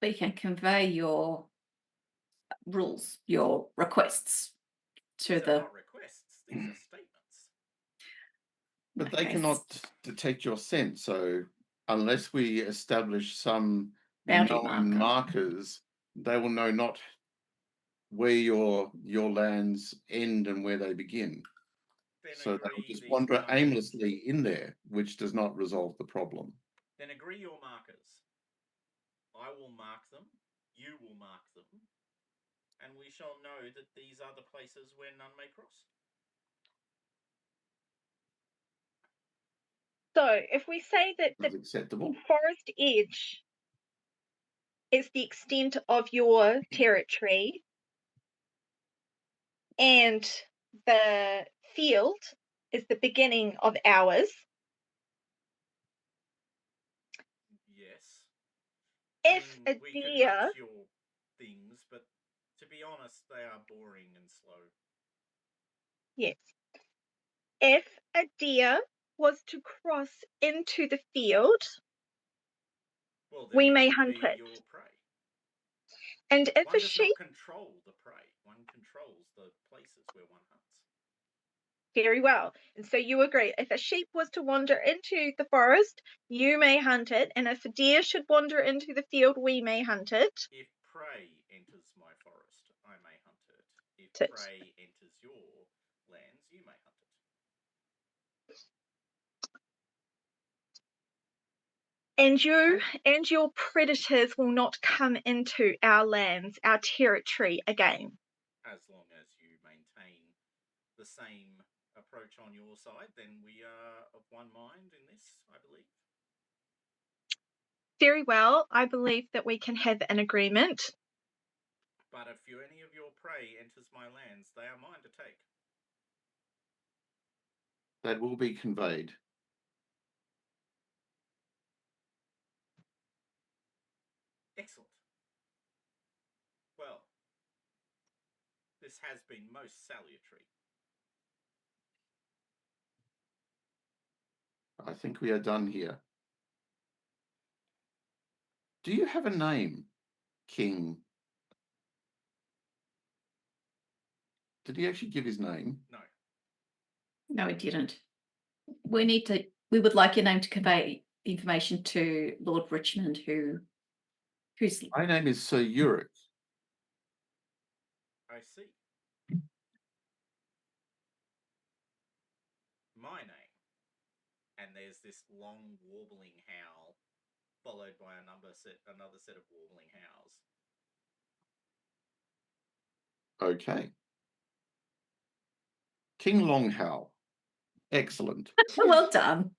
We can convey your rules, your requests to These are the. not requests, these are statements. But they Okay. cannot detect your scent. So unless we establish some Boundary known markers, they will know not where your lands end and where they begin. Then So they will agree just these wander markers. aimlessly in there, which does not resolve the problem. Then agree your markers. I will mark them, you will mark them, and we shall know that these are the places where none may cross. So if we say that That's the acceptable. forest edge is the extent of your territory, and the field is the beginning of ours. Yes. If I a mean, we could deer, hunt your things, but to be honest, they are boring and slow. yes, if a deer was to cross into the field, Well, then we it may would hunt be it. your prey. And if One a does sheep, not control the prey. One controls the places where one hunts. very well. And so you agree, if a sheep was to wander into the forest, you may hunt it. And if a deer should wander into the field, we may hunt it. If prey enters my forest, I may hunt it. If Tit. prey enters your lands, you may hunt it. And you and your predators will not come into our lands, our territory again. As long as you maintain the same approach on your side, then we are of one mind in this, I believe. Very well. I believe that we can have an agreement. But if any of your prey enters my lands, they are mine to take. That will be conveyed. Excellent. Well, this has been most salutary. I think we are done here. Do you have a name, King? Did he actually give his name? No. No, it didn't. We would like your name to convey information to Lord Richmond, who's My name is Sir Euric. I see. My name. And there's this long warbling howl, followed by another set of warbling howls. Okay. King Longhowl. Excellent. well done.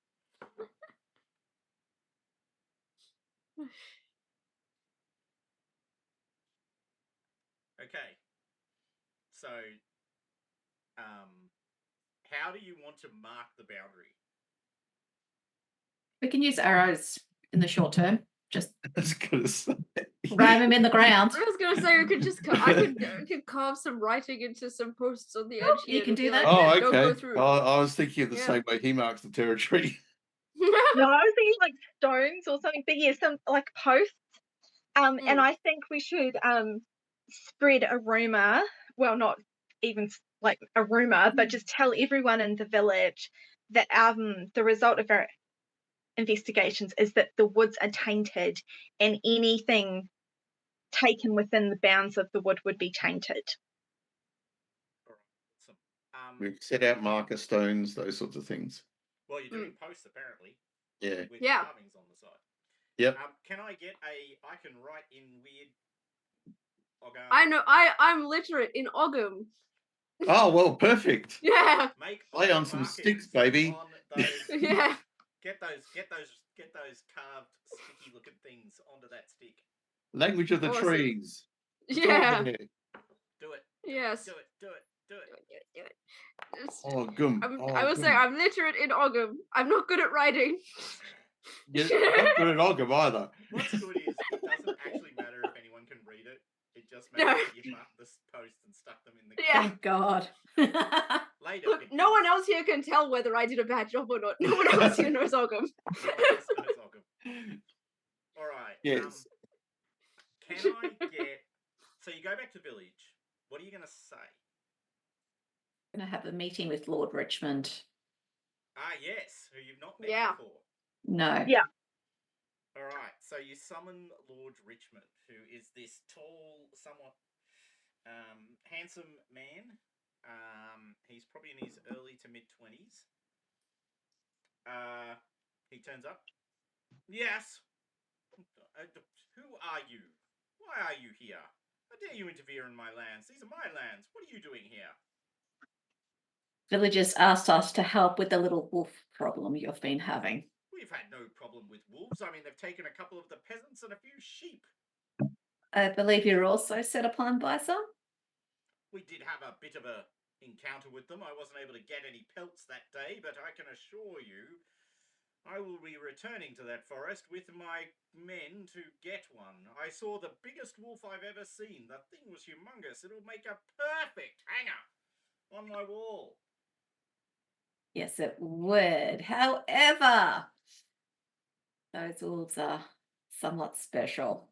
Okay. So, how do you want to mark the boundary? We can use arrows in the short term. Just I was gonna say. ram them in the ground. I was gonna say we could just I could carve some writing into some posts on the edge you here. can to do be like, that. Oh, "Don't go okay. through." I was thinking of the Yeah. same way he marks the territory. No, I was thinking like stones or something, but yeah, some like posts. And I think we should spread a rumor. Well, not even like a rumor, but just tell everyone in the village that the result of our investigations is that the woods are tainted, and anything taken within the bounds of the wood would be tainted. All right. Awesome. We've set out marker stones, those sorts of things. Well, you're doing posts apparently. Yeah. With Yeah. carvings on the side. Yep. Can I get I can write in weird Ogham. I know. I'm literate in Ogham. Oh, well, perfect. Yeah. Make Play on Ogham some markings sticks, baby. on those. Yeah. Get those carved sticky looking things onto that stick. Language of the Awesome. trees. It's all Yeah. there. Do it. Yes. Do it. Do it. It's- Oh, gum. I will say I'm literate in Ogham. I'm not good at writing. You're not good at Ogham either. What's good is it doesn't actually matter if anyone can read it. It just No. matters that you've marked the post and stuck them in the Yeah. Thank God. later. Look, no one else here can tell whether I did a bad job or not. No one else here knows Ogham. No one else knows Ogham. All right. Yes. Can I get? So you go back to village. What are you going to say? I'm going to have a meeting with Lord Richmond. Ah, yes, who you've not met Yeah. before. No. Yeah. All right. So you summon Lord Richmond, who is this tall, somewhat handsome man. He's probably in his early to mid 20s. He turns up. Yes. Who are you? Why are you here? How dare you interfere in my lands? These are my lands. What are you doing here? Villagers asked us to help with the little wolf problem you've been having. We've had no problem with wolves. I mean, they've taken a couple of the peasants and a few sheep. I believe you're also set upon by some? We did have a bit of a encounter with them. I wasn't able to get any pelts that day, but I can assure you I will be returning to that forest with my men to get one. I saw the biggest wolf I've ever seen. The thing was humongous. It'll make a perfect hanger on my wall. Yes, it would. However, those wolves are somewhat special.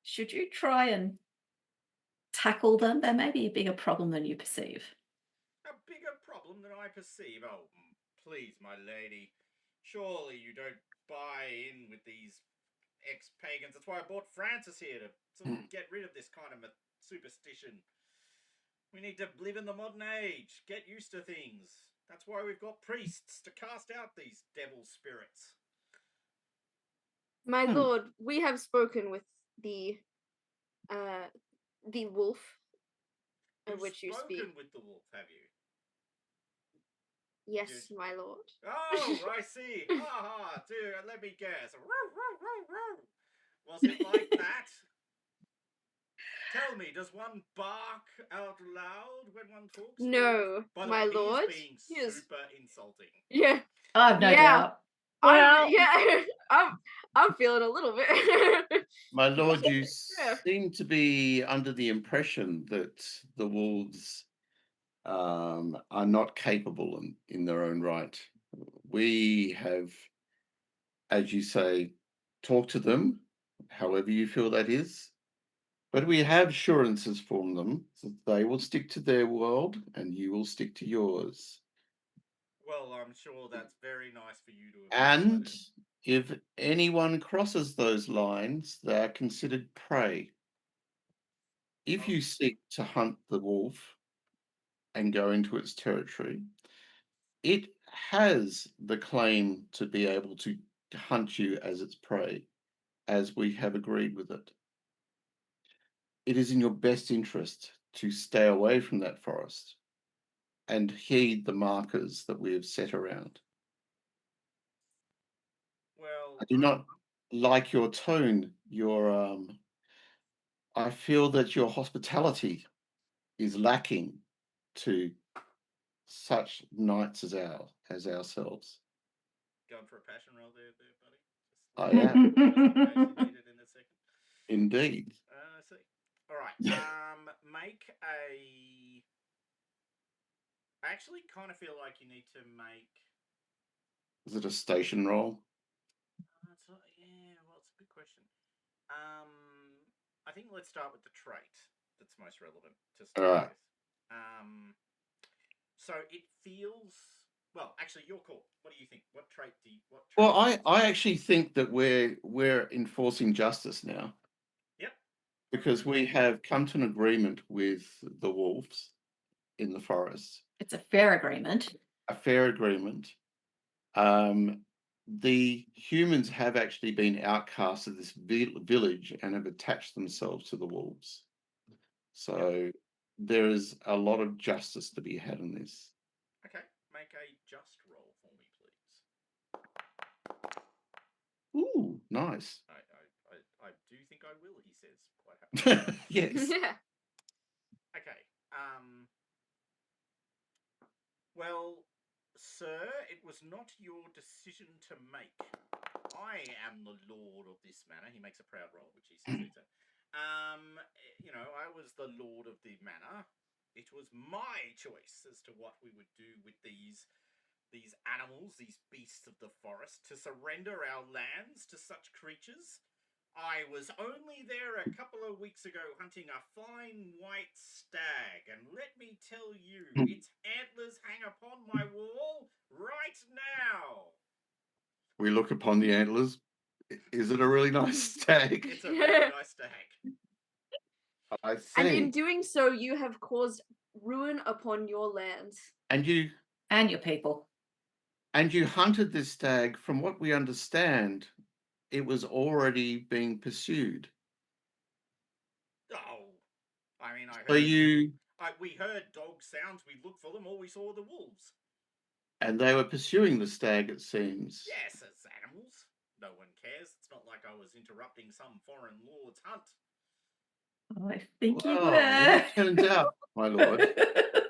Should you try and tackle them, they may be a bigger problem than you perceive. A bigger problem than I perceive. Oh, please, my lady. Surely you don't buy in with these ex-pagans. That's why I brought Francis here, to sort of get rid of this kind of superstition. We need to live in the modern age, get used to things. That's why we've got priests, to cast out these devil spirits. My lord, we have spoken with the wolf of which you speak. Spoken with the wolf, have you? Yes, my lord. Oh, I see. Ha! Dude, let me guess. Was it like that? Tell me, does one bark out loud when one talks? No, By the my way, lord. He's being super insulting. Yeah. I've no doubt. Well, I'm feeling a little bit. My lord, you seem to be under the impression that the wolves are not capable in their own right. We have, as you say, talked to them, however you feel that is, but we have assurances from them that they will stick to their world and you will stick to yours. Well, I'm sure that's very nice for you to have. have. And if anyone crosses those lines, they are considered prey. If you seek to hunt the wolf and go into its territory, it has the claim to be able to hunt you as its prey, as we have agreed with it. It is in your best interest to stay away from that forest and heed the markers that we have set around. Well, I do not like your tone. I feel that your hospitality is lacking to such knights as ourselves. Going for a passion roll there, buddy. I am. Just in case you need it in a second. Indeed. I see. All right. Make a. I actually kind of feel like you need to make. Is it a station roll? Yeah, well, it's a good question. I think let's start with the trait that's most relevant to start All right. with. So it feels. Well, actually, your call. What do you think? What trait do you? Well, I actually think that we're enforcing justice now. Yep. Because we have come to an agreement with the wolves in the forest. It's a fair agreement. A fair agreement. The humans have actually been outcast of this village and have attached themselves to the wolves. So there is a lot of justice to be had in this. Okay, make a just roll for me, please. Ooh, nice. I do think I will, he says, quite happily. Yes. Yeah. Okay. Well, sir, it was not your decision to make. I am the lord of this manor. He makes a proud roll, which he says later. I was the lord of the manor. It was my choice as to what we would do with these animals, these beasts of the forest, to surrender our lands to such creatures. I was only there a couple of weeks ago hunting a fine white stag, and let me tell you, its antlers hang upon my wall right now. We look upon the antlers. Is it a really nice stag? It's a very nice stag. I see. And in doing so, you have caused ruin upon your lands. And you and your people. And you hunted this stag. From what we understand, it was already being pursued. Oh, I mean, I heard. So we heard dog sounds. We looked for them. All we saw were the wolves. And they were pursuing the stag, it seems. Yes, it's animals. No one cares. It's not like I was interrupting some foreign lord's hunt. I think you Well, were. it turns out, my lord,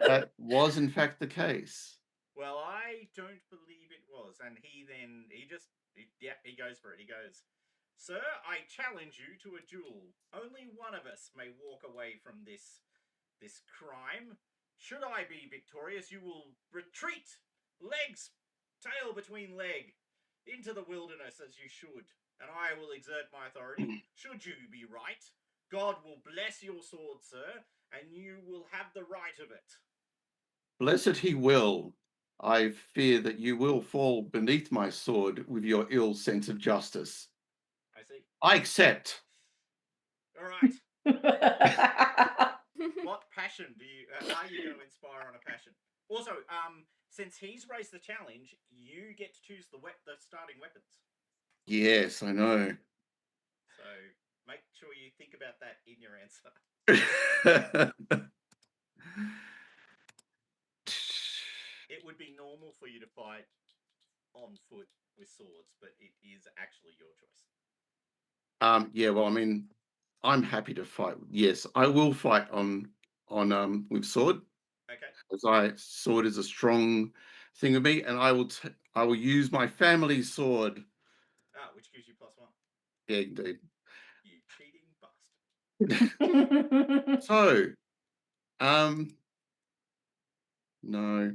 that was in fact the case. Well, I don't believe it was. And he goes for it. He goes, "Sir, I challenge you to a duel. Only one of us may walk away from this crime. Should I be victorious, you will retreat, tail between leg, into the wilderness as you should, and I will exert my authority. Should you be right, God will bless your sword, sir, and you will have the right of it." Blessed he will. I fear that you will fall beneath my sword with your ill sense of justice. I see. I accept. All right. What passion are you going to inspire on a passion? Also, since he's raised the challenge, you get to choose the starting weapons. Yes, I know. So make sure you think about that in your answer. It would be normal for you to fight on foot with swords, but it is actually your choice. Yeah, well, I mean, I'm happy to fight. Yes, I will fight on with sword. Okay. As sword is a strong thing with me, and I will use my family sword. Which gives you +1. Yeah, indeed. You cheating bastard. So, no.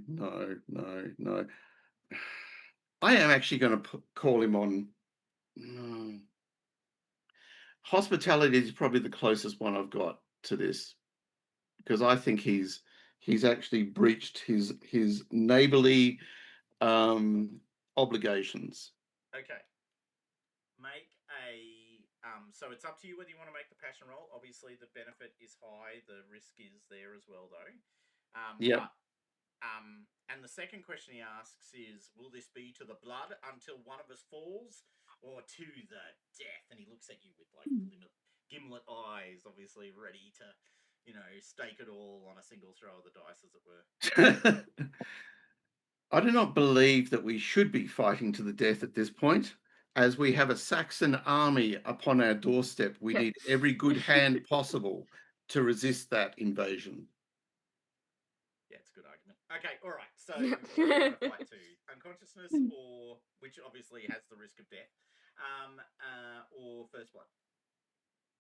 I am actually going to call him on. Hospitality is probably the closest one I've got to this, because I think he's actually breached his neighborly obligations. Okay. Make a so it's up to you whether you want to make the passion roll. Obviously, the benefit is high. The risk is there as well, though. Yeah. And the second question he asks is, will this be to the blood until one of us falls, or to the death? And he looks at you with like gimlet eyes, obviously ready to, stake it all on a single throw of the dice, as it were. I do not believe that we should be fighting to the death at this point, as we have a Saxon army upon our doorstep. We need every good hand possible to resist that invasion. Yeah, it's a good argument. Okay, all right. So what are you going to fight to? Unconsciousness, or which obviously has the risk of death, or first blood,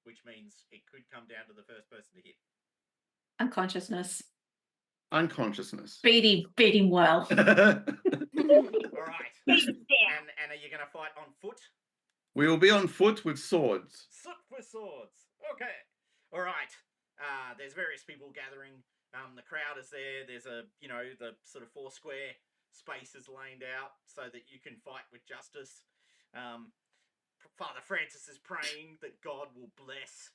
which means it could come down to the first person to hit. Unconsciousness. Beat him well. All right. And are you going to fight on foot? We will be on foot with swords. With swords. Okay. All right. There's various people gathering. The crowd is there. There's the sort of 4 square spaces laid out so that you can fight with justice. Father Francis is praying that God will bless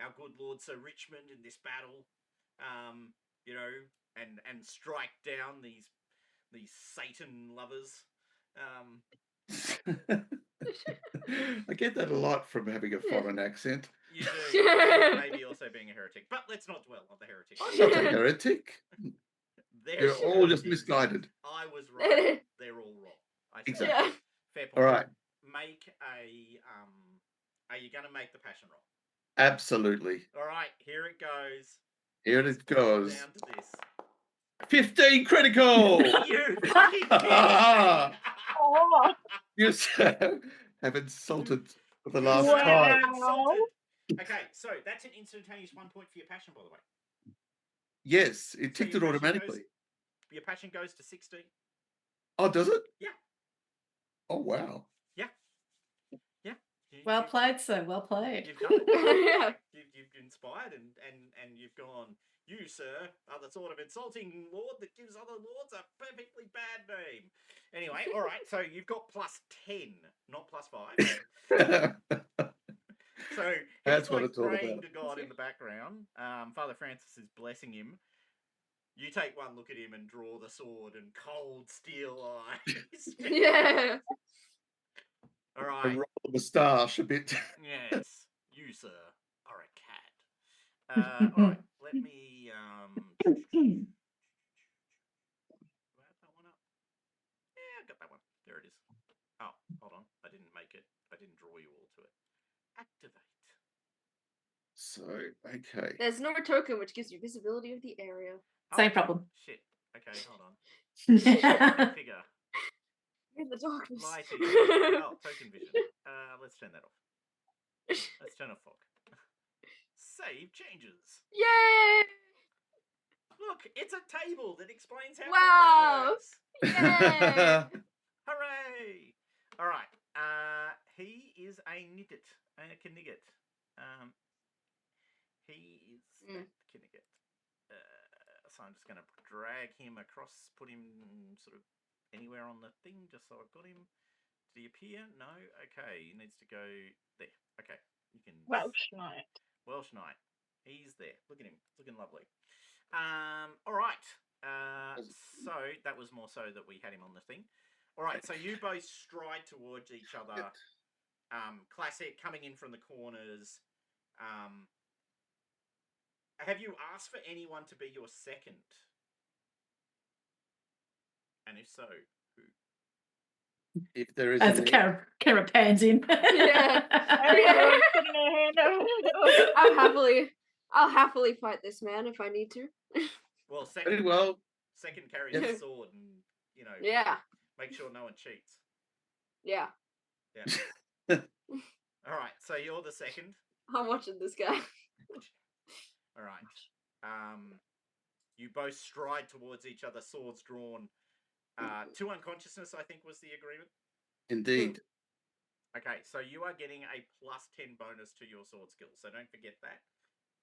our good Lord Sir Richmond in this battle. And strike down these Satan lovers. I get that a lot from having a foreign accent. You do. And maybe also being a heretic. But let's not dwell on the heretic. I'm not a heretic. You're all just misguided. I was right. They're all wrong. Exactly. Yeah. Fair point. All right. Make a are you gonna make the passion roll? Absolutely. All right, here it goes. Here it goes. Down to this. 15 critical. You fucking kidding me? Oh, You have insulted for the last Wow. time. Insulted. Okay, so that's an instantaneous 1 point for your passion, by the way. Yes, it So ticked your it passion automatically. Your passion goes to 16. Oh, does it? Yeah. Oh, wow. Yeah. Well played, sir. Well played. You've done it. Yeah. You've inspired and you've gone, you, sir, are the sort of insulting lord that gives other lords a perfectly bad name. Anyway, all right, so you've got +10, not +5. So That's he's what like it's all praying about. to God in the background. Father Francis is blessing him. You take one look at him and draw the sword and cold steel eyes. Yeah. All And right. roll the moustache a bit. Yes, you, sir, are a cat. All right, let me. Do I have that one up? Yeah, I got that one. There it is. Oh, hold on. I didn't make it. I didn't draw you all to it. Activate. So, okay. There's no token which gives you visibility of the area. Same problem. Shit. Okay, hold on. That's Figure. In the darkness. Lighting. Oh, token vision. Let's turn that off. Let's turn off fog. Save changes. Yay! Look, it's a table that explains how Wow. combat works. Yay! Hooray! All right. He is a Knigget. A Knigget. He is that Knigget. So I'm just going to drag him across, put him sort of anywhere on the thing, just so I've got him. Did he appear? No? Okay, he needs to go there. Okay, you can... Welsh Knight. Welsh Knight. He's there. Look at him. Looking lovely. All right. So that was more so that we had him on the thing. All right, so you both stride towards each other. Classic, coming in from the corners. Have you asked for anyone to be your second? And if so, who? If there is As Kara pans in. Yeah. Everyone's putting their hand over. I'll happily fight this man if I need to. Well, Very well. second carries Yes. the sword and, you know, Yeah. make sure no one cheats. Yeah. Yeah. All right, so you're the second. I'm watching this guy. All right. You both stride towards each other, swords drawn. 2 unconsciousness, I think, was the agreement. Indeed. Okay, so you are getting a +10 bonus to your sword skill, so don't forget that.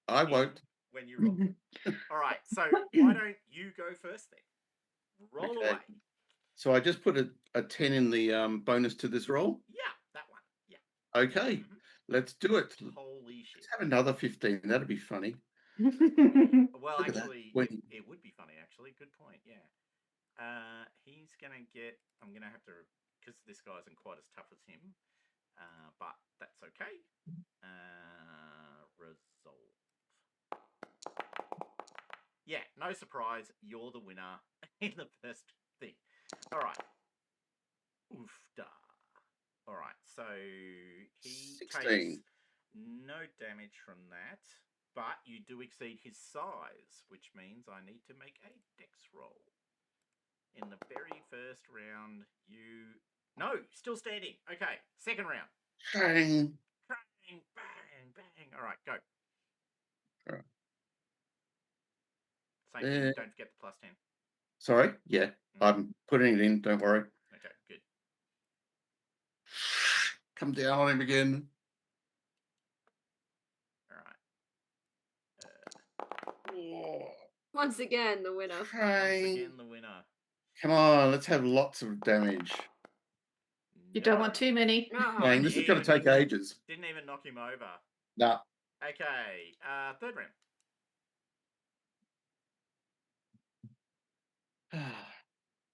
I won't. When you roll. All right, so why don't you go first then? Roll Okay. away. So I just put a 10 in the bonus to this roll. Yeah, that one. Yeah. Okay, let's do it. Holy shit. Let's have another 15. That'd be funny. Well, Look at that. actually, When- it would be funny, actually. Good point, yeah. He's going to get... I'm going to have to... Because this guy isn't quite as tough as him. But that's okay. Result. Yeah, no surprise. You're the winner in the first thing. All right. Oofda. All right, so he 16. takes no damage from that, but you do exceed his size, which means I need to make a dex roll. In the very first round, you... No, still standing. Okay, second round. Bang. Bang, bang, bang. All right, go. All right. Same thing, don't forget the +10. Sorry? Yeah, I'm putting it in. Don't worry. Okay, good. Come down on him again. All right. Once again, the winner. Once Bang. again, the winner. Come on, let's have lots of damage. You don't want too many. Oh, Bang, this is going to take ages. Didn't even knock him over. Nah. Okay, third round.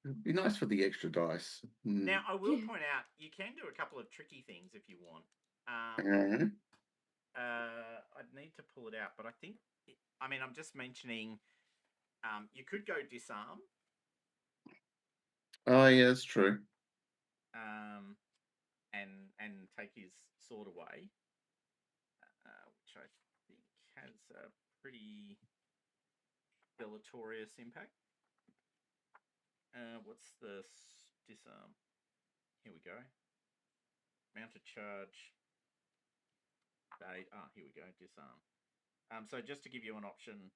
It'd be nice for the extra dice. Now, I will point out, you can do a couple of tricky things if you want. Mhm. I'd need to pull it out, but I think... I mean, I'm just mentioning... you could go disarm. Oh, yeah, that's true. And take his sword away, which I think has a pretty deleterious impact. What's the disarm? Here we go. Mounted charge. Here we go. Disarm. So just to give you an option.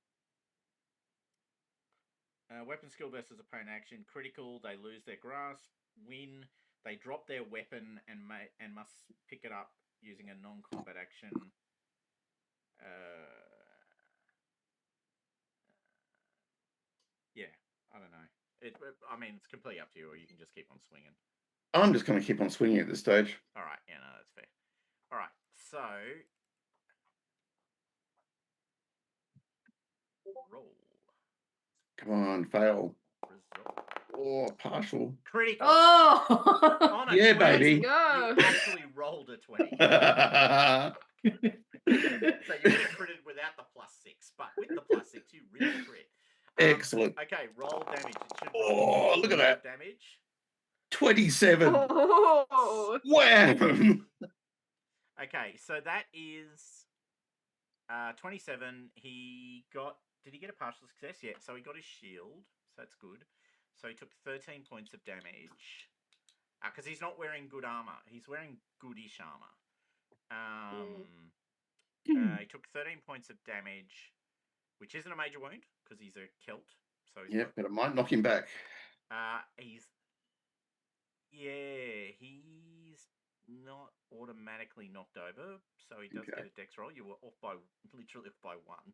Weapon skill versus opponent action. Critical. They lose their grasp. Win. They drop their weapon and must pick it up using a non-combat action. Yeah, I don't know. I mean, it's completely up to you, or you can just keep on swinging. I'm just going to keep on swinging at this stage. All right, yeah, no, that's fair. All right, so roll. Come on, fail. Result. Oh, partial. Critical. Oh! On a Yeah, 20, baby. Go. You actually rolled a 20. So you would have critted without the +6, but with the +6, you really crit. Excellent. Okay, roll damage. It should Oh, roll look at that. damage. 27. Oh. Wham! Okay, so that is 27. Did he get a partial success? Yeah, so he got his shield, so that's good. So he took 13 points of damage. Because he's not wearing good armor. He's wearing goodish armor. He took 13 points of damage, which isn't a major wound, because he's a Celt. So he's Yeah, but it might knock him back. he's not automatically knocked over, so he does get a dex roll. You were literally off by 1.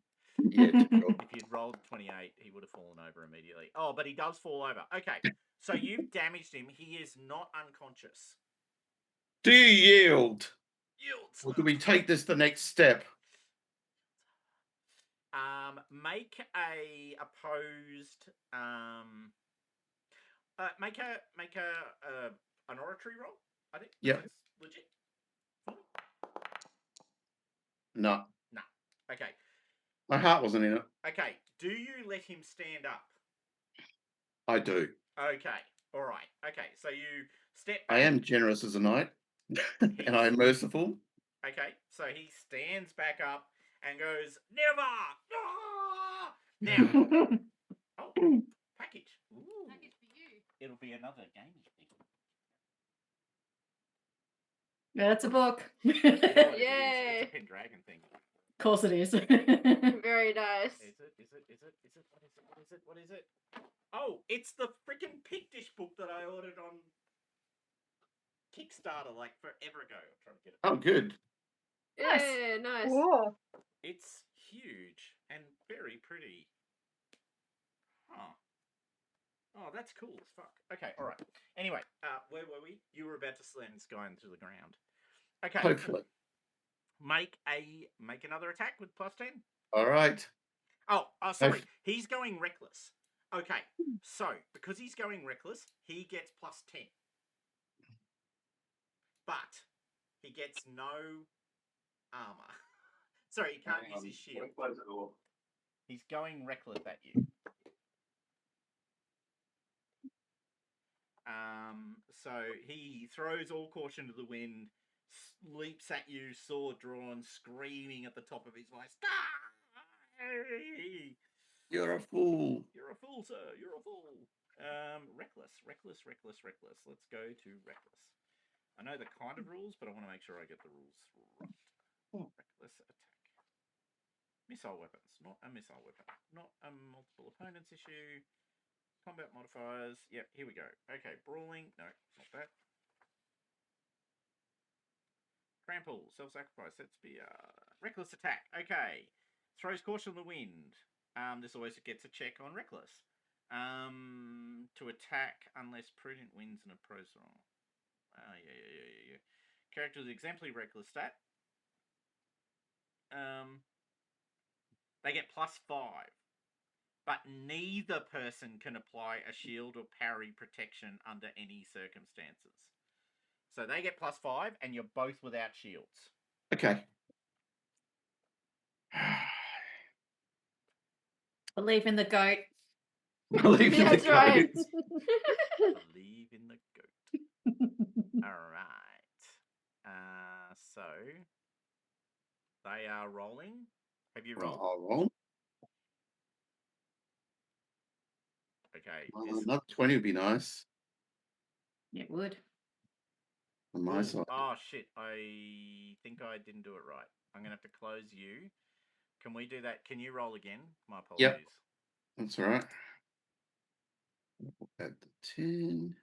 Yeah, typical. If you'd rolled 28, he would have fallen over immediately. Oh, but he does fall over. Okay, so you've damaged him. He is not unconscious. Do you yield? Yields. Or do we take this the next step? Make a opposed. Make an oratory roll. I think. Yep. That's legit. No. No. Okay. My heart wasn't in it. Okay. Do you let him stand up? I do. Okay. All right. Okay. So you step back. I am generous as a knight. And I am merciful. Okay. So he stands back up and goes, "Never! Ah!" Now. Oh, package. Ooh. Package for you. It'll be another gaming thing. Yeah, that's a book. You know what it is. Yay. It's a Pendragon thing. Of course it is. Very nice. Is it? What is it? Oh, it's the freaking Pictish book that I ordered on Kickstarter like forever ago. I'm trying to get it. Oh, good. Nice. Yeah, nice. Whoa. It's huge and very pretty. Huh. Oh, that's cool as fuck. Okay, all right. Anyway, where were we? You were about to slam this guy into the ground. Okay. Hopefully. Make another attack with +10. All right. Oh, sorry. He's going reckless. Okay, so because he's going reckless, he gets +10. But he gets no armor. Sorry, he can't use his shield. He's going reckless at you. So he throws all caution to the wind, leaps at you, sword drawn, screaming at the top of his voice. You're a fool. You're a fool, sir. You're a fool. Reckless. Let's go to reckless. I know the kind of rules, but I want to make sure I get the rules right. Reckless attack. Missile weapons, not a missile weapon. Not a multiple opponents issue. Combat modifiers. Yep, here we go. Okay, brawling. No, not that. Trample, self-sacrifice. Let's be reckless attack. Okay. Throws caution to the wind. This always gets a check on reckless. To attack unless prudent wins in a prose roll. Yeah. Character with exemplary reckless stat. They get +5. But neither person can apply a shield or parry protection under any circumstances. So they get +5, and you're both without shields. Okay. Believe in the goat. Believe in the That's right. goats. Believe in the goat. All right. So they are rolling. Have you rolled? I'll roll. Okay. Another 20 would be nice It would. on my side. Oh shit! I think I didn't do it right. I'm gonna have to close you. Can we do that? Can you roll again? My apologies. Yep. That's all right. Add the 10.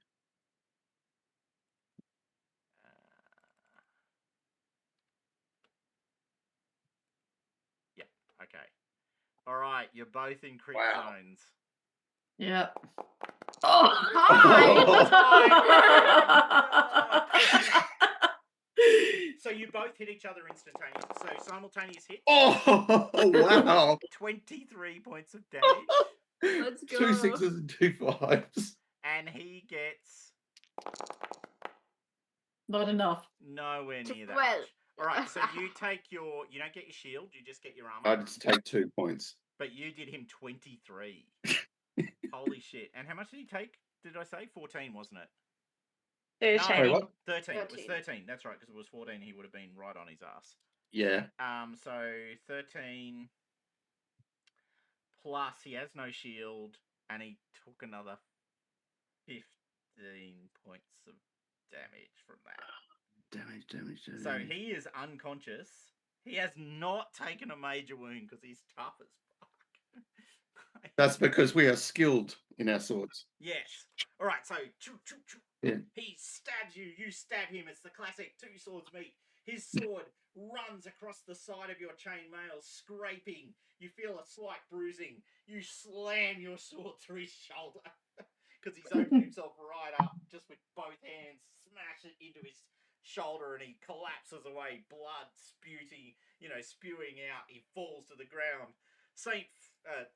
Yeah. Okay. All right. You're both in crit Wow. zones. Yeah. So you both hit each other instantaneously. So simultaneous hit. Oh, wow. 23 points of damage. Let's go. 2 6s and 2 5s. And he gets Not enough. nowhere near that Well. much. All right, so you don't get your shield, you just get your armor. I just take 2 points. But you did him 23. Holy shit. And how much did he take? Did I say 14, wasn't it? 13. Sorry, what? 13. It was 13. 13. That's right, because it was 14. He would have been right on his ass. Yeah. So 13 plus he has no shield, and he took another 15 points of damage from that. Damage. So he is unconscious. He has not taken a major wound because he's tough as fuck. That's because we are skilled in our swords. Yes. All right. So Yeah. he stabs you. You stab him. It's the classic two swords meet. His sword runs across the side of your chainmail, scraping. You feel a slight bruising. You slam your sword through his shoulder because he's opened himself right up just with both hands. Smash it into his shoulder, and he collapses away, blood spewing out. He falls to the ground.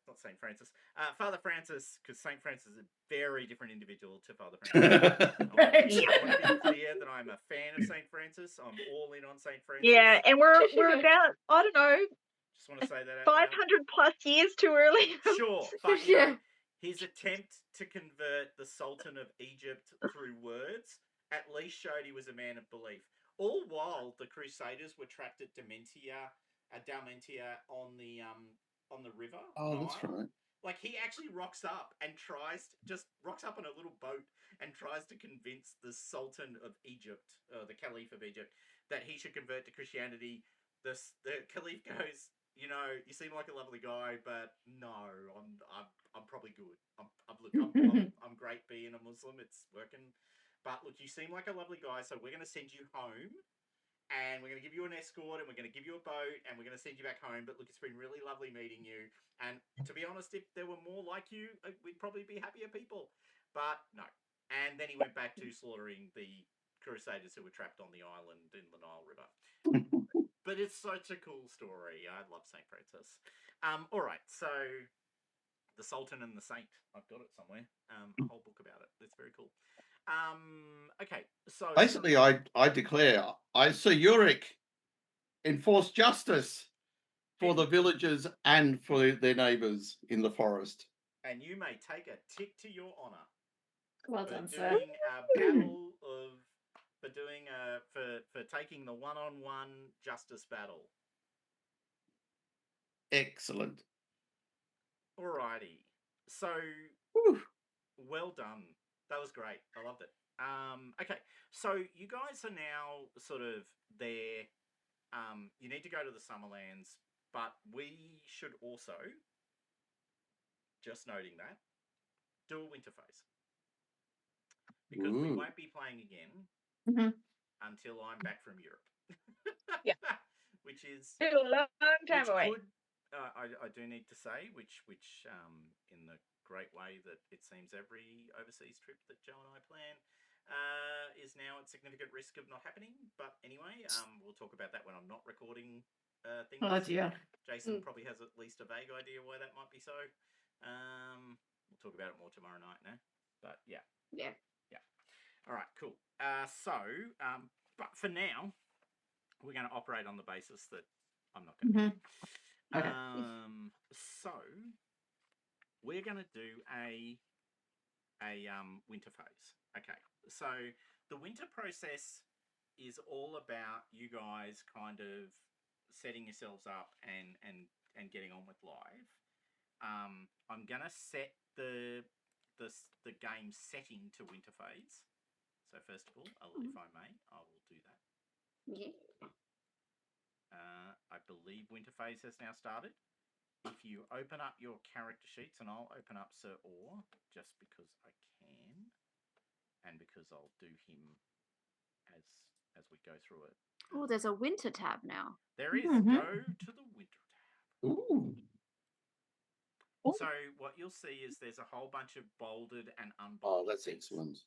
Not Saint Francis, Father Francis, because Saint Francis is a very different individual to Father Francis. I want to be clear that I'm a fan of Saint Francis. I'm all in on Saint Francis. Yeah, and we're about, I don't know, Just want to say that out 500 plus years too early. loud. Sure, but you know, his attempt to convert the Sultan of Egypt through words at least showed he was a man of belief. All while the Crusaders were trapped at Dalmentia on the river. Oh, that's Nile. right. Like, he actually rocks up on a little boat and tries to convince the Sultan of Egypt, the Caliph of Egypt, that he should convert to Christianity. The Caliph goes, you seem like a lovely guy, but no, I'm probably good. I'm great being a Muslim. It's working. But look, you seem like a lovely guy, so we're going to send you home. And we're going to give you an escort, and we're going to give you a boat, and we're going to send you back home. But look, it's been really lovely meeting you. And to be honest, if there were more like you, we'd probably be happier people. But no. And then he went back to slaughtering the Crusaders who were trapped on the island in the Nile River. But it's such a cool story. I love St. Francis. All right, so the Sultan and the Saint. I've got it somewhere. A whole book about it. It's very cool. Okay, so Basically, I declare, Sir Euric enforce justice for the villagers and for their neighbours in the forest. And you may take a tick to your honour. Well for done, doing sir. a battle for taking the one-on-one justice battle. Excellent. Alrighty, so Whew. well done. That was great. I loved it. Okay, so you guys are now sort of there. You need to go to the Summerlands, but we should also, just noting that, do a winter phase. Because we won't be playing again until I'm back from Europe. Yeah. Which is a long time away. I do need to say, which in the great way that it seems every overseas trip that Joe and I plan is now at significant risk of not happening. But anyway, we'll talk about that when I'm not recording things. Oh dear. Jason probably has at least a vague idea why that might be so. We'll talk about it more tomorrow night now. But yeah. Yeah. All right, cool. But for now, we're going to operate on the basis that I'm not going to. Okay. So we're going to do a winter phase. Okay. So the winter process is all about you guys kind of setting yourselves up and getting on with life. I'm going to set the game setting to winter phase. So first of all, if I may, I will do that. Yeah. I believe winter phase has now started. If you open up your character sheets, and I'll open up Sir Orr just because I can, and because I'll do him as we go through it. Oh, there's a winter tab now. There is. Go to the winter tab. Ooh. So what you'll see is there's a whole bunch of bolded and unbolded. Oh, that's things. excellent.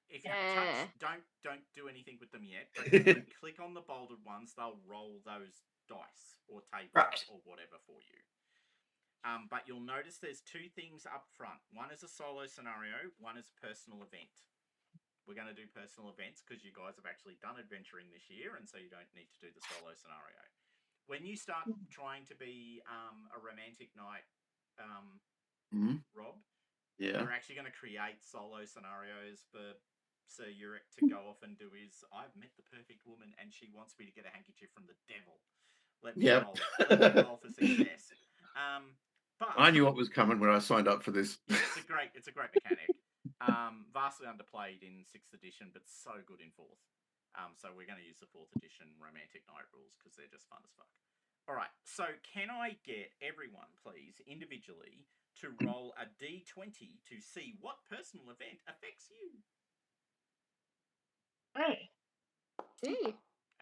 If you touch, don't do anything with them yet. But if you click on the bolded ones, they'll roll those dice or tables or whatever for you. But you'll notice there's two things up front. One is a solo scenario. One is a personal event. We're going to do personal events because you guys have actually done adventuring this year, and so you don't need to do the solo scenario. When you start trying to be a romantic knight, Rob, Yeah. we're actually going to create solo scenarios for Sir Euric to go off and do his, I've met the perfect woman and she wants me to get a handkerchief from the devil. Let me roll for success. But I knew what was coming when I signed up for this. yeah, it's a great mechanic. Vastly underplayed in 6th edition, but so good in 4th. So we're going to use the 4th edition Romantic Night rules because they're just fun as fuck. All right, so can I get everyone, please, individually, to roll a d20 to see what personal event affects you? Hey. See.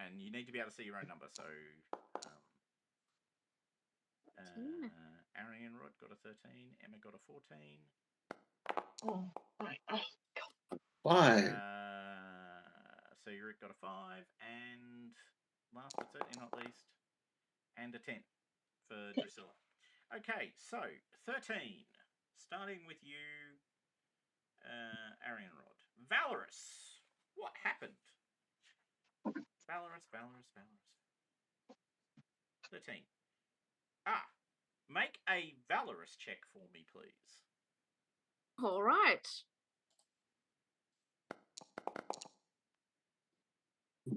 And you need to be able to see your own number. So, Arianrhod got a 13, Emma got a 14. Oh, right. Oh, 5. So Euric got a 5, and last but certainly not least, and a 10 for Drusilla. Okay, so 13. Starting with you, Arianrhod. Valorous. What happened? Valorous. 13. Make a Valorous check for me, please. All right.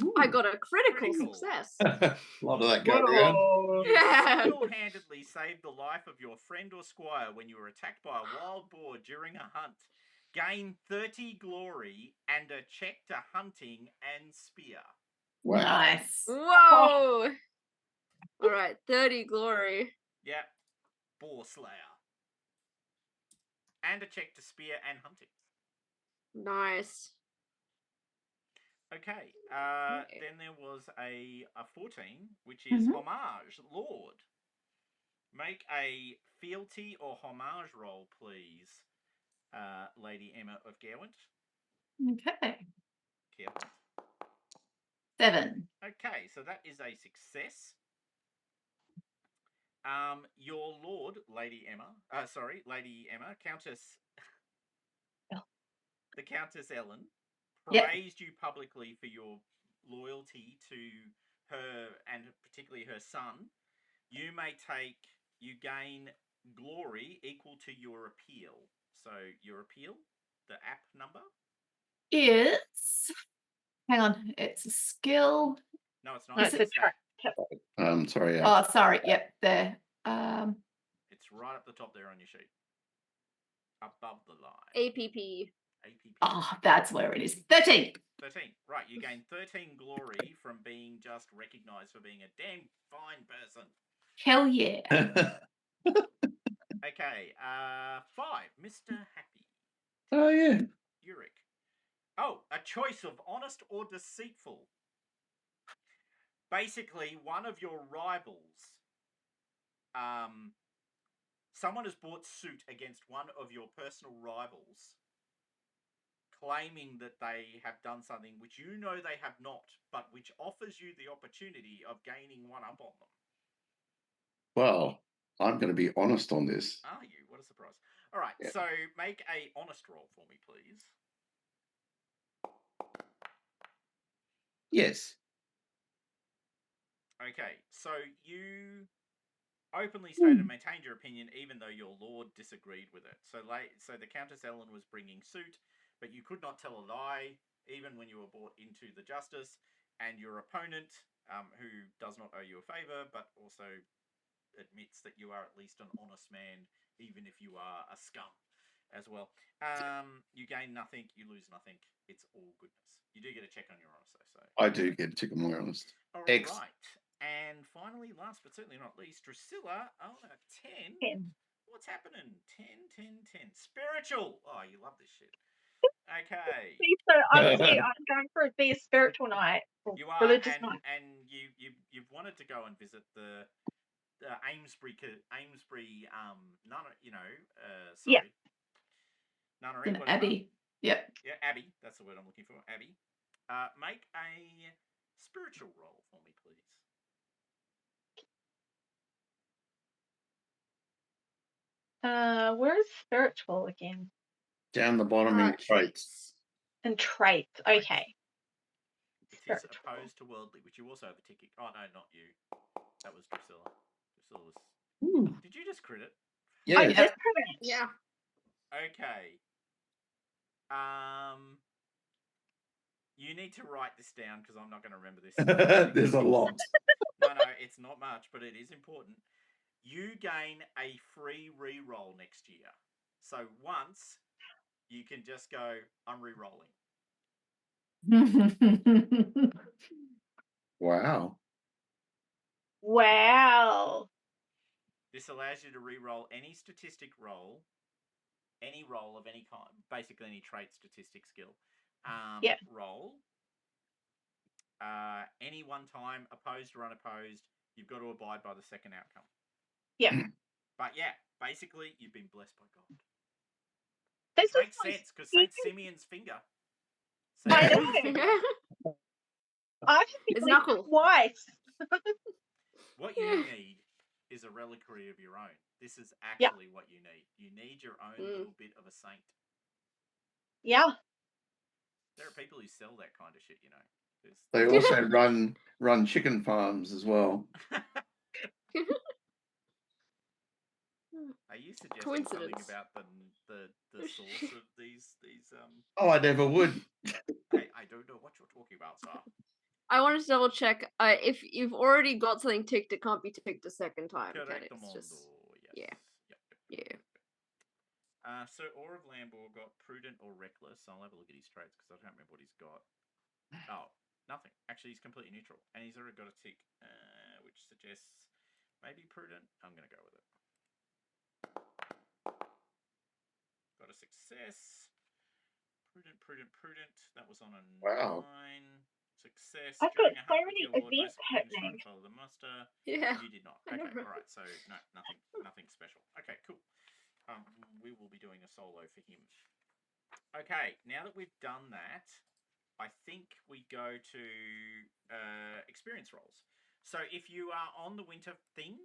Ooh. I got a critical success. A lot of that going around. whoa. You Yeah. single-handedly saved the life of your friend or squire when you were attacked by a wild boar during a hunt. Gain 30 glory and a check to hunting and spear. Wow. Nice. Whoa. All right, 30 glory. Yep. Boar slayer. And a check to spear and hunting. Nice. Okay. Okay. Then there was a 14, which is Mhm. homage, Lord. Make a fealty or homage roll, please, Lady Emma of Gerwent. Okay. Gerwent. 7. Okay, so that is a success. Your lord, Lady Emma, Countess, the Countess Ellen, Yep. praised you publicly for your loyalty to her and particularly her son. You gain glory equal to your appeal. So your appeal, the app number? Is, hang on, it's a skill. No, it's not. No, It's it's a a stat. Sorry. Oh, sorry. Yep, there. It's right up the top there on your sheet. Above the line. APP. APP. Oh, that's where it is. 13. 13. Right, you gain 13 glory from being just recognised for being a damn fine person. Hell yeah. Okay, 5. Mr. Happy. Oh, yeah. Euric. Oh, a choice of honest or deceitful. Basically, one of your rivals, someone has bought suit against one of your personal rivals, claiming that they have done something which you know they have not, but which offers you the opportunity of gaining one up on them. Well, I'm going to be honest on this. Are you? What a surprise. All right, Yeah. so make a honest roll for me, please. Yes. Okay, so you openly stated and maintained your opinion even though your lord disagreed with it. So the Countess Ellen was bringing suit, but you could not tell a lie even when you were brought into the justice, and your opponent, who does not owe you a favour, but also admits that you are at least an honest man, even if you are a scum as well. You gain nothing, you lose nothing. It's all goodness. You do get a check on your honesty, so I do get a check on my honest. all X. right. And finally, last but certainly not least, Drusilla on a 10. 10. What's happening? 10. Spiritual. Oh, you love this shit. Okay. See, so I'm going for it to be a spiritual night, You are, religious and, night. and you've wanted to go and visit the Amesbury, sorry. Yeah. Nunnery, An whatever. Abbey. Yep. Yeah, Abbey. That's the word I'm looking for. Abbey. Make a spiritual roll for me, please. Where is spiritual again? Down the bottom in traits. And traits. Okay. It is Spiritual. opposed to worldly, which you also have a ticket. Oh, no, not you. That was Drusilla. Drusilla was... Ooh. Did you just crit it? Yeah. I did correct. Yeah. Okay. You need to write this down because I'm not going to remember this. There's a lot. No, it's not much, but it is important. You gain a free re-roll next year. So once, you can just go, I'm re-rolling. Wow. Wow. This allows you to re-roll any statistic roll, any roll of any kind, basically any trait, statistic, skill. Yeah. Roll. Any one time, opposed or unopposed, you've got to abide by the second outcome. Yeah. But yeah, basically, you've been blessed by God. This Which makes is sense because St. Simeon's finger. I St. know. Simeon's finger. I've His been knuckle. twice. What you need is a reliquary of your own. This is Yeah. actually what you need. You need your own little bit of a saint. Yeah. There are people who sell that kind of shit, you know. They also run chicken farms as well. Are you suggesting something Coincidence. about the source of these Oh, I never would. I don't know what you're talking about, sir. I wanted to double check. If you've already got something ticked, it can't be ticked a second time. Can it? It's just... Yes. Yeah. So Or of Lambor got prudent or reckless. I'll have a look at his traits because I don't remember what he's got. Oh, nothing. Actually, he's completely neutral, and he's already got a tick, which suggests maybe prudent. I'm going to go with it. Got a success. Prudent. That was on a 9. Success. I've During got a so hunt with many your lord, events most kings trying happening. to follow the muster. Yeah. You did not. I Okay, know. all right. So no, nothing special. Okay, cool. We will be doing a solo for him. Okay, now that we've done that, I think we go to experience rolls. So if you are on the winter thing,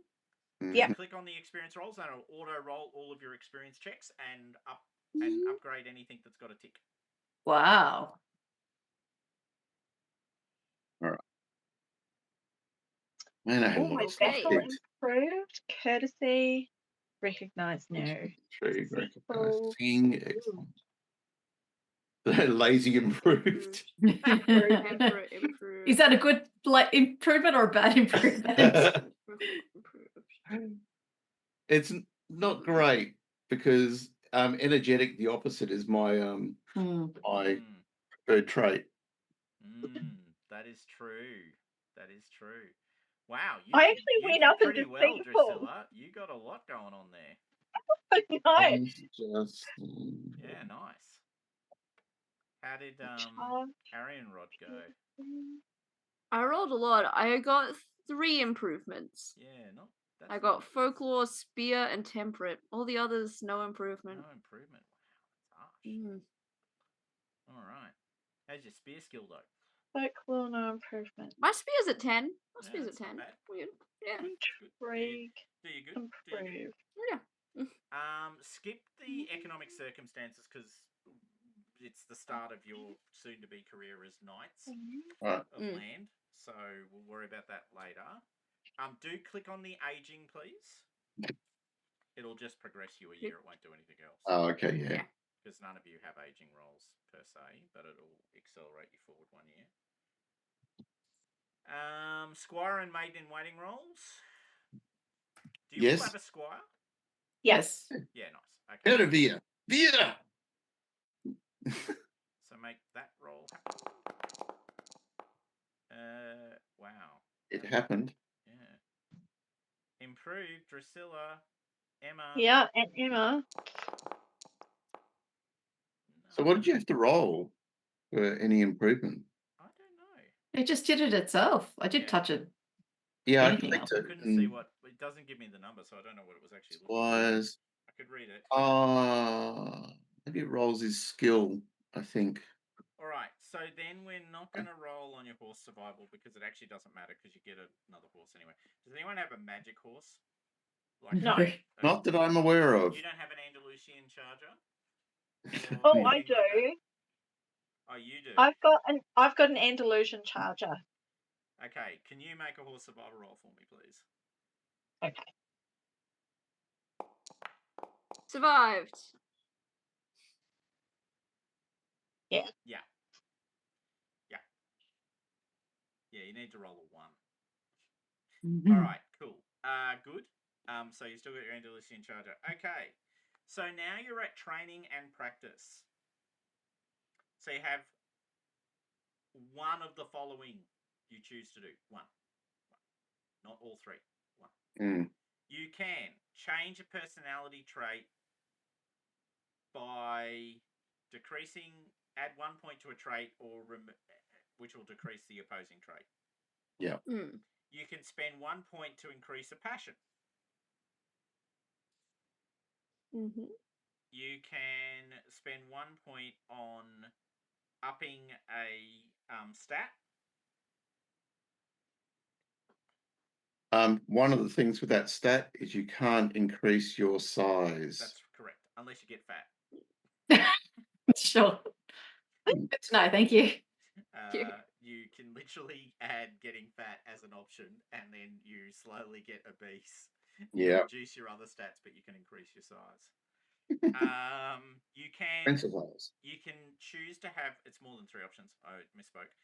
Yeah. click on the experience rolls and it'll auto roll all of your experience checks and upgrade anything that's got a tick. Wow. All right. Man, I have Oh, my lots Okay. vessel left. improved. Courtesy. Recognize no. True, Simple. singing, excellent. Lazy improved. Temperate improved. Is that a good improvement or a bad improvement? Improved. It's not great because energetic, the opposite, is my my preferred trait. That is true. That is true. Wow, I actually you went did up and pretty just well, people. Drusilla. You got a lot going on there. I know. Just Yeah, nice. How did Arianrhod go? I rolled a lot. I got 3 improvements. Yeah, that's I got not- folklore, spear, and temperate. All the others, no improvement. No improvement. Wow, that's harsh. All right. How's your spear skill though? Folklore, no improvement. My spear's at 10. My Yeah, spear's at that's not 10. bad. Weird. Yeah. Intrigue. Do you good? Improve. Yeah. Skip the economic circumstances because it's the start of your soon-to-be career as knights right. of land. So we'll worry about that later. Do click on the aging, please. It'll just progress you a year. It won't do anything else. Oh, okay, yeah. Because none of you have aging rolls per se, but it'll accelerate you forward 1 year. Squire and maiden in waiting rolls. Do you all have a squire? Yes. Yeah, nice. Okay. Via. So make that roll happen. Wow. It happened. Yeah. Improved, Drusilla, Emma. Yeah, and Emma. So what did you have to roll for any improvement? I don't know. It just did it itself. I did touch it. Yeah, I Anything clicked else? I it. couldn't see what. It doesn't give me the number, so I don't know what it was actually looking Was for. I could read it. maybe it rolls his skill, I think. All right, so then we're not going to roll on your horse survival because it actually doesn't matter because you get another horse anyway. Does anyone have a magic horse? No. Not that I'm aware of. You don't have an Andalusian charger? Oh, I do. Oh, you do? I've got an Andalusian charger. Okay, can you make a horse survival roll for me, please? Okay. Survived. Yeah. Yeah. Yeah, you need to roll a 1. Mhm. All right, cool. Good. So you still got your Andalusian charger. Okay. So now you're at training and practice. So you have one of the following you choose to do. One. Not all 3. 1. Mm. You can change a personality trait by add 1 point to a trait, which will decrease the opposing trait. Yeah. You can spend 1 point to increase a passion. Mm-hmm. You can spend 1 point on upping a stat. One of the things with that stat is you can't increase your size. That's correct, unless you get fat. Sure. Good to know. Thank you. You can literally add getting fat as an option, and then you slowly get obese. You Yeah. reduce your other stats, but you can increase your size. You can choose to have. It's more than 3 options. I misspoke.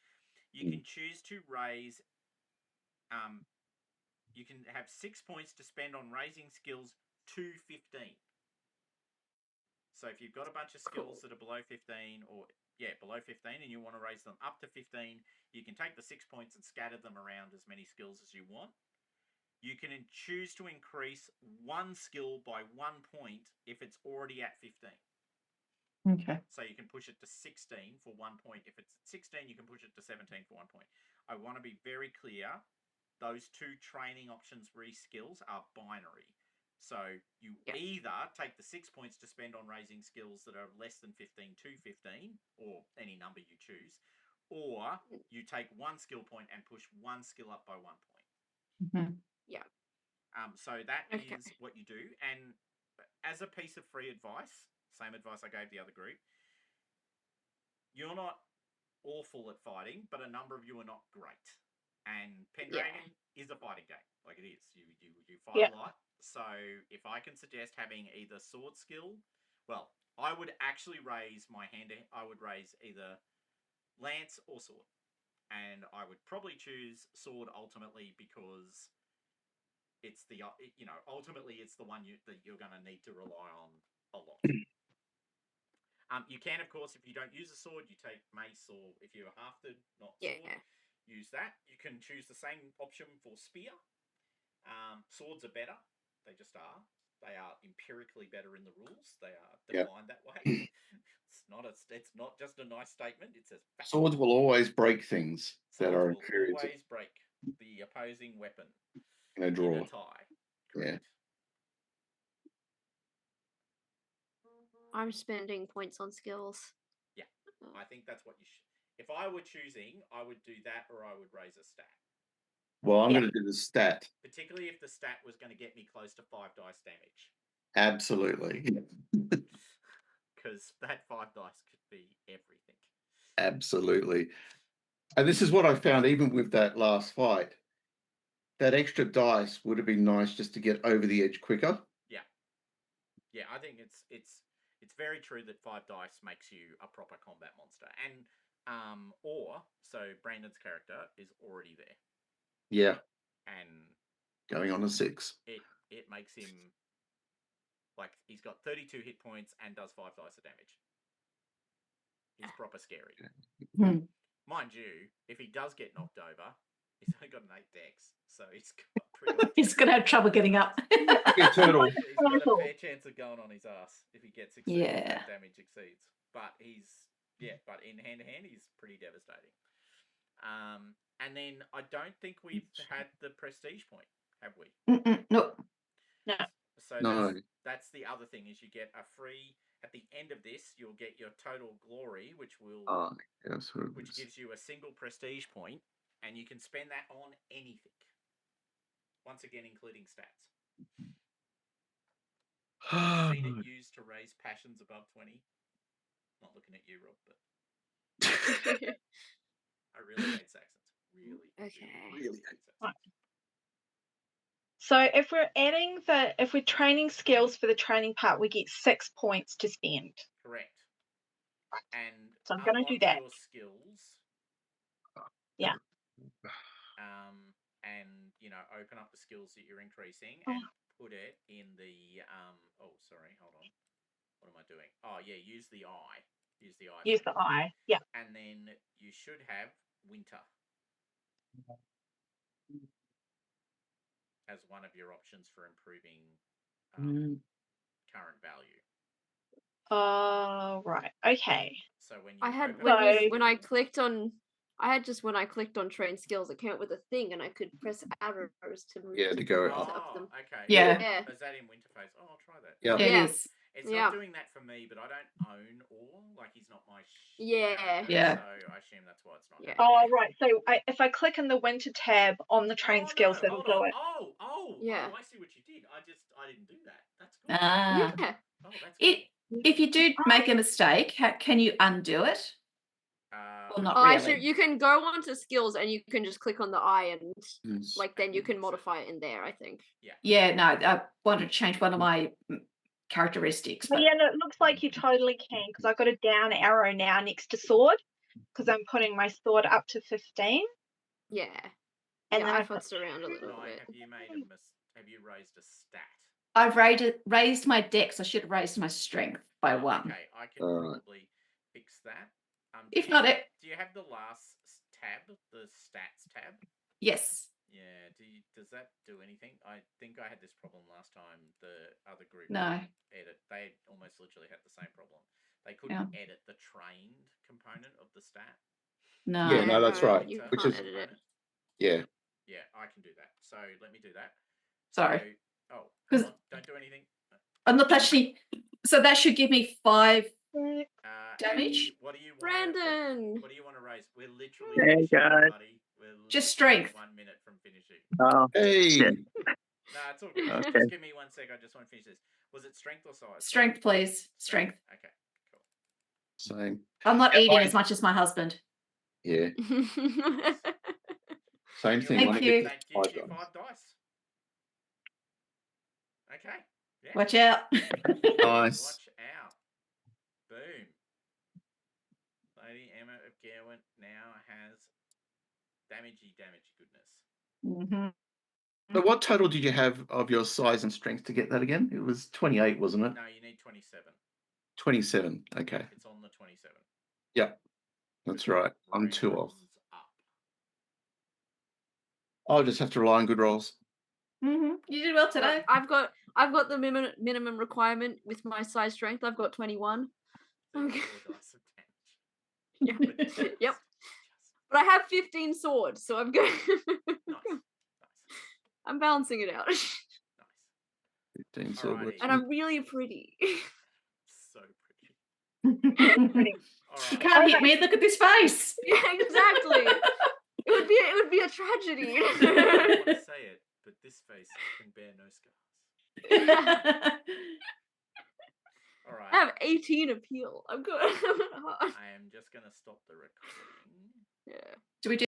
You can choose to raise. You can have 6 points to spend on raising skills to 15. So if you've got a bunch of skills that are below 15, below 15, and you want to raise them up to 15, you can take the 6 points and scatter them around as many skills as you want. You can choose to increase one skill by 1 point if it's already at 15. Okay. So you can push it to 16 for 1 point. If it's at 16, you can push it to 17 for 1 point. I want to be very clear. Those 2 training options re-skills are binary. So you either take the 6 points to spend on raising skills that are less than 15 to 15, or any number you choose, or you take 1 skill point and push 1 skill up by 1 point. Mm-hmm. Yeah. So that is what you do. And as a piece of free advice, same advice I gave the other group, you're not awful at fighting, but a number of you are not great. And Pendragon is a fighting game. Like it is. You fight a lot. So if I can suggest having either sword skill, well, I would actually raise my hand. I would raise either lance or sword. And I would probably choose sword ultimately because it's the, ultimately it's the one that you're going to need to rely on a lot. You can, of course, if you don't use a sword, you take mace, or if you're hafted, not sword, use that. You can choose the same option for spear. Swords are better. They just are. They are empirically better in the rules. They are defined that way. It's not just a nice statement. It's a fact. Swords will always break things that are inferior. Always break the opposing weapon in a draw. in a tie. Correct. I'm spending points on skills. Yeah, I think that's what you should. If I were choosing, I would do that, or I would raise a stat. Well, I'm going to do the stat. Particularly if the stat was going to get me close to 5 dice damage. Absolutely. Because that 5 dice could be everything. Absolutely. And this is what I found even with that last fight. That extra dice would have been nice just to get over the edge quicker. Yeah. Yeah, I think it's very true that 5 dice makes you a proper combat monster. And so Brandon's character is already there. Yeah. And going on a 6. It makes him like he's got 32 hit points and does 5 dice of damage. He's proper scary. Mind you, if he does get knocked over, he's only got an 8 dex, so he's got pretty much he's gonna have trouble getting up. He's got a fair chance of going on his ass if he gets exceeds that damage exceeds. But but in hand to hand he's pretty devastating. And then I don't think we've had the prestige point, have we? Nope. No. So that's the other thing is you get a free at the end of this. You'll get your total glory, which gives you a single prestige point, and you can spend that on anything. Once again, including stats. I've seen it used to raise passions above 20. Not looking at you, Rob, but I really hate Saxons. Really hate Saxons. So if we're training skills for the training part, we get 6 points to spend. Correct. And so I'm going to do that. Your skills. Yeah. and open up the skills that you're increasing Oh. and put it in the oh, sorry, hold on. What am I doing? Oh yeah, use the eye. Use the eye. Use thing. the eye. Yeah. And then you should have winter as one of your options for improving current value. Oh, right. Okay. So when you I had open when up you the when I skills- clicked on when I clicked on train skills, it came up with a thing, and I could press arrows to move Yeah, to go up Oh, them. okay. Yeah. Yeah. Is that in Winterface? Oh, I'll try that. Yeah. It Yeah. is. It's Yeah. not doing that for me, but I don't own Or. Like, he's not my Yeah. character, Yeah. so I assume that's why it's not. Yeah. Oh, right. So if I click on the winter tab on the train skills, no, it'll hold do on. it. Yeah. Oh, I see what you did. I didn't do that. That's good. Ah. Yeah. Oh, that's good. If you do make a mistake, can you undo it? Or not Oh, really? actually, you can go onto skills, and you can just click on the eye, and Yes. then you can modify it in there, I think. Yeah, no, I wanted to change one of my characteristics. But But yeah, no, it looks like you totally can, because I've got a down arrow now next to sword, because I'm putting my sword up to 15. Yeah. And Yeah, then I I've got futzed around a little Nye, bit. have you raised a stat? I've raised my dex. I should have raised my strength by one. Okay, I can Alright. probably fix that. If not, do you have the last tab, the stats tab? yes. Yeah. Does that do anything? I think I had this problem last time. The other group No. couldn't edit. They almost literally had the same problem. They Yeah. couldn't edit the trained component of the stat. No. Yeah, no, that's right. You Which can't is- edit it. Yeah. Yeah, I can do that. So let me do that. Sorry. So, hold 'Cause- on, don't do anything. I'm not actually. So that should give me 5 damage. and what do you want? Brandon! What do you want to raise? We're literally Hey, finishing, guys. buddy. We're Just literally strength. 1 minute from finishing. Oh, Hey. shit. No, it's all good. Okay. Just give me 1 sec. I just want to finish this. Was it strength or size? Strength, please. Strength. Okay, cool. Same. I'm not eating as much as my husband. Yeah. Same thing. Thank Wanna you. get That gives five you dice. 5 dice. Okay. Yeah. Watch out. Nice. Watch out. Boom. Lady Emma of Gerwent now has damagey goodness. Mm-hmm. So what total did you have of your size and strength to get that again? It was 28, wasn't it? No, you need 27. 27. Okay. It's on the 27. Yep. That's right. I'm 2 off. Rainbow's up. I'll just have to rely on good rolls. Mm-hmm. You did well today. I've got the minimum requirement with my size strength. I've got 21. So Okay. 4 dice of damage. Yeah. But just- Yep. But I have 15 swords, so I'm good. Nice. I'm balancing it out. Nice. 15 sword Alrighty. works. And I'm really pretty. So pretty. All You right. can't hit me. Look at this face. Yeah, exactly. It would be a tragedy. I don't want to say it, but this face can bear no scars. All right. I have 18 appeal. I'm good. I am just going to stop the recording. Yeah. Do we do